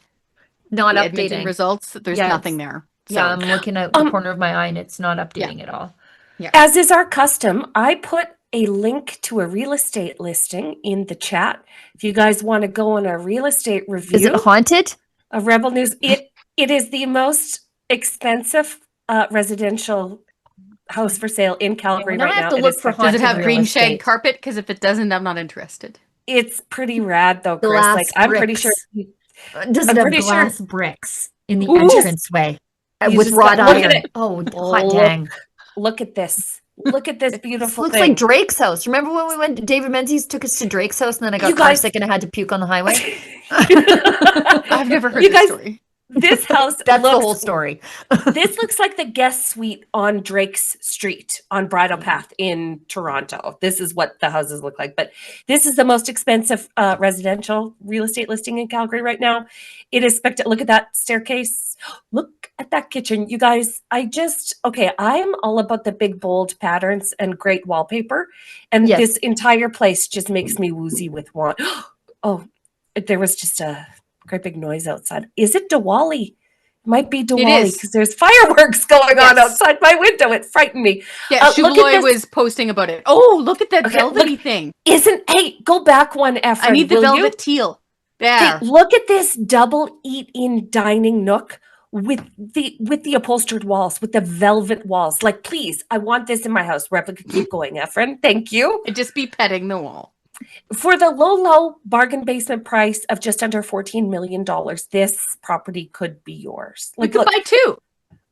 Updating results. There's nothing there. So. Yeah, I'm looking at the corner of my eye and it's not updating at all. Yeah. As is our custom, I put a link to a real estate listing in the chat. If you guys want to go on a real estate review. Is it haunted? A Rebel News. It is the most expensive residential house for sale in Calgary now right I have now. to look for Does it have real green estate. shag carpet? Because if it doesn't, I'm not interested. It's pretty rad though, Chris. Glass Like I'm pretty bricks. sure. Does I'm it have pretty glass sure- bricks in the Ooh. entranceway You with just wrought got- look at iron? it. Oh, Oh, hot dang! Look at this. Look at this This beautiful looks thing. like Drake's house. Remember when we went? David Menzies took us to Drake's house, and then I got You car guys- sick and I had to puke on the highway. I've never heard You this guys- story. This house That's looks, the whole story. This looks like the guest suite on Drake's Street on Bridle Path in Toronto. This is what the houses look like. But this is the most expensive residential real estate listing in Calgary right now. It is spectacular. Look at that staircase. Look at that kitchen. You guys, I'm all about the big, bold patterns and great wallpaper. And Yes. this entire place just makes me woozy with want. Oh, there was just a great big noise outside. Is it Diwali? Might be Diwali is. because there's fireworks going on Yes. outside my window. It frightened me. Yeah, look at Shubaloy this. was posting about it. Oh, look at that Okay, velvety look. thing. Hey, go back one, Efren. I need the will you? velvet teal. Hey, There. look at this double eat-in dining nook with the upholstered walls, with the velvet walls. Like, please, I want this in my house. Replica, keep going, Efren. Thank you. I'd just be petting the wall. For the low bargain basement price of just under $14 million, this property could be yours. We could buy two.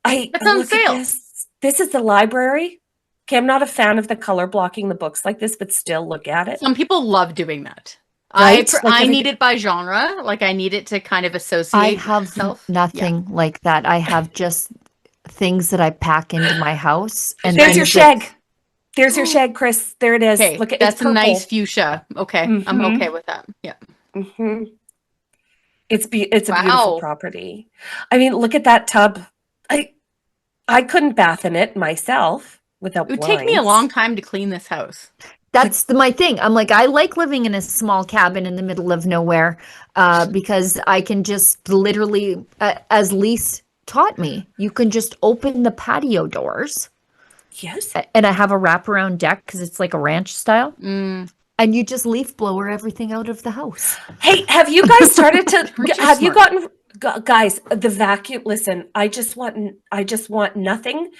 That's on look at sale. this. This is the library. Okay, I'm not a fan of the color blocking the books like this, but still look at it. Some people love doing that. Right? Like I every- need it by genre. Like I need it to kind of associate. I have myself. nothing like that. I have just things that I pack into my house. And There's then your shag. There's your shag, Chris. There it is. Okay, Look at that's it's a purple. nice fuchsia. Okay, I'm Mhm. okay with that. Yeah. hmm It's a Wow. beautiful property. I mean, look at that tub. I couldn't bath in it myself without It would take me a blinds. long time to clean this house. That's my thing. I'm like, I like living in a small cabin in the middle of nowhere because I can just literally, as Lise taught me, you can just open the patio doors. Yes. And I have a wraparound deck because it's like a ranch style. Mm. And you just leaf blower everything out of the house. Hey, have you guys started to? Aren't you have you smart? gotten, guys? The vacuum. Listen, I just want nothing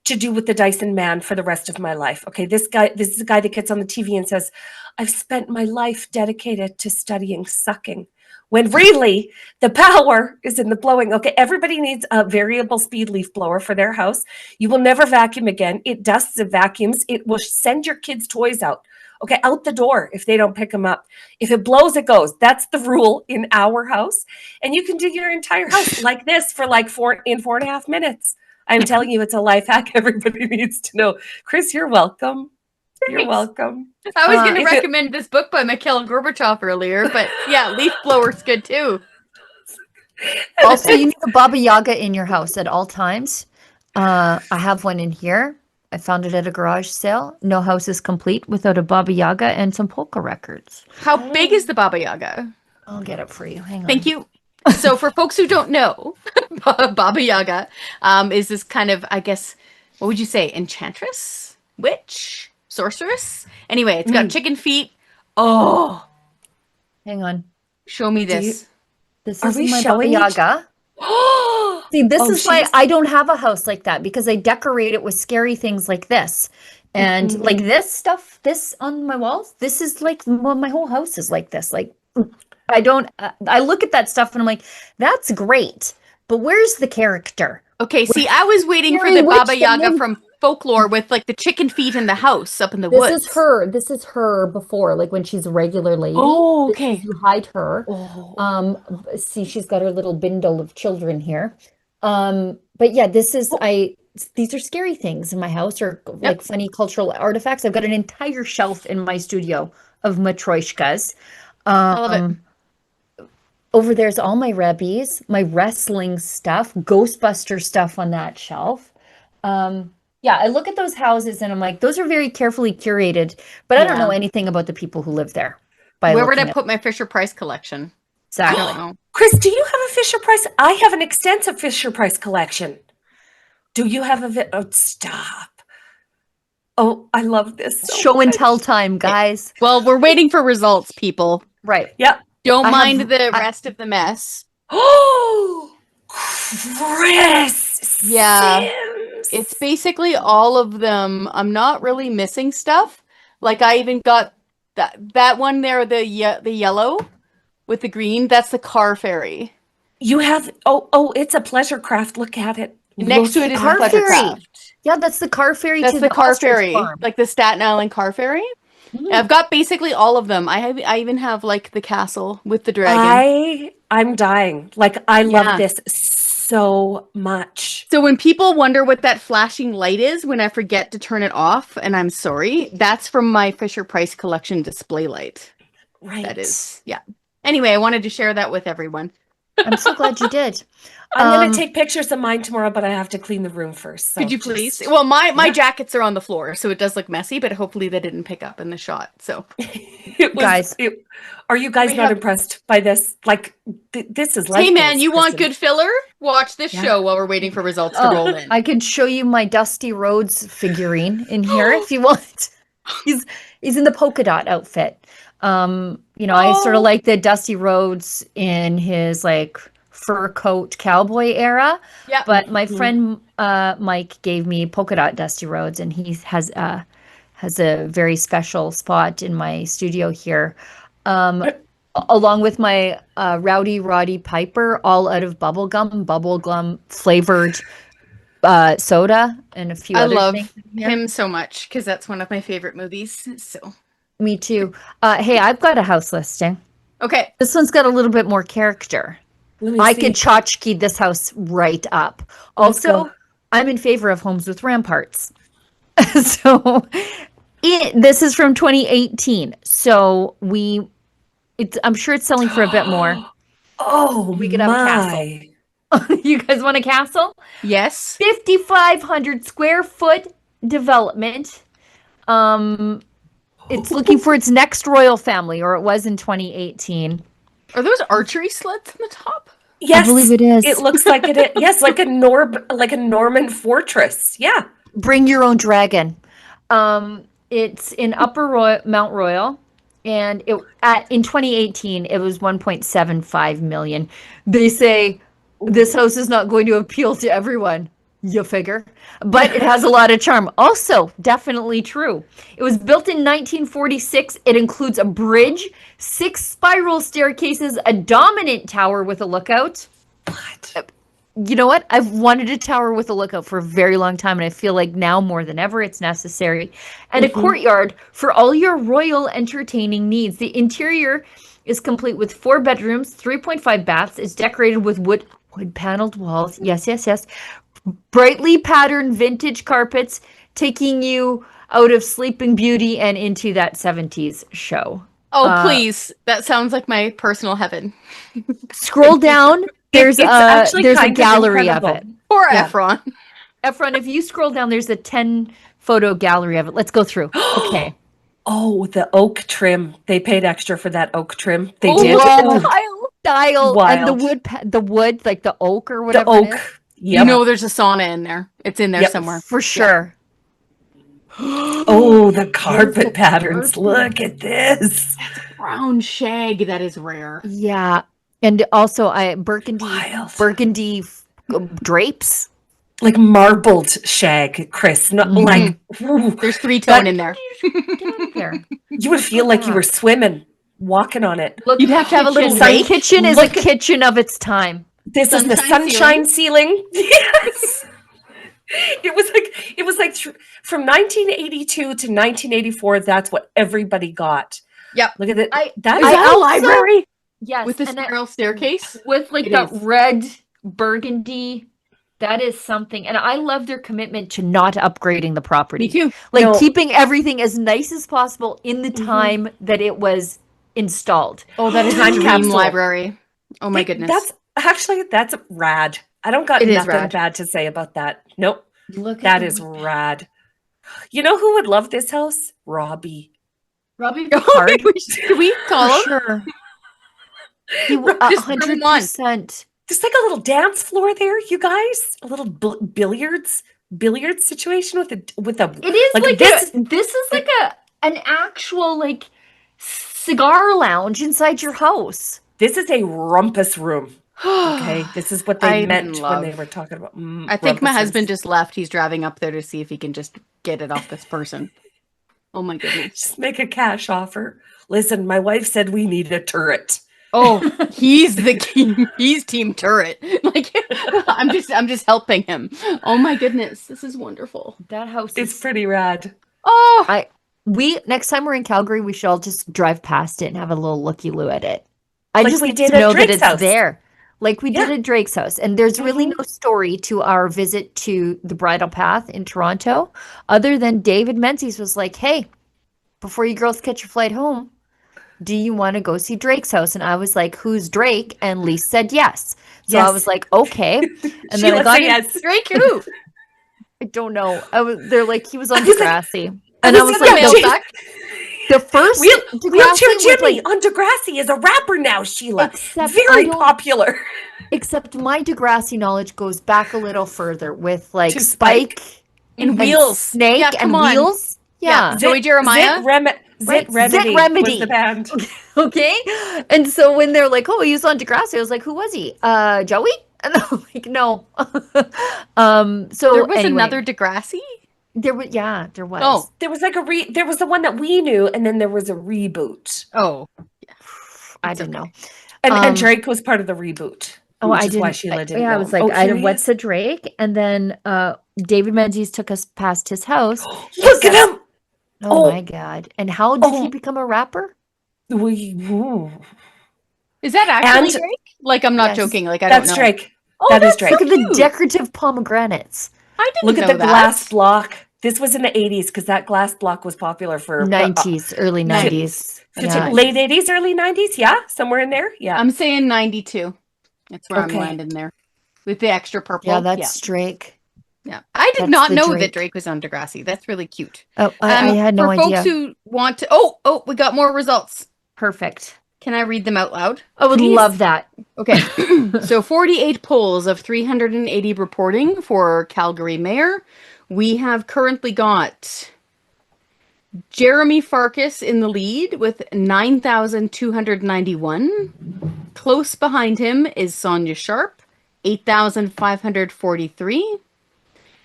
to do with the Dyson man for the rest of my life. Okay, this is a guy that gets on the TV and says, "I've spent my life dedicated to studying sucking." When really the power is in the blowing. Okay, everybody needs a variable speed leaf blower for their house. You will never vacuum again. It dusts and vacuums. It will send your kids' toys out. Okay, out the door if they don't pick them up. If it blows, it goes. That's the rule in our house. And you can do your entire house like this for like 4.5 minutes. I'm telling you, it's a life hack everybody needs to know. Chris, you're welcome. You're Thanks. welcome. I was going to if it- recommend this book by Mikhail Gorbachev earlier, but yeah, leaf blower's good too. Also, you need a Baba Yaga in your house at all times. I have one in here. I found it at a garage sale. No house is complete without a Baba Yaga and some polka records. How big is the Baba Yaga? I'll get it for you. Hang on. Thank you. So for folks who don't know, Baba Yaga is this kind of, I guess, what would you say, enchantress? Witch? Sorceress? Anyway, it's got chicken feet. Oh, Hang on. show me Do you- this. This Are is we my Baba showing each- Yaga. Oh, See, this is why she's- I don't have a house like that because I decorate it with scary things like this. And like this stuff, this on my walls, this is like, well, my whole house is like this. Like, I look at that stuff and I'm like, that's great, but where's the character? Okay, see, I was waiting for Scary the witch Baba that Yaga lives- from folklore with like the chicken feet in the house up in the This woods. is her before, like when she's a regular lady. Oh, This okay. is you hide her. Oh. See, she's got her little bindle of children here. But yeah, these are scary things in my house or like funny cultural artifacts. I've got an entire shelf in my studio of matryoshkas. I love it. over there's all my Rebbies, my wrestling stuff, Ghostbuster stuff on that shelf. Yeah, I look at those houses and I'm like, those are very carefully curated, but I don't know anything about the people who live there. Where would I put my Fisher Price collection? Exactly. Chris, do you have a Fisher Price? I have an extensive Fisher Price collection. Do you have a oh, stop. Oh, I love this. So Show and much. tell time, guys. Well, we're waiting for results, people. Right. Yep. Don't mind the rest of the mess. Oh, Chris. Yeah. Sims. It's basically all of them. I'm not really missing stuff. Like I even got that one there, the yellow with the green. That's the car ferry. You have it's a pleasure craft. Look at it. Next to it is car the pleasure ferry. craft. Yeah, that's the car ferry. That's to the car ostrich ferry, farm. like the Staten Island car ferry. I've got basically all of them. I even have like the castle with the dragon. I'm dying. Like I love this so much. So when people wonder what that flashing light is when I forget to turn it off, and I'm sorry, that's from my Fisher Price collection display light. Right. That is, yeah. Anyway, I wanted to share that with everyone. I'm so glad you did. I'm going to take pictures of mine tomorrow, but I have to clean the room first. So Could you please? Well, my jackets are on the floor, so it does look messy, but hopefully they didn't pick up in the shot. So, are you guys not impressed by this? Like, this is like. Hey, man, you want good filler? Watch this show while we're waiting for results to roll in. I could show you my Dusty Rhodes figurine in here if you want. He's in the polka dot outfit. I sort of like the Dusty Rhodes in his like fur coat cowboy era. Yeah. But my friend Mike gave me polka dot Dusty Rhodes, and he has a very special spot in my studio here, along with my Rowdy Roddy Piper, all out of bubblegum flavored soda and a few other things. I love him so much because that's one of my favorite movies. So. Me too. Hey, I've got a house listing. Okay. This one's got a little bit more character. I could tchotchke this house right up. Also, I'm in favor of homes with ramparts. So this is from 2018. So I'm sure it's selling for a bit more. Oh, we could have a castle. You guys want a castle? Yes. 5,500 square foot development. It's looking for its next royal family, or it was in 2018. Are those archery sleds on the top? Yes, I believe it is. It looks like it. Yes, like a Norman fortress. Yeah. Bring your own dragon. It's in Mount Royal, and in 2018 it was 1.75 million. They say this house is not going to appeal to everyone. You figure. But it has a lot of charm. Also, definitely true. It was built in 1946. It includes a bridge, 6 spiral staircases, a dominant tower with a lookout. What? You know what? I've wanted a tower with a lookout for a very long time, and I feel like now more than ever it's necessary. And a courtyard for all your royal entertaining needs. The interior is complete with 4 bedrooms, 3.5 baths. It's decorated with wood paneled walls. Yes. Brightly patterned vintage carpets, taking you out of Sleeping Beauty and into that 70s show. Oh, please. That sounds like my personal heaven. Scroll down. There's a gallery of it. Poor Efron. Efron, if you scroll down, there's a 10 photo gallery of it. Let's go through. Okay. Oh, the oak trim. They paid extra for that oak trim. They did. Style. And the wood, like the oak or whatever. The oak. Yep. You know there's a sauna in there. It's in there somewhere. For sure. Oh, the carpet patterns. Look at this. That's brown shag. That is rare. Yeah. And also burgundy drapes. Like marbled shag, Chris. Not like there's 3-tone in there. Get out of there. You would feel like you were swimming, walking on it. Look, you'd have to have a little sun kitchen is a kitchen of its time. This is the sunshine ceiling. Yes. It was like from 1982 to 1984. That's what everybody got. Yep. Look at it. That is a library. Yes. With the spiral staircase. With like that red burgundy. That is something. And I love their commitment to not upgrading the property. Me too. Like keeping everything as nice as possible in the time that it was installed. Oh, that is a dream library. Oh my goodness. That's rad. I don't got It is nothing rad. bad to say about that. Nope. Look at That is rad. You know who would love this house? Robbie. Robbie Picard? Can we call him? Sure. He Just bring him on. 100%. There's like a little dance floor there, you guys. A little billiards situation with a. It is like this. this is like an actual like cigar lounge inside your house. This is a rumpus room. Okay, this is what they I meant love- when they were talking about. I think my rumpuses. husband just left. He's driving up there to see if he can just get it off this person. Oh my goodness. Just make a cash offer. Listen, my wife said we need a turret. Oh, he's the king. He's team turret. Like I'm just helping him. Oh my goodness, this is wonderful. That house It's is pretty rad. Oh, next time we're in Calgary, we should all just drive past it and have a little looky-loo at it. I Like just we need did to at know that Drake's it's house. there. Like we did Yeah. at Drake's house. And there's really no story to our visit to the Bridle Path in Toronto, other than David Menzies was like, hey, before you girls catch your flight home, do you want to go see Drake's house? And I was like, who's Drake? And Lise said yes. So I Yes. was like, okay. And then Sheila I got said in- yes. Drake who? I don't know. They're like, he was on was like- Degrassi. And I was like, Mail no, back. the first Wheelchair Degrassi was Jimmy like, on Degrassi is a rapper now, Sheila. Except Very I don't- popular. except my Degrassi knowledge goes back a little further with like To Spike And Wheels. Snake Yeah, and come on. Wheels. Yeah. Zoe Jeremiah? Zit Right, Remedy Zit was the band. Okay. And so when they're like, oh, he was on Degrassi, I was like, who was he? Joey? And I'm like, no. So There was anyway, another Degrassi? there was there was. Oh. There was like there was the one that we knew, and then there was a reboot. Oh. I didn't know. And Drake was part of the reboot. Oh, which I is didn't. why Sheila didn't I know. was like, Oh, I here he what's is. the Drake? And then David Menzies took us past his house. Look at him. Oh, Oh. my God. And how did he Oh. become a rapper? Is that actually And- Drake? Like I'm not Yes. joking. Like I don't That's know. Drake. Oh, That is that's Drake. Look at the cute. decorative pomegranates. I didn't Look know at the that. glass block. This was in the 80s because that glass block was popular for 90s, early 90s. Yeah. late 80s, early 90s. Yeah, somewhere in there. Yeah. I'm saying 92. That's where Okay. I'm landing there. With the extra purple. Yeah, that's Drake. yeah. I did that's not the know Drake. that Drake was on Degrassi. That's really cute. Oh, I had no for idea. folks who want to oh, we got more results. Perfect. Can I read them out loud? I would Please. love that. Okay. So 48 polls of 380 reporting for Calgary Mayor. We have currently got Jeremy Farkas in the lead with 9,291. Close behind him is Sonia Sharp, 8,543.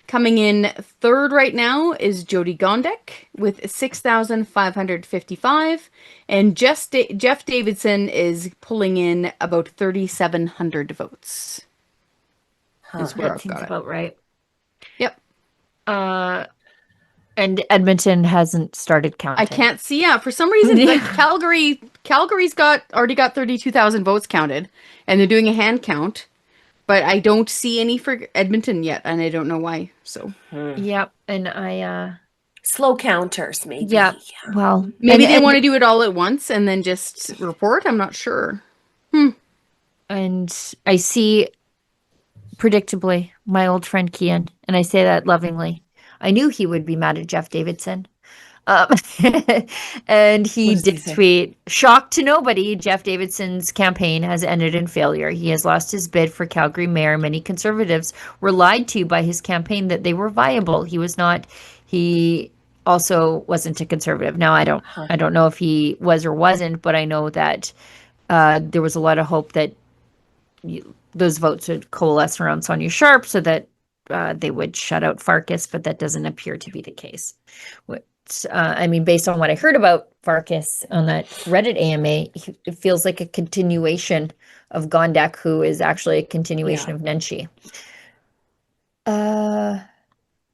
Coming in third right now is Jody Gondek with 6,555. And Jeff Davidson is pulling in about 3,700 votes. Is where That I've seems got it. about right. Yep. And Edmonton hasn't started counting. I can't see. Yeah, for some reason, like Calgary's already got 32,000 votes counted, and they're doing a hand count, but I don't see any for Edmonton yet, and I don't know why. So Yep. And I Slow counters, maybe. yeah. Well, maybe and- they and- want to do it all at once and then just report. I'm not sure. And I see, predictably, my old friend Kian, and I say that lovingly. I knew he would be mad at Jeff Davidson. And he What does he did say? tweet, shocked to nobody, Jeff Davidson's campaign has ended in failure. He has lost his bid for Calgary mayor. Many conservatives were lied to by his campaign that they were viable. He was not. He also wasn't a conservative. Now, I don't know if he was or wasn't, but I know that there was a lot of hope that those votes would coalesce around Sonia Sharp so that they would shut out Farkas, but that doesn't appear to be the case. I mean, based on what I heard about Farkas on that Reddit AMA, it feels like a continuation of Gondek, who is actually a continuation of Nenshi.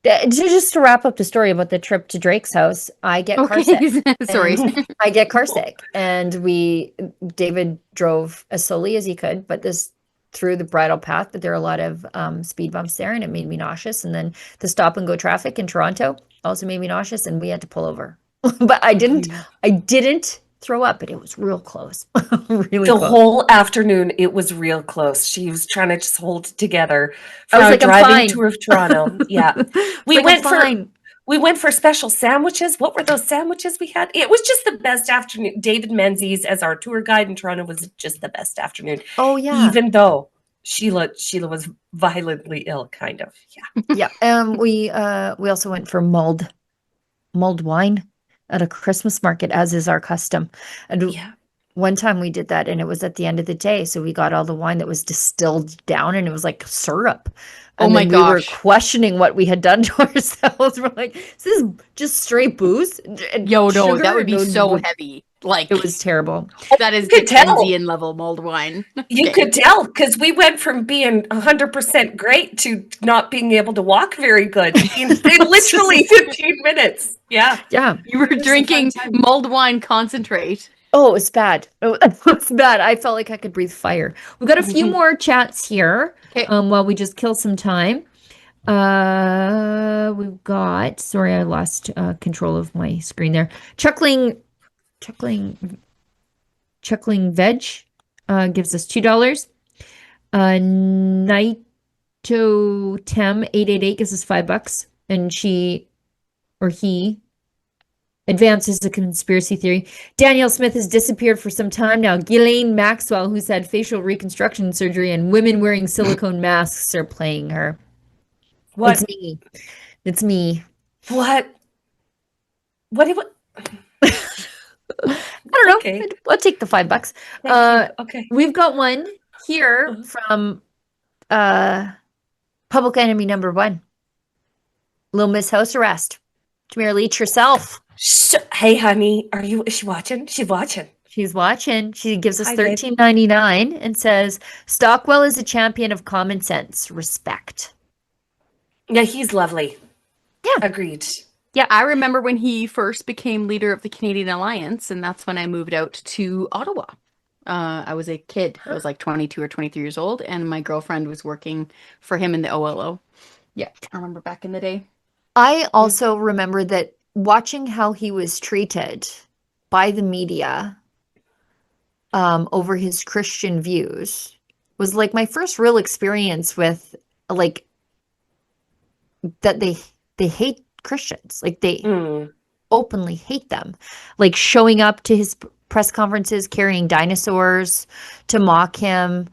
Just to wrap up the story about the trip to Drake's house, I get carsick. Sorry. And I get carsick, and David drove as slowly as he could, but through the bridle path, but there are a lot of speed bumps there, and it made me nauseous. And then the stop and go traffic in Toronto also made me nauseous, and we had to pull over. But I didn't throw up, but it was real close. Really The close. whole afternoon, it was real close. She was trying to just hold it together for I was our like, I'm driving fine. tour of Toronto. Yeah. We like, I'm fine. We went for special sandwiches. What were those sandwiches we had? It was just the best afternoon. David Menzies as our tour guide in Toronto was just the best afternoon. Oh yeah. Even though Sheila was violently ill, kind of. Yeah. Yeah. We also went for mulled wine at a Christmas market, as is our custom. And Yeah. one time we did that, and it was at the end of the day, so we got all the wine that was distilled down, and it was like syrup. Oh And my then we were gosh. questioning what we had done to ourselves. We're like, is this just straight booze? And Yo, no, sugar? that would be No, so heavy. Like, it was terrible. that is You could tell. Dickensian level mulled wine. You Okay. could tell because we went from being 100% great to not being able to walk very good in literally 15 minutes. Yeah. Yeah. You were It was a drinking fun time. mulled wine concentrate. Oh, it was bad. It was bad. I felt like I could breathe fire. We've got a few more chats here. Okay. While we just kill some time. We've got, sorry, I lost control of my screen there. Chuckling Veg gives us $2. Naito Tem 888 gives us $5, and she or he advances a conspiracy theory. Danielle Smith has disappeared for some time now. Ghislaine Maxwell, who's had facial reconstruction surgery, and women wearing silicone masks are playing her. What? It's me. It's me. What? I don't know. Okay. I'll take the $5. Thank you. Okay. We've got one here from public enemy number 1. Little Miss House Arrest. Tamara Leach herself. Hey, honey, is she watching? She's watching. She's watching. She gives us Hi, babe. $13.99 and says, Stockwell is a champion of common sense. Respect. Yeah, he's lovely. Yeah. Agreed. Yeah, I remember when he first became leader of the Canadian Alliance, and that's when I moved out to Ottawa. I was a kid. I was like 22 or 23 years old, and my girlfriend was working for him in the OLO. Yeah, I remember back in the day. I also remember that watching how he was treated by the media over his Christian views was like my first real experience with like that they hate Christians. Like they openly hate them. Like showing up to his press conferences carrying dinosaurs to mock him.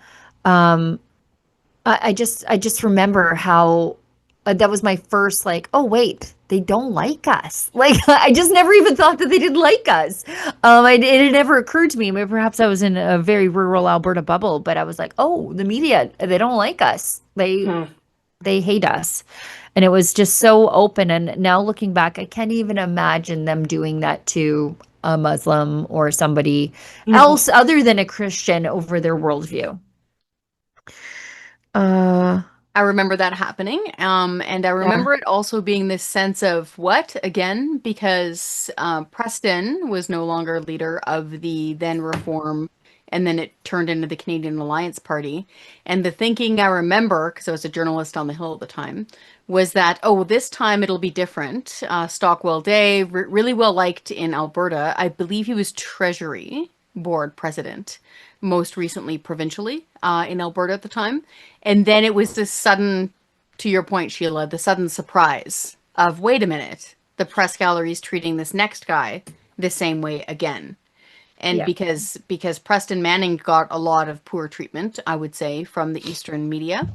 I just remember how that was my first like, oh wait, they don't like us. Like I just never even thought that they didn't like us. It had never occurred to me. Maybe perhaps I was in a very rural Alberta bubble, but I was like, oh, the media, they don't like us. They hate us. And it was just so open. And now looking back, I can't even imagine them doing that to a Muslim or somebody else other than a Christian over their worldview. I remember that happening. And I remember it also being this sense of what, again, because Preston was no longer leader of the then Reform, and then it turned into the Canadian Alliance Party. And the thinking I remember, because I was a journalist on the Hill at the time, was that, oh, this time it'll be different. Stockwell Day, really well liked in Alberta. I believe he was Treasury Board president, most recently provincially in Alberta at the time. And then it was this sudden, to your point, Sheila, the sudden surprise of, wait a minute, the press gallery's treating this next guy the same way again. And because Preston Manning got a lot of poor treatment, I would say, from the Eastern media,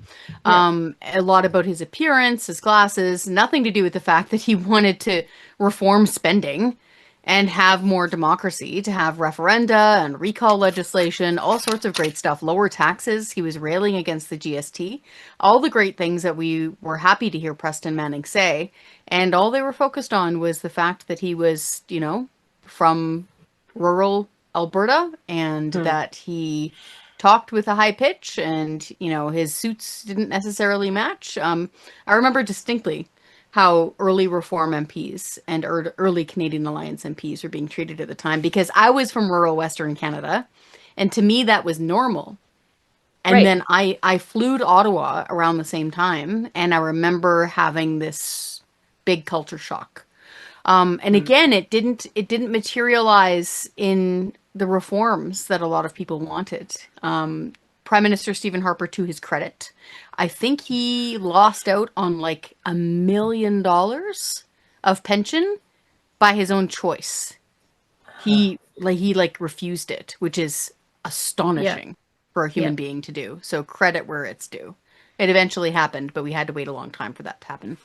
a lot about his appearance, his glasses, nothing to do with the fact that he wanted to reform spending and have more democracy, to have referenda and recall legislation, all sorts of great stuff, lower taxes. He was railing against the GST, all the great things that we were happy to hear Preston Manning say. And all they were focused on was the fact that he was, you know, from rural Alberta, and that he talked with a high pitch, and you know his suits didn't necessarily match. I remember distinctly how early Reform MPs and early Canadian Alliance MPs were being treated at the time, because I was from rural Western Canada, and to me that was normal. And then I flew to Ottawa around the same time, and I remember having this big culture shock. And again, it didn't materialize in the reforms that a lot of people wanted. Prime Minister Stephen Harper, to his credit, I think he lost out on like $1 million of pension by his own choice. He refused it, which is astonishing for a human being to do. So credit where it's due. It eventually happened, but we had to wait a long time for that to happen.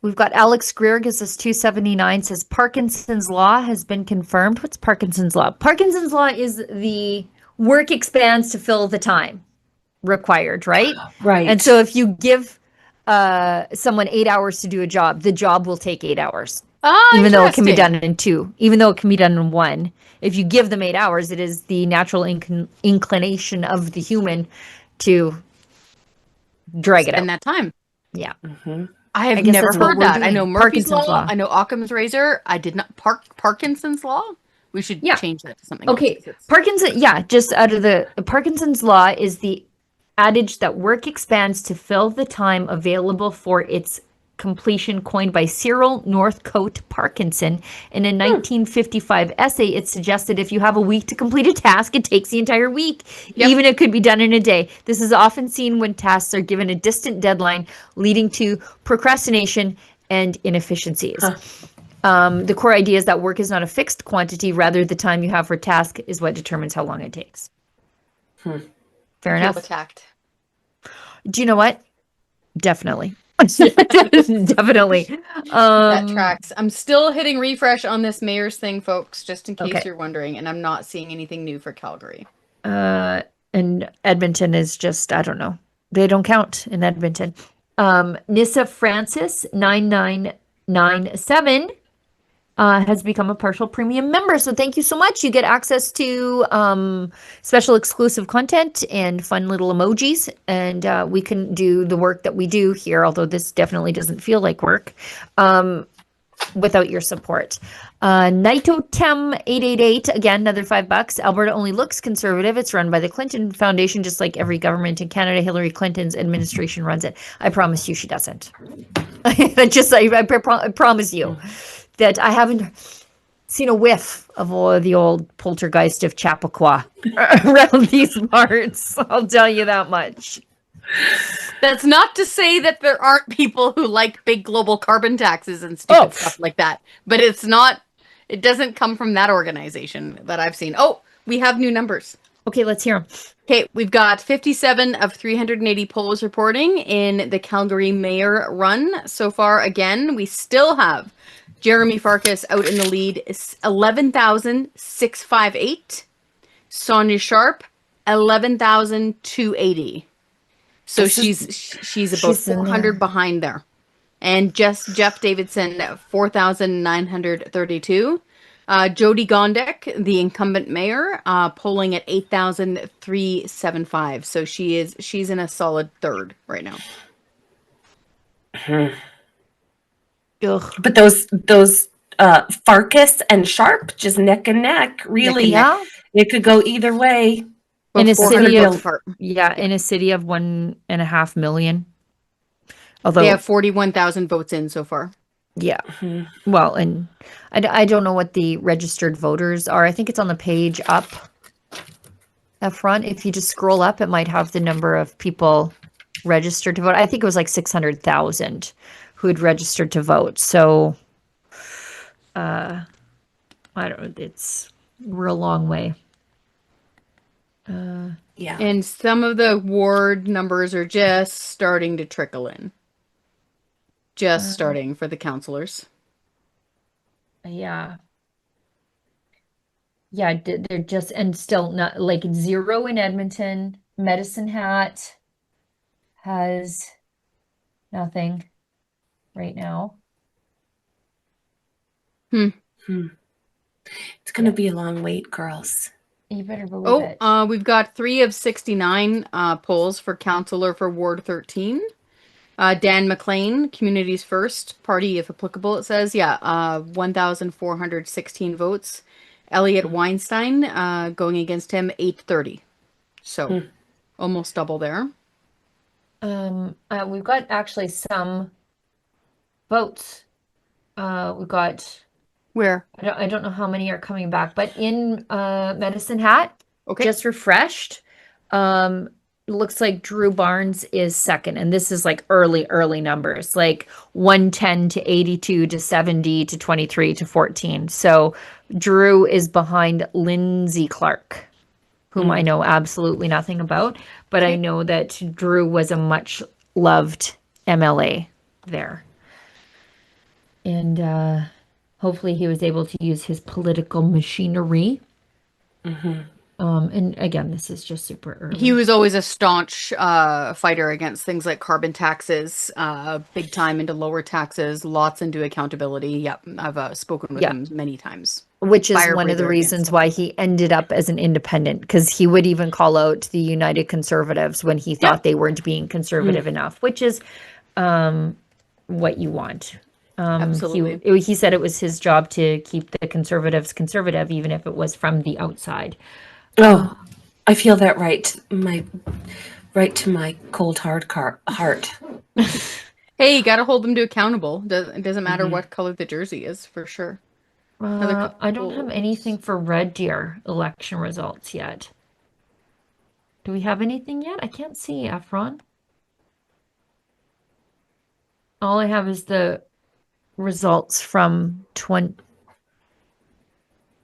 We've got Alex Greer gives us 279, says Parkinson's law has been confirmed. What's Parkinson's law? Parkinson's law is the work expands to fill the time required, right? Right. And so if you give someone 8 hours to do a job, the job will take 8 hours. Even though it can be done in 2, even though it can be done in 1. If you give them 8 hours, it is the natural inclination of the human to drag it out. In that time. Yeah. I have guess never that's what heard we're that. I doing. know Murphy's Parkinson's law. law. I know Occam's razor. I did not Parkinson's law. We should change that to something Okay. else. Just out of the Parkinson's law is the adage that work expands to fill the time available for its completion, coined by Cyril Northcote Parkinson. In a 1955 essay, it suggested if you have a week to complete a task, it takes the entire week. Even it could be done in a day. This is often seen when tasks are given a distant deadline, leading to procrastination and inefficiencies. The core idea is that work is not a fixed quantity. Rather, the time you have for a task is what determines how long it takes. Fair enough. Attacked. Do you know what? Definitely. Definitely. That tracks. I'm still hitting refresh on this mayor's thing, folks, just in case you're wondering, and I'm not seeing anything new for Calgary. And Edmonton is just, I don't know. They don't count in Edmonton. Nissa Francis 9997 has become a partial premium member. So thank you so much. You get access to special exclusive content and fun little emojis. And we can do the work that we do here, although this definitely doesn't feel like work, without your support. Naitotem 888, again, another $5. Alberta only looks conservative. It's run by the Clinton Foundation, just like every government in Canada. Hillary Clinton's administration runs it. I promise you she doesn't. I promise you that I haven't seen a whiff of all the old poltergeist of Chappaqua around these parts. I'll tell you that much. That's not to say that there aren't people who like big global carbon taxes and stupid stuff like that, but it doesn't come from that organization that I've seen. Oh, we have new numbers. Okay, let's hear them. Okay, we've got 57 of 380 polls reporting in the Calgary mayor run so far. Again, we still have Jeremy Farkas out in the lead, 11,658. Sonia Sharp, 11,280. So she's about 400 behind there. And just Jeff Davidson, 4,932. Jody Gondek, the incumbent mayor, polling at 8,375. So she's in a solid third right now. But those Farkas and Sharp just neck and neck, really. Yeah. It could go either way. In a city of 1.5 million. Although they have 41,000 votes in so far. Yeah. Well, and I don't know what the registered voters are. I think it's on the page up front. If you just scroll up, it might have the number of people registered to vote. I think it was like 600,000 who had registered to vote. So, I don't know. It's a real long way. Yeah. And some of the ward numbers are just starting to trickle in. Just starting for the councillors. Yeah. Yeah, they're just, and still not, like 0 in Edmonton. Medicine Hat has nothing right now. It's going to be a long wait, girls. You better believe it. We've got 3 of 69 polls for councillor for Ward 13. Dan McLean, Communities First Party, if applicable, it says. 1,416 votes. Elliot Weinstein going against him, 830. So almost double there. We've got actually some votes We got, Where? I don't know how many are coming back, but in Medicine Hat, Okay. just refreshed. Looks like Drew Barnes is second, and this is like early numbers, like 110 to 82 to 70 to 23 to 14. So Drew is behind Lindsay Clark, whom I know absolutely nothing about, but I know that Drew was a much loved MLA there. And hopefully he was able to use his political machinery. And again, this is just super early. He was always a staunch fighter against things like carbon taxes, big time into lower taxes, lots into accountability. Yep, I've spoken with him many times. Which is one of the reasons why he ended up as an independent, because he would even call out the United Conservatives when he thought they weren't being conservative enough, which is what you want. Absolutely. He said it was his job to keep the Conservatives conservative, even if it was from the outside. Oh, I feel that right to my cold hard heart. Hey, you got to hold them to accountable. It doesn't matter what color the jersey is, for sure. I don't have anything for Red Deer election results yet. Do we have anything yet? I can't see, Efron. All I have is the results from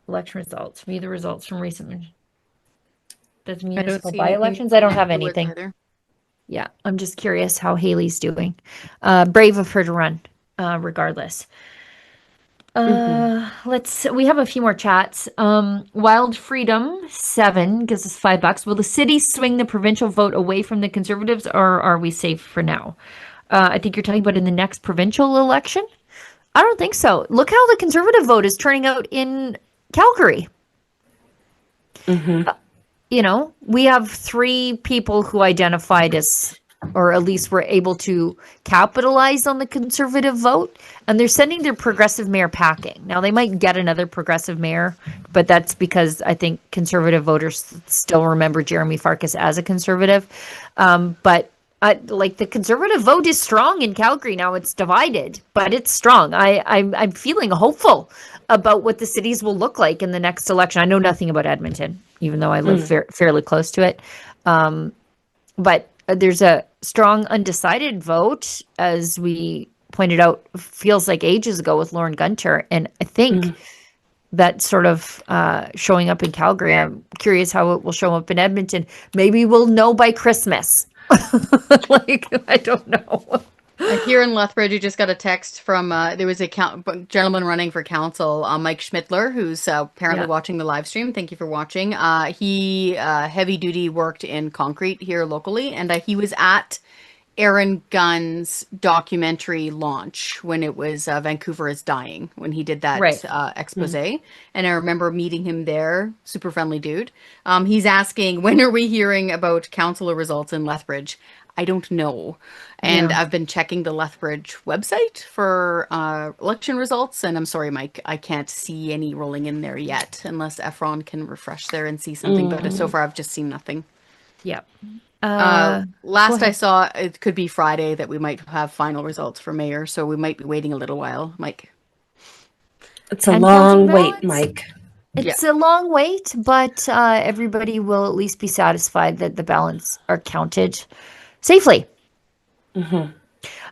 election results. Read the results from recent. Does municipal by-elections? I don't have anything. Yeah, I'm just curious how Haley's doing. Brave of her to run, regardless. We have a few more chats. Wild Freedom 7 gives us $5. Will the city swing the provincial vote away from the Conservatives, or are we safe for now? I think you're talking about in the next provincial election. I don't think so. Look how the Conservative vote is turning out in Calgary. We have 3 people who identified as, or at least were able to capitalize on the Conservative vote, and they're sending their progressive mayor packing. Now, they might get another progressive mayor, but that's because I think Conservative voters still remember Jeremy Farkas as a Conservative. But the Conservative vote is strong in Calgary now. It's divided, but it's strong. I'm feeling hopeful about what the cities will look like in the next election. I know nothing about Edmonton, even though I live fairly close to it. But there's a strong undecided vote, as we pointed out, feels like ages ago with Lauren Gunter. And I think that sort of showing up in Calgary. I'm curious how it will show up in Edmonton. Maybe we'll know by Christmas. I don't know. Here in Lethbridge, you just got a text from, there was a gentleman running for council, Mike Schmittler, who's apparently watching the live stream. Thank you for watching. He heavy duty worked in concrete here locally, and he was at Aaron Gunn's documentary launch when it was Vancouver is Dying, when he did that expose. And I remember meeting him there, super friendly dude. He's asking, when are we hearing about councillor results in Lethbridge? I don't know. And I've been checking the Lethbridge website for election results. And I'm sorry, Mike, I can't see any rolling in there yet, unless Efron can refresh there and see something. But so far, I've just seen nothing. Yep. Last I saw, it could be Friday that we might have final results for mayor. So we might be waiting a little while, Mike. It's a long wait, Mike. It's a long wait, but everybody will at least be satisfied that the ballots are counted safely. We've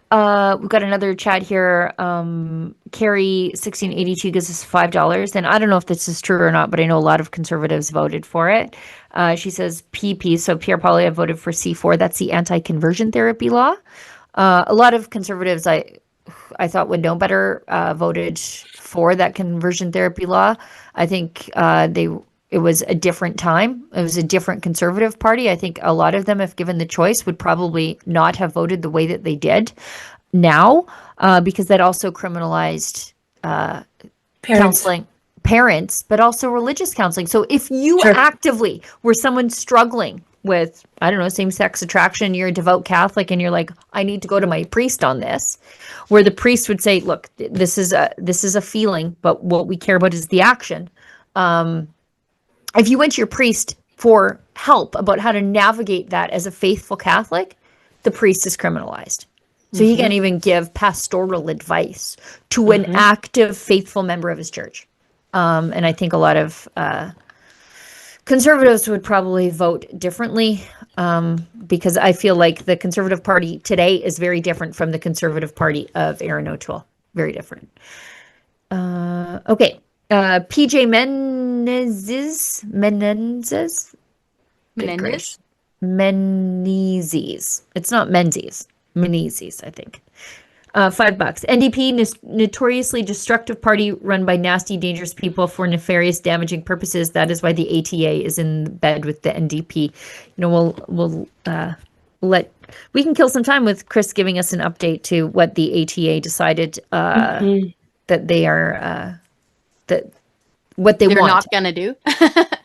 got another chat here. Carrie 1682 gives us $5, and I don't know if this is true or not, but I know a lot of Conservatives voted for it. She says PP, so Pierre Poilievre voted for C4. That's the anti-conversion therapy law. A lot of Conservatives I thought would know better voted for that conversion therapy law. I think it was a different time. It was a different Conservative Party. I think a lot of them, if given the choice, would probably not have voted the way that they did now, because that also criminalized counseling parents, but also religious counseling. So if you actively were someone struggling with, I don't know, same-sex attraction, you're a devout Catholic, and you're like, I need to go to my priest on this, where the priest would say, look, this is a feeling, but what we care about is the action. If you went to your priest for help about how to navigate that as a faithful Catholic, the priest is criminalized. So he can't even give pastoral advice to an active, faithful member of his church. And I think a lot of conservatives would probably vote differently, because I feel like the Conservative Party today is very different from the Conservative Party of Aaron O'Toole. Very different. Okay. PJ Menezes. Good gracious. Menezes. It's not Menzies. Menezes, I think. $5. NDP, notoriously destructive party run by nasty, dangerous people for nefarious, damaging purposes. That is why the ATA is in bed with the NDP. You know, we can kill some time with Chris giving us an update to what the ATA decided that they are what they They're want. not gonna do.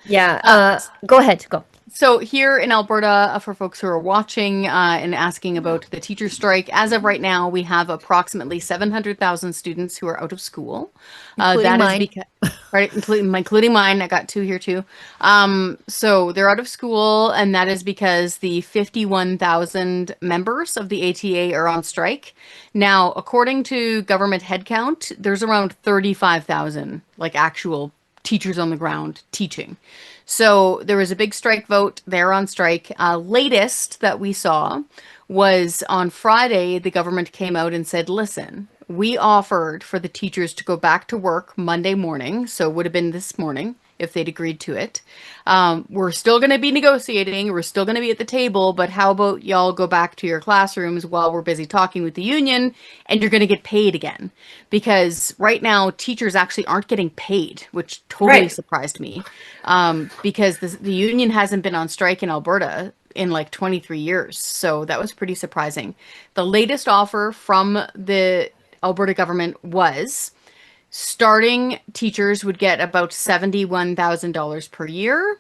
Yeah. Go ahead. Go. So here in Alberta, for folks who are watching and asking about the teacher strike, as of right now, we have approximately 700,000 students who are out of school. Including mine. Because, right, including mine. I got 2 here too. So they're out of school, and that is because the 51,000 members of the ATA are on strike. Now, according to government headcount, there's around 35,000 like actual teachers on the ground teaching. So there was a big strike vote. They're on strike. Latest that we saw was on Friday, the government came out and said, listen, we offered for the teachers to go back to work Monday morning. So it would have been this morning if they'd agreed to it. We're still going to be negotiating. We're still going to be at the table. But how about y'all go back to your classrooms while we're busy talking with the union, and you're going to get paid again? Because right now, teachers actually aren't getting paid, which totally surprised me. Because the union hasn't been on strike in Alberta in like 23 years. So that was pretty surprising. The latest offer from the Alberta government was starting teachers would get about $71,000 per year.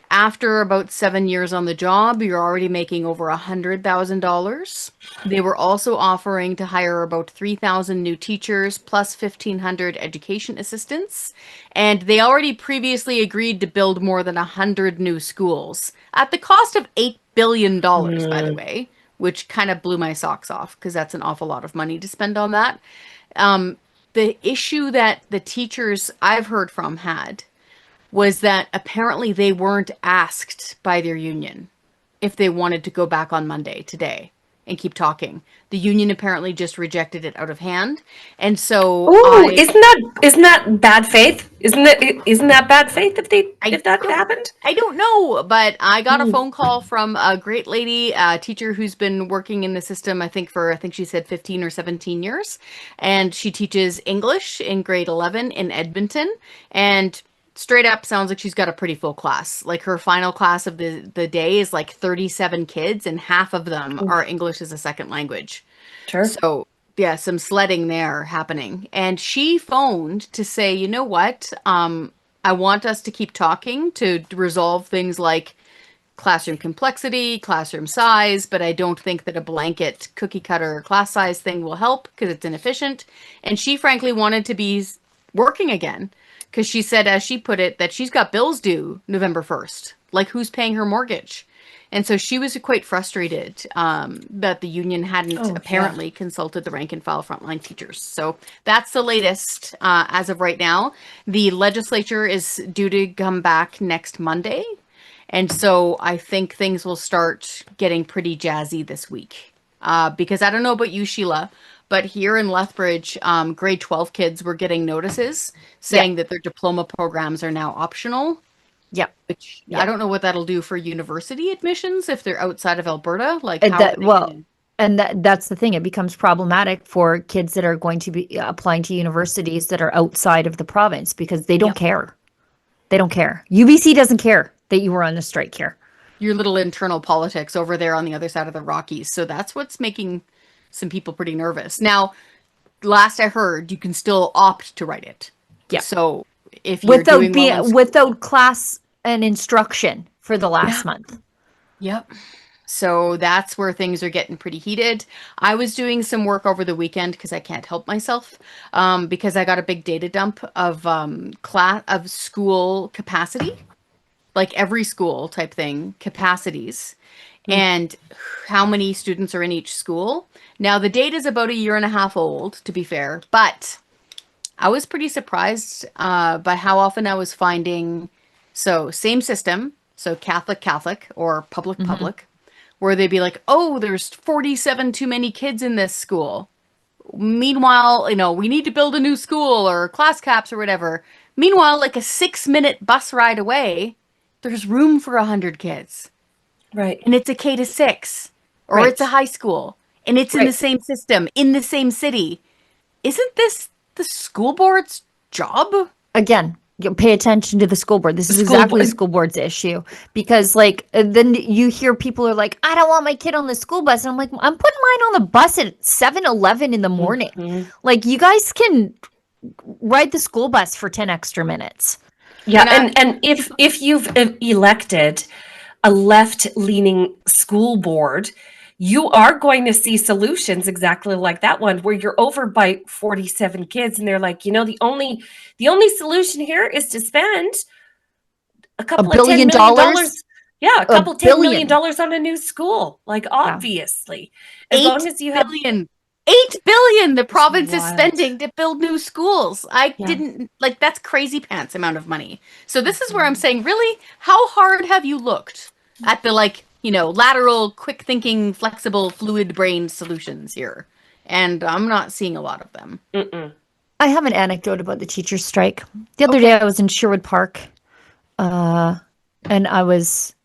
After about 7 years on the job, you're already making over $100,000. They were also offering to hire about 3,000 new teachers plus 1,500 education assistants. And they already previously agreed to build more than 100 new schools at the cost of $8 billion, by the way, which kind of blew my socks off because that's an awful lot of money to spend on that. The issue that the teachers I've heard from had was that apparently they weren't asked by their union if they wanted to go back on Monday today and keep talking. The union apparently just rejected it out of hand. And so isn't that bad faith? Isn't that bad faith if that happened? I don't know, but I got a phone call from a great lady, a teacher who's been working in the system, I think she said 15 or 17 years. And she teaches English in grade 11 in Edmonton. And straight up sounds like she's got a pretty full class. Like her final class of the day is like 37 kids, and half of them are English as a second language. Sure. So yeah, some sledding there happening. And she phoned to say, you know what? I want us to keep talking to resolve things like classroom complexity, classroom size, but I don't think that a blanket cookie cutter class size thing will help because it's inefficient. And she frankly wanted to be working again. Because she said, as she put it, that she's got bills due November 1st. Like, who's paying her mortgage? And so she was quite frustrated that the union hadn't apparently consulted the rank and file frontline teachers. So that's the latest as of right now. The legislature is due to come back next Monday. And so I think things will start getting pretty jazzy this week. Because I don't know about you, Sheila, but here in Lethbridge, grade 12 kids were getting notices saying that their diploma programs are now optional. Yeah. Which I don't know what that'll do for university admissions if they're outside of Alberta. Like, that's the thing. It becomes problematic for kids that are going to be applying to universities that are outside of the province because they don't care. They don't care. UBC doesn't care that you were on the strike here. Your little internal politics over there on the other side of the Rockies. So that's what's making some people pretty nervous. Now, last I heard, you can still opt to write it. Yeah. So if you're without class and instruction for the last month. Yep. So that's where things are getting pretty heated. I was doing some work over the weekend because I can't help myself because I got a big data dump of school capacity, like every school type thing, capacities. and how many students are in each school. Now, the data is about a year and a half old, to be fair, but I was pretty surprised by how often I was finding, so same system, so Catholic or public, where they'd be like, oh, there's 47 too many kids in this school. Meanwhile, we need to build a new school or class caps or whatever. Meanwhile, like a 6-minute bus ride away, there's room for 100 kids. Right. And it's a K to 6, or it's a high school, and it's in the same system, in the same city. Isn't this the school board's job? Again, you pay attention to the school board. This is exactly the school board's issue, because then you hear people are like, I don't want my kid on the school bus. And I'm like, I'm putting mine on the bus at 7:11 in the morning. Like, you guys can ride the school bus for 10 extra minutes. Yeah. And if you've elected a left-leaning school board, you are going to see solutions exactly like that one, where you're over by 47 kids and they're like, the only solution here is to spend a couple of $10 million. Yeah, a couple $10 million on a new school. Like, obviously. As long as you have $8 billion the province is spending to build new schools. Didn't that's crazy pants amount of money. So this is where I'm saying, really, how hard have you looked at the lateral, quick thinking, flexible, fluid brain solutions here? And I'm not seeing a lot of them. I have an anecdote about the teachers' strike. The other day I was in Sherwood Park, and I was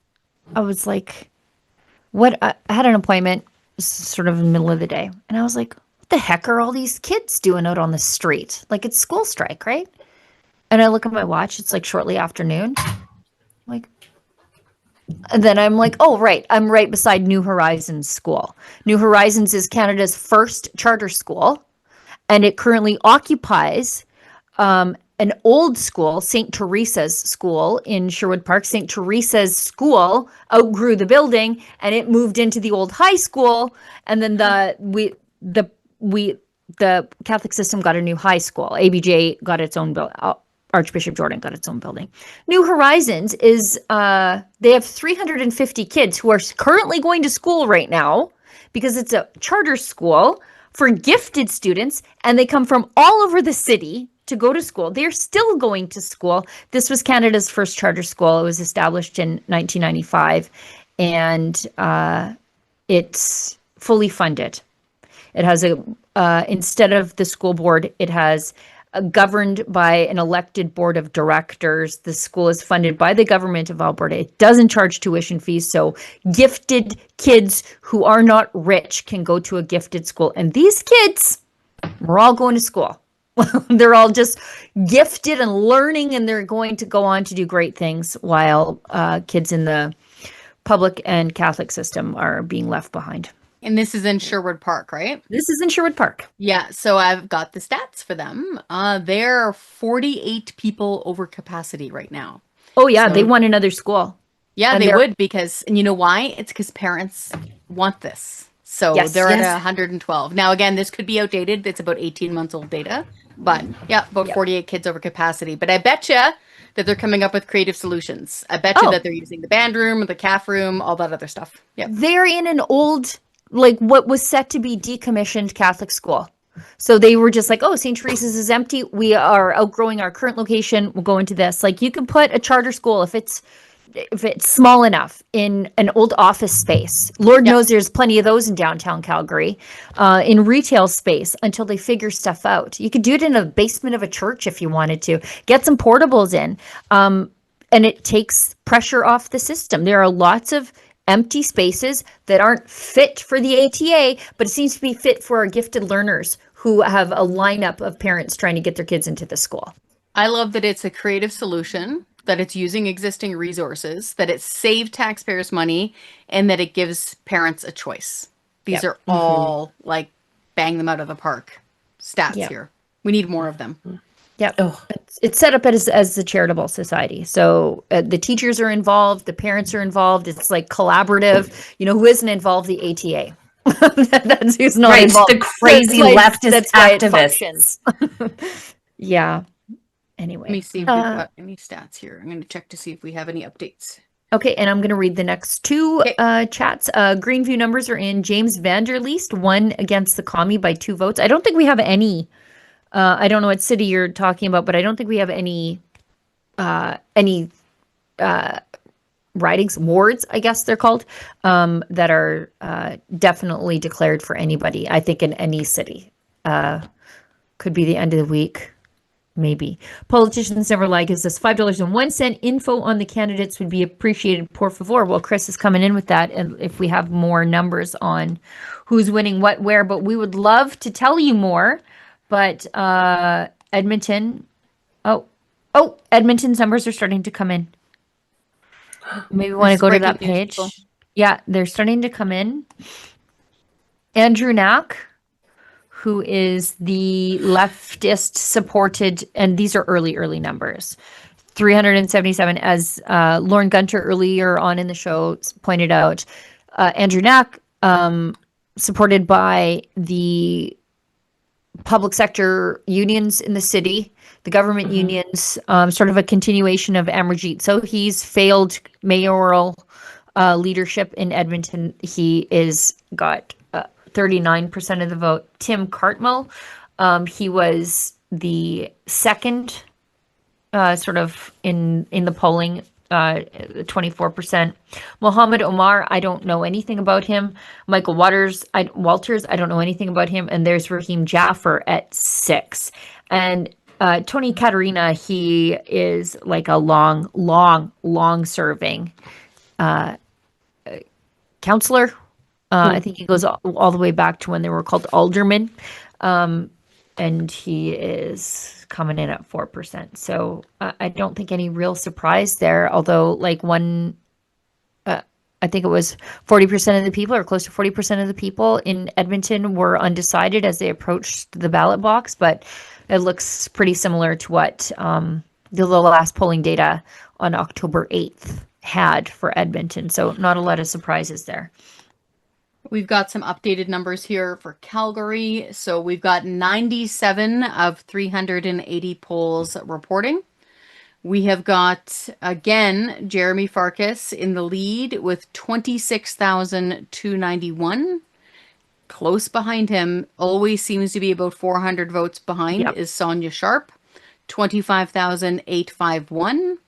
like, I had an appointment sort of in the middle of the day, and I was like, what the heck are all these kids doing out on the street? Like, it's school strike, right? And I look at my watch, it's like shortly afternoon. And then I'm like, oh, right. I'm right beside New Horizons School. New Horizons is Canada's first charter school, and it currently occupies an old school, St. Teresa's School in Sherwood Park. St. Teresa's School outgrew the building, and it moved into the old high school. And then the Catholic system got a new high school. ABJ got its own building. Archbishop Jordan got its own building. New Horizons is, they have 350 kids who are currently going to school right now, because it's a charter school for gifted students, and they come from all over the city to go to school. They're still going to school. This was Canada's first charter school. It was established in 1995, and it's fully funded. It has instead of the school board, it has governed by an elected board of directors. The school is funded by the government of Alberta. It doesn't charge tuition fees, so gifted kids who are not rich can go to a gifted school. And these kids, we're all going to school. They're all just gifted and learning, and they're going to go on to do great things, while kids in the public and Catholic system are being left behind. And this is in Sherwood Park, right? This is in Sherwood Park. Yeah, so I've got the stats for them. There are 48 people over capacity right now. Oh, yeah, they want another school. Yeah, and they would, because, and you know why? It's because parents want this. So they're at 112. Now, again, this could be outdated. It's about 18 months old data. But yeah, about 48 kids over capacity. But I bet you that they're coming up with creative solutions. I bet you that they're using the band room, the CAF room, all that other stuff. Yeah, they're in an old, what was set to be decommissioned Catholic school. So they were just like, oh, St. Teresa's is empty. We are outgrowing our current location. We'll go into this. You can put a charter school if it's small enough in an old office space. Lord knows there's plenty of those in downtown Calgary, in retail space, until they figure stuff out. You could do it in a basement of a church if you wanted to. Get some portables in, and it takes pressure off the system. There are lots of empty spaces that aren't fit for the ATA, but it seems to be fit for our gifted learners who have a lineup of parents trying to get their kids into the school. I love that it's a creative solution, that it's using existing resources, that it saved taxpayers money, and that it gives parents a choice. These are all bang them out of the park stats here. We need more of them. Yeah. It's set up as a charitable society. So the teachers are involved, the parents are involved. It's collaborative. Who isn't involved? The ATA. That's who's not involved. The crazy leftist activists. Yeah. Anyway. Let me see if we've got any stats here. I'm going to check to see if we have any updates. Okay, and I'm going to read the next two chats. Greenview numbers are in. James Vanderleest won against the commie by 2 votes. I don't think we have any. I don't know what city you're talking about, but I don't think we have any ridings, wards, I guess they're called, that are definitely declared for anybody. I think in any city. Could be the end of the week. Maybe. Politicians never lie gives us $5.01. Info on the candidates would be appreciated, por favor. Well, Chris is coming in with that, and if we have more numbers on who's winning what where, but we would love to tell you more. But Edmonton, Edmonton's numbers are starting to come in. Maybe want to go to that page. Yeah, they're starting to come in. Andrew Knack, who is the leftist supported, and these are early numbers, 377, as Lauren Gunter earlier on in the show pointed out. Andrew Knack, supported by the public sector unions in the city, the government unions, sort of a continuation of Amarjeet. So he's failed mayoral leadership in Edmonton. He is got 39% of the vote. Tim Cartmel, he was the second sort of in the polling, 24%. Mohammed Omar, I don't know anything about him. Michael Walters, I don't know anything about him. And there's Raheem Jaffer at 6. And Tony Katerina, he is like a long serving counselor. I think he goes all the way back to when they were called aldermen. And he is coming in at 4%. So I don't think any real surprise there. Although, like I think it was 40% of the people, or close to 40% of the people in Edmonton, were undecided as they approached the ballot box. But it looks pretty similar to what the last polling data on October 8th had for Edmonton. So not a lot of surprises there. We've got some updated numbers here for Calgary. So we've got 97 of 380 polls reporting. We have got, again, Jeremy Farkas in the lead with 26,291. Close behind him, always seems to be about 400 votes behind, is Sonia Sharp, 25,851.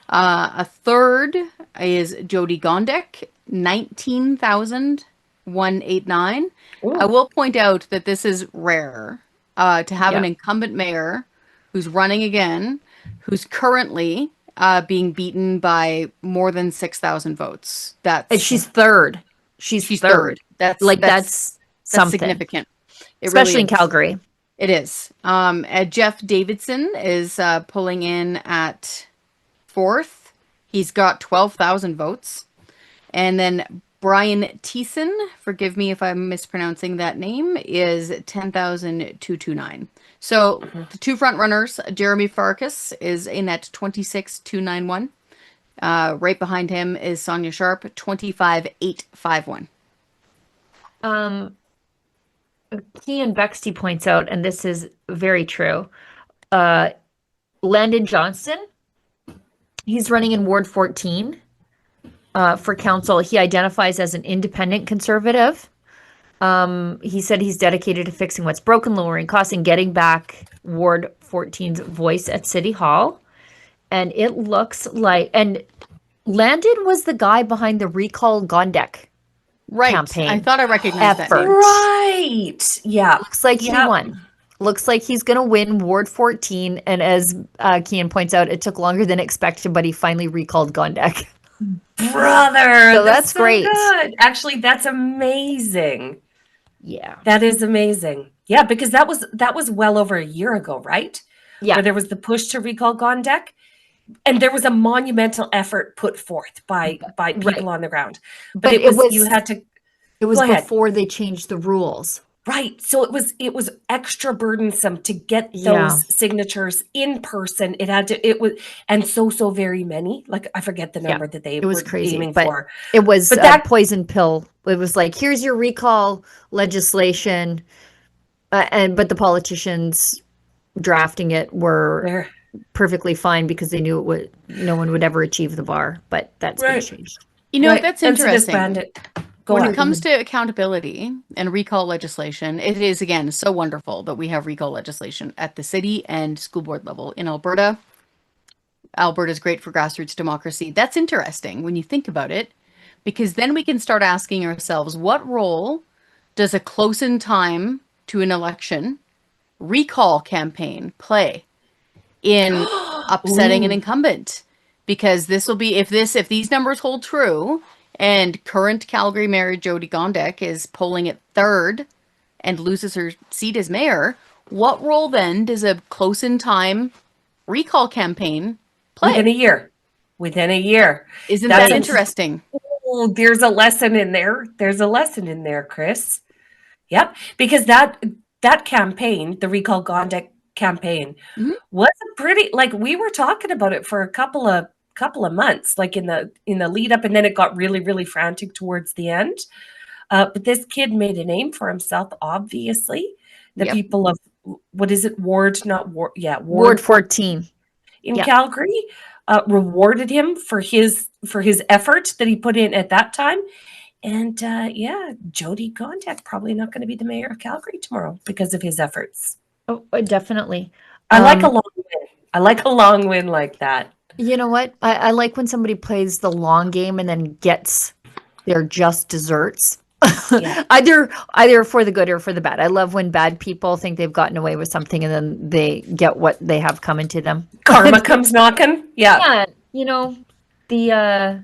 A third is Jody Gondek, 19,189. I will point out that this is rare to have an incumbent mayor who's running again, who's currently being beaten by more than 6,000 votes. And she's third. She's third. That's something significant. Especially in Calgary. It is. Jeff Davidson is pulling in at 4th. He's got 12,000 votes. And then Brian Thiessen, forgive me if I'm mispronouncing that name, is 10,229. So the two front runners, Jeremy Farkas is in at 26,291. Right behind him is Sonia Sharp, 25,851. Kean Bexty points out, and this is very true, Landon Johnston, he's running in Ward 14 for council. He identifies as an independent conservative. He said he's dedicated to fixing what's broken, lowering costs, and getting back Ward 14's voice at City Hall. And it looks like, and Landon was the guy behind the Recall Gondek campaign. I thought I recognized that. Right. Yeah. Looks like he won. Looks like he's going to win Ward 14. And as Kean points out, it took longer than expected, but he finally recalled Gondek. Brother, so that's great. Good. Actually, that's amazing. Yeah. That is amazing. Yeah, because that was well over a year ago, right? Yeah. Where there was the push to recall Gondek. And there was a monumental effort put forth by people on the ground. But it was before they changed the rules. Right. So it was extra burdensome to get those signatures in person. It was so very many. Like I forget the number that they were aiming for. It was that poison pill. It was like, here's your recall legislation, but the politicians drafting it were perfectly fine because they knew no one would ever achieve the bar, but that's been Right. changed. You know, Right. that's And so interesting. disbanded. Go When on. it comes to accountability and recall legislation, it is, again, so wonderful that we have recall legislation at the city and school board level in Alberta. Alberta is great for grassroots democracy. That's interesting when you think about it, because then we can start asking ourselves, what role does a close in time to an election recall campaign play in upsetting an Ooh. incumbent? Because this will be, if these numbers hold true and current Calgary Mayor Jody Gondek is polling at third and loses her seat as mayor, what role then does a close in time recall campaign play? Within a year. Within a year. Isn't That's that a- interesting? Oh, there's a lesson in there. There's a lesson in there, Chris. Yep. Because that campaign, the Recall Gondek campaign, Mhm. was a pretty, like, we were talking about it for a couple of months, like in the lead up, and then it got really, really frantic towards the end. But this kid made a name for himself, obviously. The Yep. people of, what is it, Ward, not Ward, yeah, Ward 14. in Yeah. Calgary, rewarded him for his effort that he put in at that time. And yeah, Jody Gondek probably not going to be the mayor of Calgary tomorrow because of his efforts. Oh, definitely. I like a long win. I like a long win like that. You know what? I like when somebody plays the long game and then gets their just desserts. Yeah. either for the good or for the bad. I love when bad people think they've gotten away with something and then they get what they have coming to them. Karma comes knocking. Yeah. Yeah, you know, the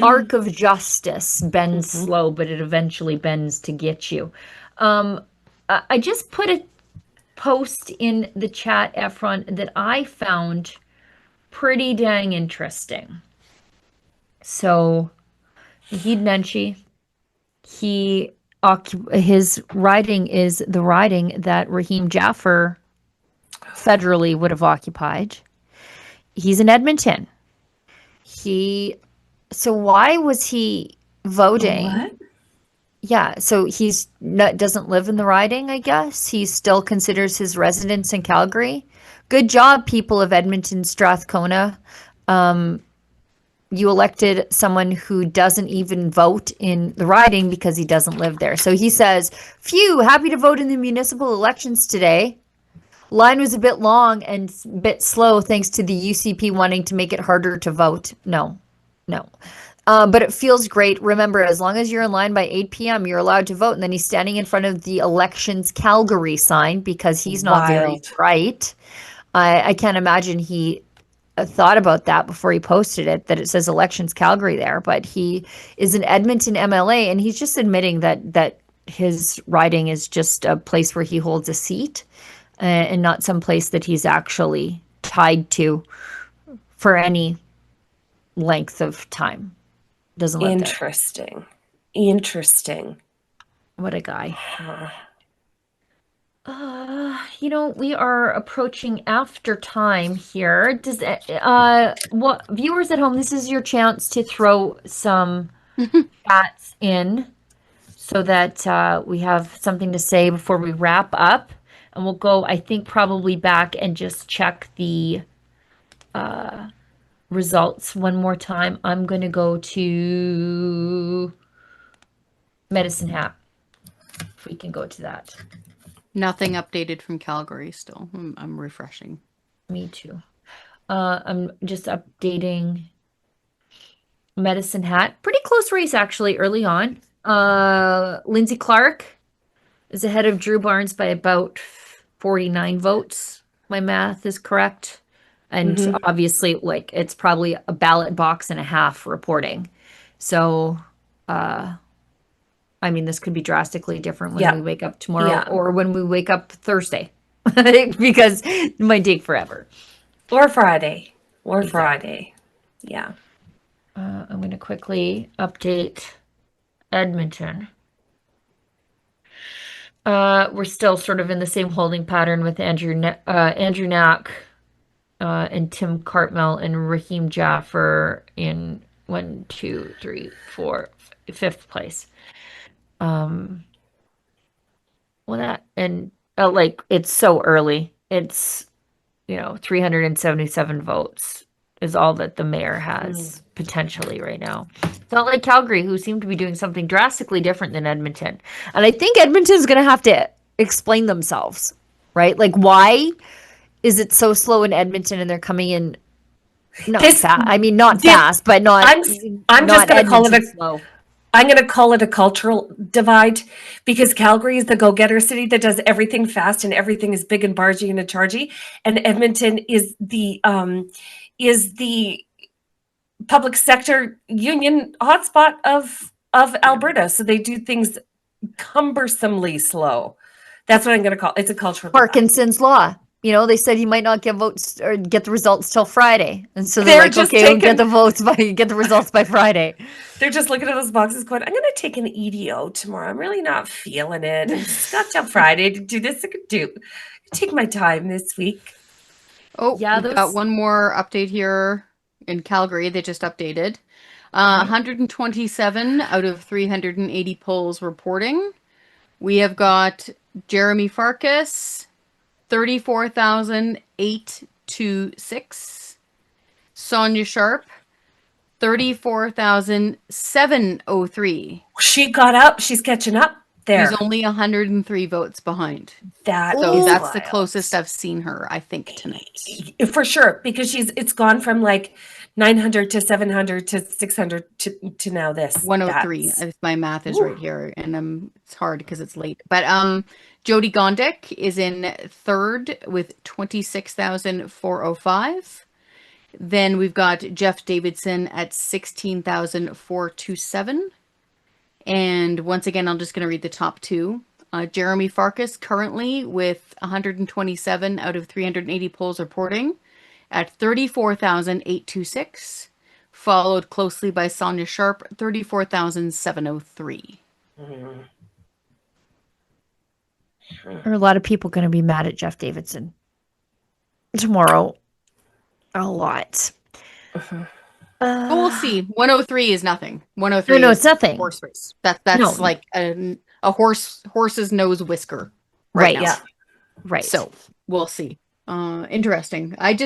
arc of justice bends slow, but it eventually bends to get you. I just put a post in the chat, Efron, that I found pretty dang interesting. So, Naheed Nenshi, his riding is the riding that Raheem Jaffer federally would have occupied. He's in Edmonton. So why was he voting? What? Yeah, so doesn't live in the riding, I guess. He still considers his residence in Calgary. Good job, people of Edmonton, Strathcona. You elected someone who doesn't even vote in the riding because he doesn't live there. So he says, phew, happy to vote in the municipal elections today. Line was a bit long and a bit slow thanks to the UCP wanting to make it harder to vote. No. But it feels great. Remember, as long as you're in line by 8 p.m., you're allowed to vote. And then he's standing in front of the Elections Calgary sign because he's not very Wild. bright. I can't imagine he thought about that before he posted it, that it says Elections Calgary there. But he is an Edmonton MLA, and he's just admitting that his riding is just a place where he holds a seat and not some place that he's actually tied to for any length of time. Doesn't live there. Interesting. What a guy. We are approaching after time here. Does what viewers at home, this is your chance to throw some chats in so that we have something to say before we wrap up. And we'll go, I think, probably back and just check the results one more time. I'm going to go to Medicine Hat. If we can go to that. Nothing updated from Calgary still. I'm refreshing. Me too. I'm just updating Medicine Hat. Pretty close race, actually, early on. Lindsay Clark is ahead of Drew Barnes by about 49 votes. My math is correct. And obviously, like, it's probably a ballot box and a half reporting. So, I mean, this could be drastically different when we wake up tomorrow or when we wake up Thursday because it might take forever. Or Friday. Friday. Yeah. I'm going to quickly update Edmonton. We're still sort of in the same holding pattern with Andrew Knack and Tim Cartmel and Raheem Jaffer in 1, 2, 3, 4, 5th place. Well, that and like it's so early. It's 377 votes is all that the mayor has potentially right now. It's not like Calgary, who seem to be doing something drastically different than Edmonton. And I think Edmonton's going to have to explain themselves, right? Like, why is it so slow in Edmonton and they're coming in not fast? I mean, not fast, but not. I'm just going to call it slow. I'm going to call it a cultural divide, because Calgary is the go-getter city that does everything fast and everything is big and bargy and chargy, and Edmonton is the public sector union hotspot of Alberta. So they do things cumbersomely slow. That's what I'm going to call it. It's a cultural divide. Parkinson's law. They said he might not get votes or get the results till Friday, and so they're like, okay, we'll get the results by Friday. They're just looking at those boxes going, I'm going to take an EDO tomorrow. I'm really not feeling it. It's got till Friday to do this. I could take my time this week. Oh, yeah, we've got one more update here in Calgary. They just updated. 127 out of 380 polls reporting. We have got Jeremy Farkas, 34,826. Sonia Sharp, 34,703. She got up. She's catching up there. She's only 103 votes behind. That's the closest I've seen her, I think, tonight. For sure, because it's gone from like 900 to 700 to 600 to now this 103. If my math is right here, and it's hard because it's late. But Jody Gondik is in third with 26,405. Then we've got Jeff Davidson at 16,427. And once again, I'm just going to read the top two. Jeremy Farkas currently with 127 out of 380 polls reporting at 34,826, followed closely by Sonia Sharp, 34,703. There are a lot of people going to be mad at Jeff Davidson tomorrow. A lot. But we'll see. 103 is nothing. 103. No, it's nothing. Horse race. That's like a horse's nose whisker. Right. Now. Yeah. Right. So we'll see. Interesting. I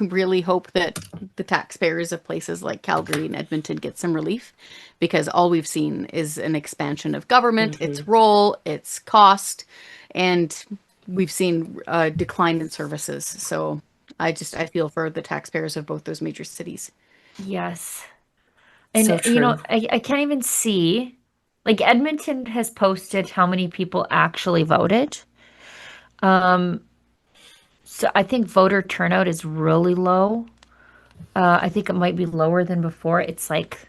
really hope that the taxpayers of places like Calgary and Edmonton get some relief, because all we've seen is an expansion of government, its role, its cost, and we've seen a decline in services. So I feel for the taxpayers of both those major cities. Yes. And So true. I can't even see, like, Edmonton has posted how many people actually voted. So I think voter turnout is really low. I think it might be lower than before. It's like,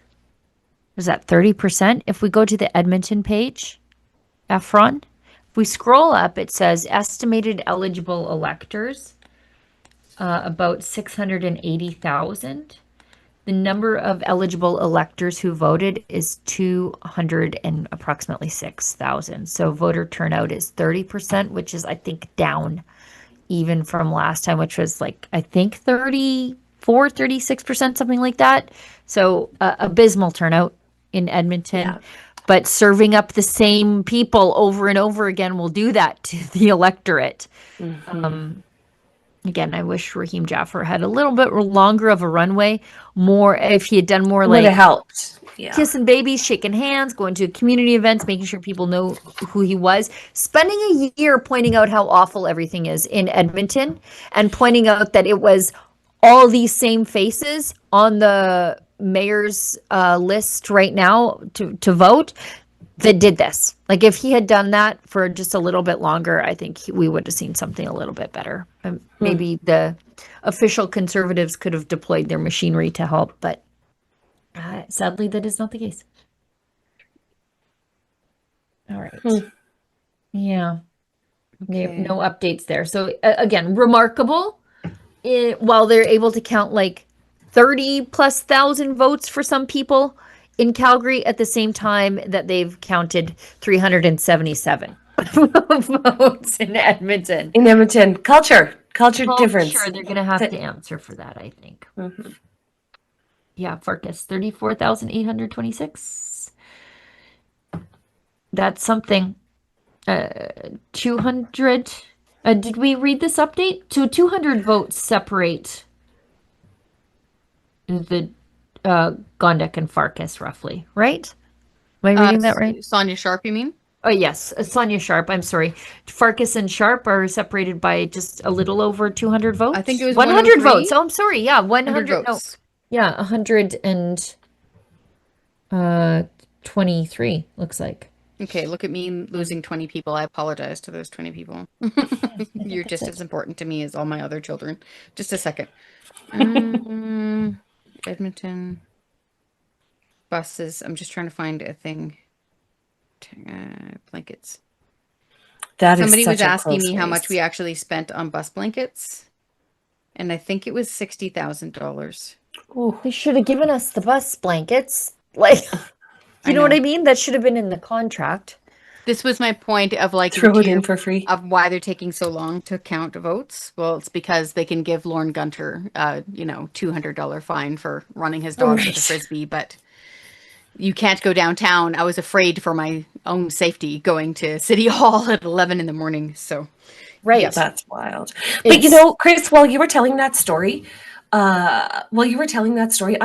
is that 30%? If we go to the Edmonton page, Efron, if we scroll up, it says estimated eligible electors, about 680,000. The number of eligible electors who voted is 200 and approximately 6,000. So voter turnout is 30%, which is, I think, down even from last time, which was like, I think 34, 36%, something like that. So abysmal turnout in Edmonton. Yeah. But serving up the same people over and over again will do that to the electorate. Again, I wish Raheem Jaffer had a little bit longer of a runway. More, if he had done more, like, would have helped. Yeah. Kissing babies, shaking hands, going to community events, making sure people know who he was. Spending a year pointing out how awful everything is in Edmonton, and pointing out that it was all these same faces on the mayor's list right now to vote that did this. Like, if he had done that for just a little bit longer, I think we would have seen something a little bit better. Maybe the official Conservatives could have deployed their machinery to help, but sadly, that is not the case. All right. Yeah. Okay. No updates there. So again, remarkable. While they're able to count like 30,000+ votes for some people in Calgary, at the same time that they've counted 377 votes in Edmonton. In Edmonton, culture difference. Sure, they're going to have to answer for that, I think. Yeah, Farkas, 34,826. That's something. 200 Did we read this update? So 200 votes separate the Gondek and Farkas, roughly, right? Am I reading that right? Sonia Sharp, you mean? Oh, yes. Sonia Sharp. I'm sorry. Farkas and Sharp are separated by just a little over 200 votes. I think it was 100 votes. 103. Oh, I'm sorry. Yeah, 100 votes. No, yeah, 123 looks like. Okay, look at me losing 20 people. I apologize to those 20 people. You're just as important to me as all my other children. Just a second. Edmonton buses. I'm just trying to find a thing. Blankets. Somebody was asking me how much we actually spent on bus blankets, and I think it was $60,000. Oh, they should have given us the bus blankets. Like, you know what I mean? That should have been in the contract. This was my point of like throw it in for free of why they're taking so long to count votes. Well, it's because they can give Lorne Gunter, $200 fine for running his dog with a frisbee, but you can't go downtown. I was afraid for my own safety going to City Hall at 11 in the morning. So, right, yes. That's wild. But Chris, while you were telling that story, I'm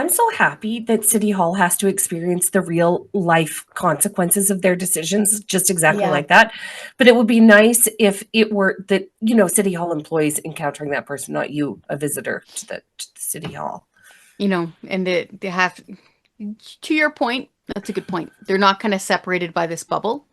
so happy that City Hall has to experience the real life consequences of their decisions, just exactly like that. But it would be nice if it were that, City Hall employees encountering that person, not you, a visitor to the City Hall. And they have, to your point, that's a good point. They're not kind of separated by this bubble,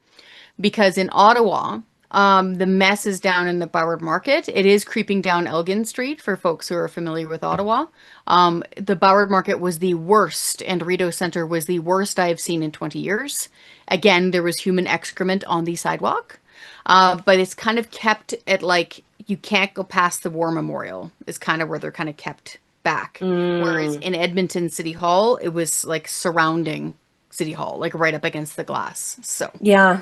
because in Ottawa, the mess is down in the Byward Market. It is creeping down Elgin Street for folks who are familiar with Ottawa. The Byward Market was the worst, and Rideau Centre was the worst I have seen in 20 years. Again, there was human excrement on the sidewalk, but it's kind of kept at like, you can't go past the War Memorial is kind of where they're kind of kept back. Whereas in Edmonton City Hall, it was like surrounding City Hall, like right up against the glass. So yeah.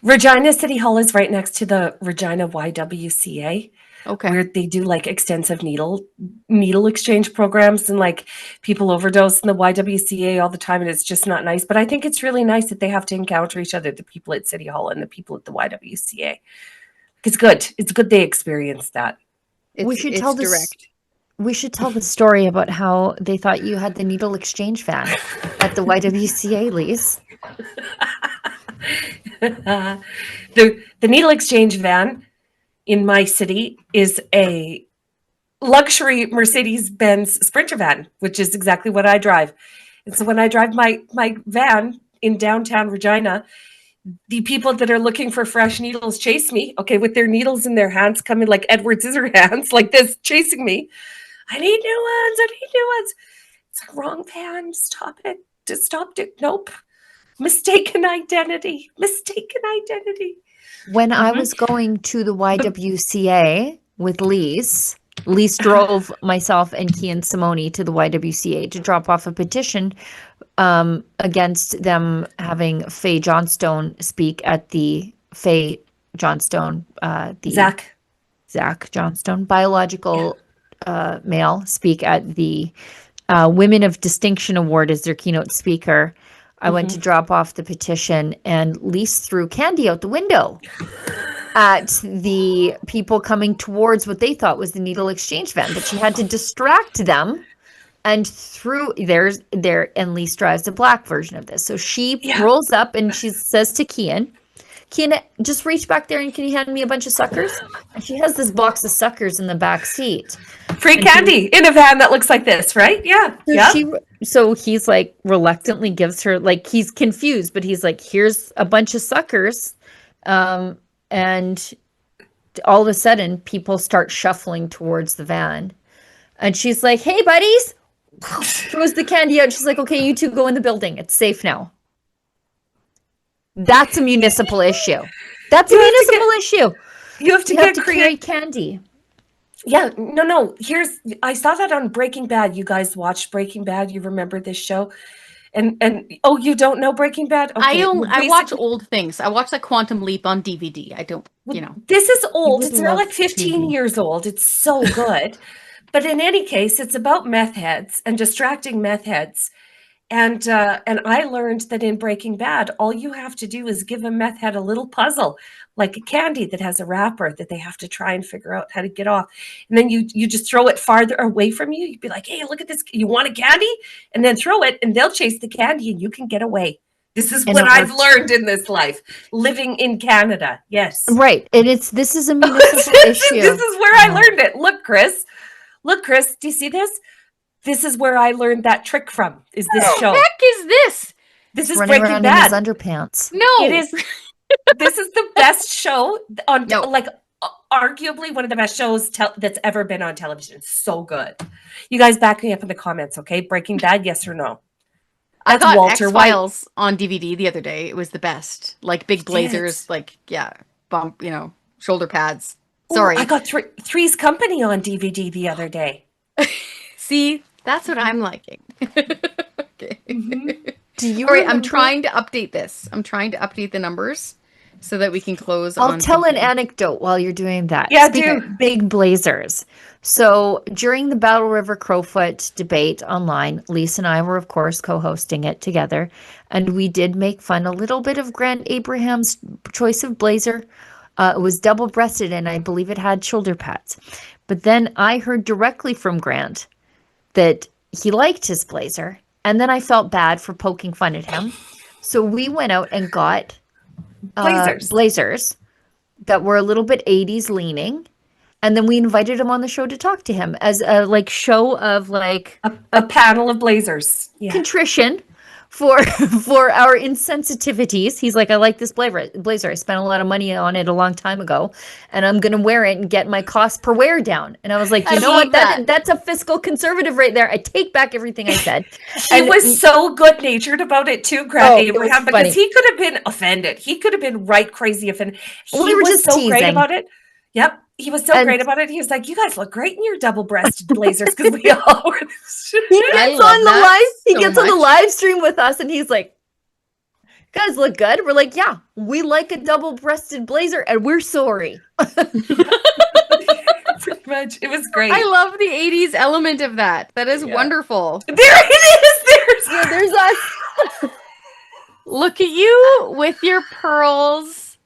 Regina City Hall is right next to the Regina YWCA. Okay. Where they do like extensive needle exchange programs, and like people overdose in the YWCA all the time, and it's just not nice. But I think it's really nice that they have to encounter each other, the people at City Hall and the people at the YWCA. It's good. It's good they experienced that. We should tell the story about how they thought you had the needle exchange van at the YWCA, Lise. The needle exchange van in my city is a luxury Mercedes-Benz Sprinter van, which is exactly what I drive. And so when I drive my van in downtown Regina, the people that are looking for fresh needles chase me, with their needles in their hands, coming like Edward Scissorhands, like this, chasing me. I need new ones. It's a wrong van. Stop it. Just stop it. Nope. Mistaken identity. When I was going to the YWCA with Lise drove myself and Kian Simone to the YWCA to drop off a petition against them having Faye Johnstone speak at the Faye Johnstone, Zach Johnstone, biological male, speak at the Women of Distinction Award as their keynote speaker. I went to drop off the petition, and Lise threw candy out the window at the people coming towards what they thought was the needle exchange van, but she had to distract them and threw and Lise drives the black version of this. So she rolls up and she says to Kian, just reach back there and can you hand me a bunch of suckers? And she has this box of suckers in the back seat. Free candy in a van that looks like this, right? Yeah. So he's like reluctantly gives her, like, he's confused, but he's like, here's a bunch of suckers. And all of a sudden people start shuffling towards the van. And she's like, hey, buddies. Throws the candy out. She's like, okay, you two go in the building. It's safe now. That's a municipal issue. You have to create candy. Yeah, no. I saw that on Breaking Bad. You guys watched Breaking Bad. You remember this show? And you don't know Breaking Bad? Okay. I watch old things. I watch like Quantum Leap on DVD. I don't, This is old. It's now like 15 years old. It's so good. But in any case, it's about meth heads and distracting meth heads. And I learned that in Breaking Bad, all you have to do is give a meth head a little puzzle, like a candy that has a wrapper that they have to try and figure out how to get off. And then you just throw it farther away from you. You'd be like, hey, look at this. You want a candy? And then throw it, and they'll chase the candy, and you can get away. This is what I've learned in this life, living in Canada. Yes. Right. And this is a municipal issue. This is where I learned it. Look, Chris. Do you see this? This is where I learned that trick from, is this show. What the heck is this? This is running Breaking around Bad. in his underpants. No. It is. This is the best show on, like, arguably one of the best shows that's ever been on television. It's so good. You guys back me up in the comments, okay? Breaking Bad, yes or no? I That's got Walter X-Files on DVD the other day. It was the best. Like big blazers, like, bump, shoulder pads. Sorry. Ooh, I got Three's Company on DVD the other day. See, that's what I'm liking. Okay. Do you All right, I'm trying to update this. I'm trying to update the numbers so that we can close I'll on tell an something. anecdote while you're doing that. Yeah, Speaking do. of big blazers. So during the Battle River Crowfoot debate online, Lisa and I were, of course, co-hosting it together. And we did make fun a little bit of Grant Abraham's choice of blazer. It was double-breasted, and I believe it had shoulder pads. But then I heard directly from Grant that he liked his blazer. And then I felt bad for poking fun at him. So we went out and got blazers that were a little bit 80s leaning. And then we invited him on the show to talk to him as a show of a panel of blazers. Yeah. Contrition for our insensitivities. He's like, I like this blazer. I spent a lot of money on it a long time ago, and I'm gonna wear it and get my cost per wear down. And I was like, you know what? That's a fiscal conservative right there. I take back everything I said. He was so good natured about it too, Grant Abraham, because funny. he could have been offended. He could have been right crazy offended. We were was just so teasing. great about it. Yep. He was so great about it. He was like, you guys look great in your double-breasted blazers, because we all were this shit. He gets on the live stream with us, and he's like, guys look good. We're like, yeah, we like a double-breasted blazer, and we're sorry. Pretty much. It was great. I love the 80s element of that. That is wonderful. There it is. There's us. Look at you with your pearls.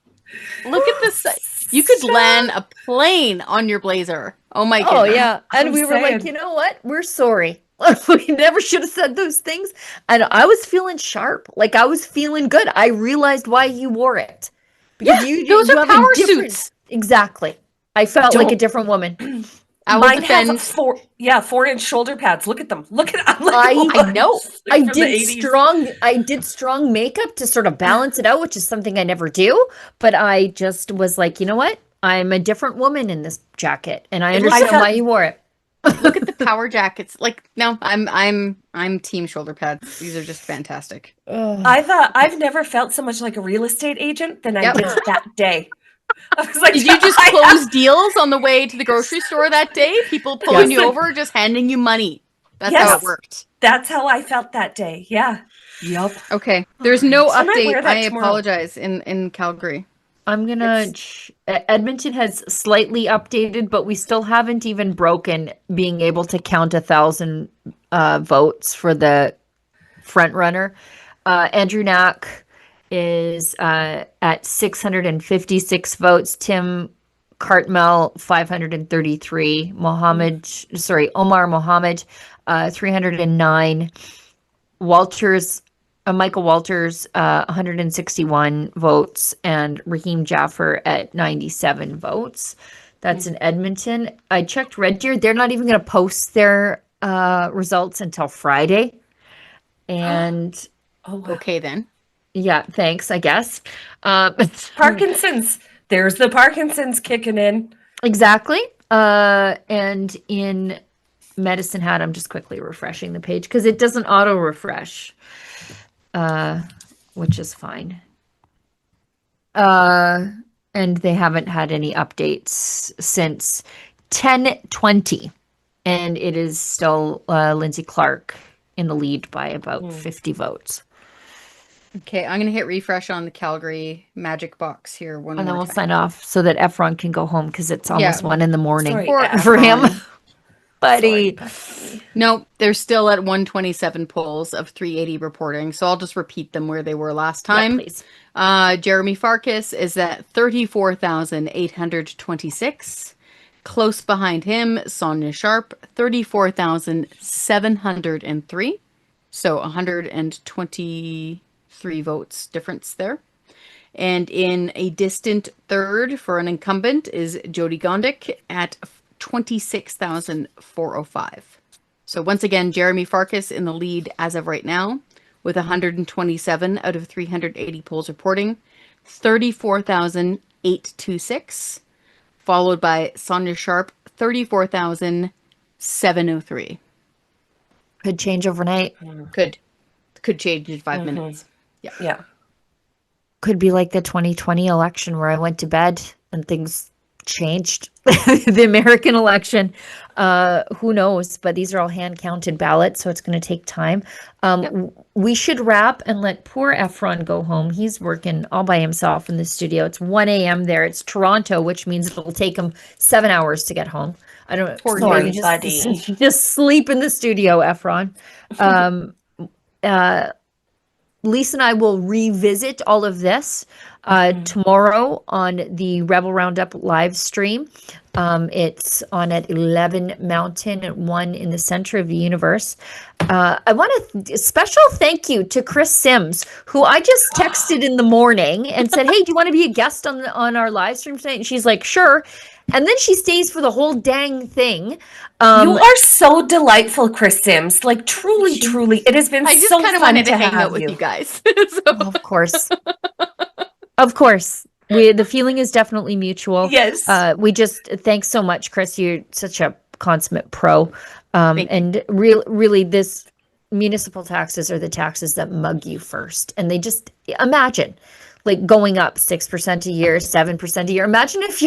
Look at this. You could land a plane on your blazer. Oh my goodness. Oh yeah. And we were like, you know what? We're sorry. We never should have said those things. And I was feeling sharp. Like, I was feeling good. I realized why you wore it. Because those are power suits. Exactly. I felt like a different woman. Mine has 4-inch shoulder pads. Look at them. I know. I did 80s. strong makeup to sort of balance it out, which is something I never do. But I just was like, you know what? I'm a different woman in this jacket, and I understand why you wore it. Look at the power jackets. Like, no, I'm team shoulder pads. These are just fantastic. I've never felt so much like a real estate agent than I did that day. I was like, did you just close deals on the way to the grocery store that day? People pulling you over, just handing you money. That's how it worked. That's how I felt that day. Yeah. Yep. Okay. There's no So I might update. wear that I tomorrow. apologize in Calgary. I'm gonna. Edmonton has slightly updated, but we still haven't even broken being able to count 1,000 votes for the front runner. Andrew Knack is at 656 votes. Tim Cartmel 533. Omar Mohammed 309. Michael Walters 161 votes, and Raheem Jaffer at 97 votes. That's in Edmonton. I checked Red Deer. They're not even going to post their results until Friday. And okay then. Yeah, thanks, I guess. Parkinson's. There's the Parkinson's kicking in. Exactly. And in Medicine Hat, I'm just quickly refreshing the page because it doesn't auto refresh, which is fine. And they haven't had any updates since 10:20, and it is still Lindsay Clark in the lead by about 50 votes. Okay, I'm going to hit refresh on the Calgary Magic Box here. And then we'll sign off so that Efron can go home because it's almost 1 a.m. Sorry, for him. buddy. No, they're still at 127 polls of 380 reporting. So I'll just repeat them where they were last time. Yeah, please. Jeremy Farkas is at 34,826. Close behind him, Sonia Sharp, 34,703. So 123 votes difference there. And in a distant third for an incumbent is Jody Gondik at 26,405. So once again, Jeremy Farkas in the lead as of right now with 127 out of 380 polls reporting, 34,826, followed by Sonia Sharp, 34,703. Could change overnight. Could change in 5 minutes. Yeah. Could be like the 2020 election where I went to bed and things changed. The American election, who knows? But these are all hand-counted ballots, so it's going to take time. We should wrap and let poor Efron go home. He's working all by himself in the studio. It's 1 a.m. there. It's Toronto, which means it'll take him 7 hours to get home. I don't know. Sorry, buddy. Just sleep in the studio, Efron. Lisa and I will revisit all of this tomorrow on the Rebel Roundup live stream. It's on at 11 Mountain at 1 in the center of the universe. I want a special thank you to Chris Sims, who I just texted in the morning and said, hey, do you want to be a guest on our live stream tonight? And she's like, sure. And then she stays for the whole dang thing. You are so delightful, Chris Sims. Like truly, it has been I just so kind of fun wanted to to hang have out with you guys. Of course. Of course. The feeling is definitely mutual. Yes. We just, thanks so much, Chris. You're such a consummate pro. And really this municipal taxes are the taxes that mug you first. And they just, imagine like going up 6% a year, 7% a year. Imagine if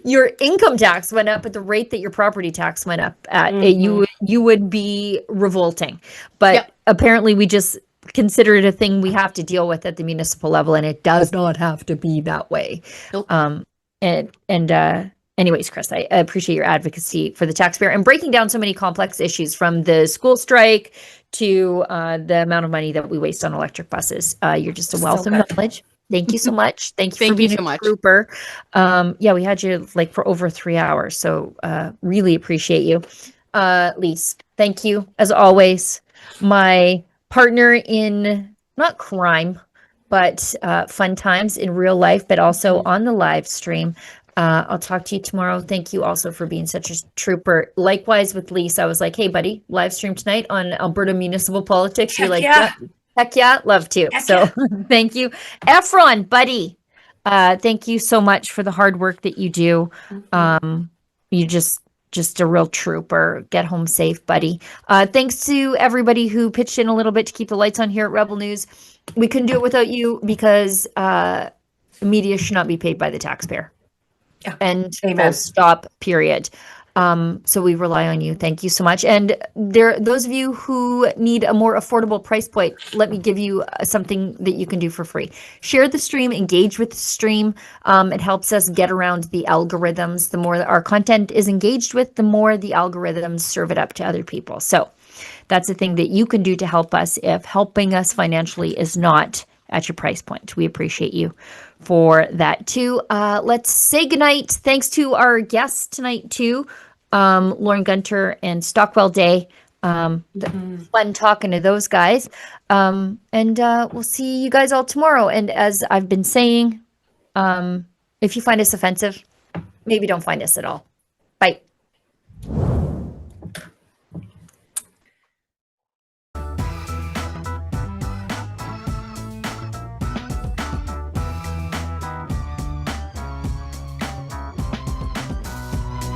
your income tax went up at the rate that your property tax went up at. You would be revolting. But apparently we just consider it a thing we have to deal with at the municipal level, and it does not have to be that way. Nope. Anyways, Chris, I appreciate your advocacy for the taxpayer and breaking down so many complex issues, from the school strike to the amount of money that we waste on electric buses. You're just a wealth of knowledge. Thank you so much. Thank you for being a trooper. We had you like for over 3 hours, so really appreciate you. Lise, thank you as always. My partner in not crime, but fun times in real life, but also on the live stream. I'll talk to you tomorrow. Thank you also for being such a trooper. Likewise with Lisa, I was like, hey, buddy, live stream tonight on Alberta municipal politics. You're like, heck yeah, love to. Thank you. Efron, buddy, thank you so much for the hard work that you do. You just a real trooper. Get home safe, buddy. Thanks to everybody who pitched in a little bit to keep the lights on here at Rebel News. We couldn't do it without you because media should not be paid by the taxpayer. And full stop, period. So we rely on you. Thank you so much. And those of you who need a more affordable price point, let me give you something that you can do for free. Share the stream, engage with the stream. It helps us get around the algorithms. The more that our content is engaged with, the more the algorithms serve it up to other people. So that's a thing that you can do to help us if helping us financially is not at your price point. We appreciate you for that too. Let's say goodnight. Thanks to our guests tonight too, Lauren Gunter and Stockwell Day. Fun talking to those guys. And we'll see you guys all tomorrow. And as I've been saying, if you find us offensive, maybe don't find us at all. Bye.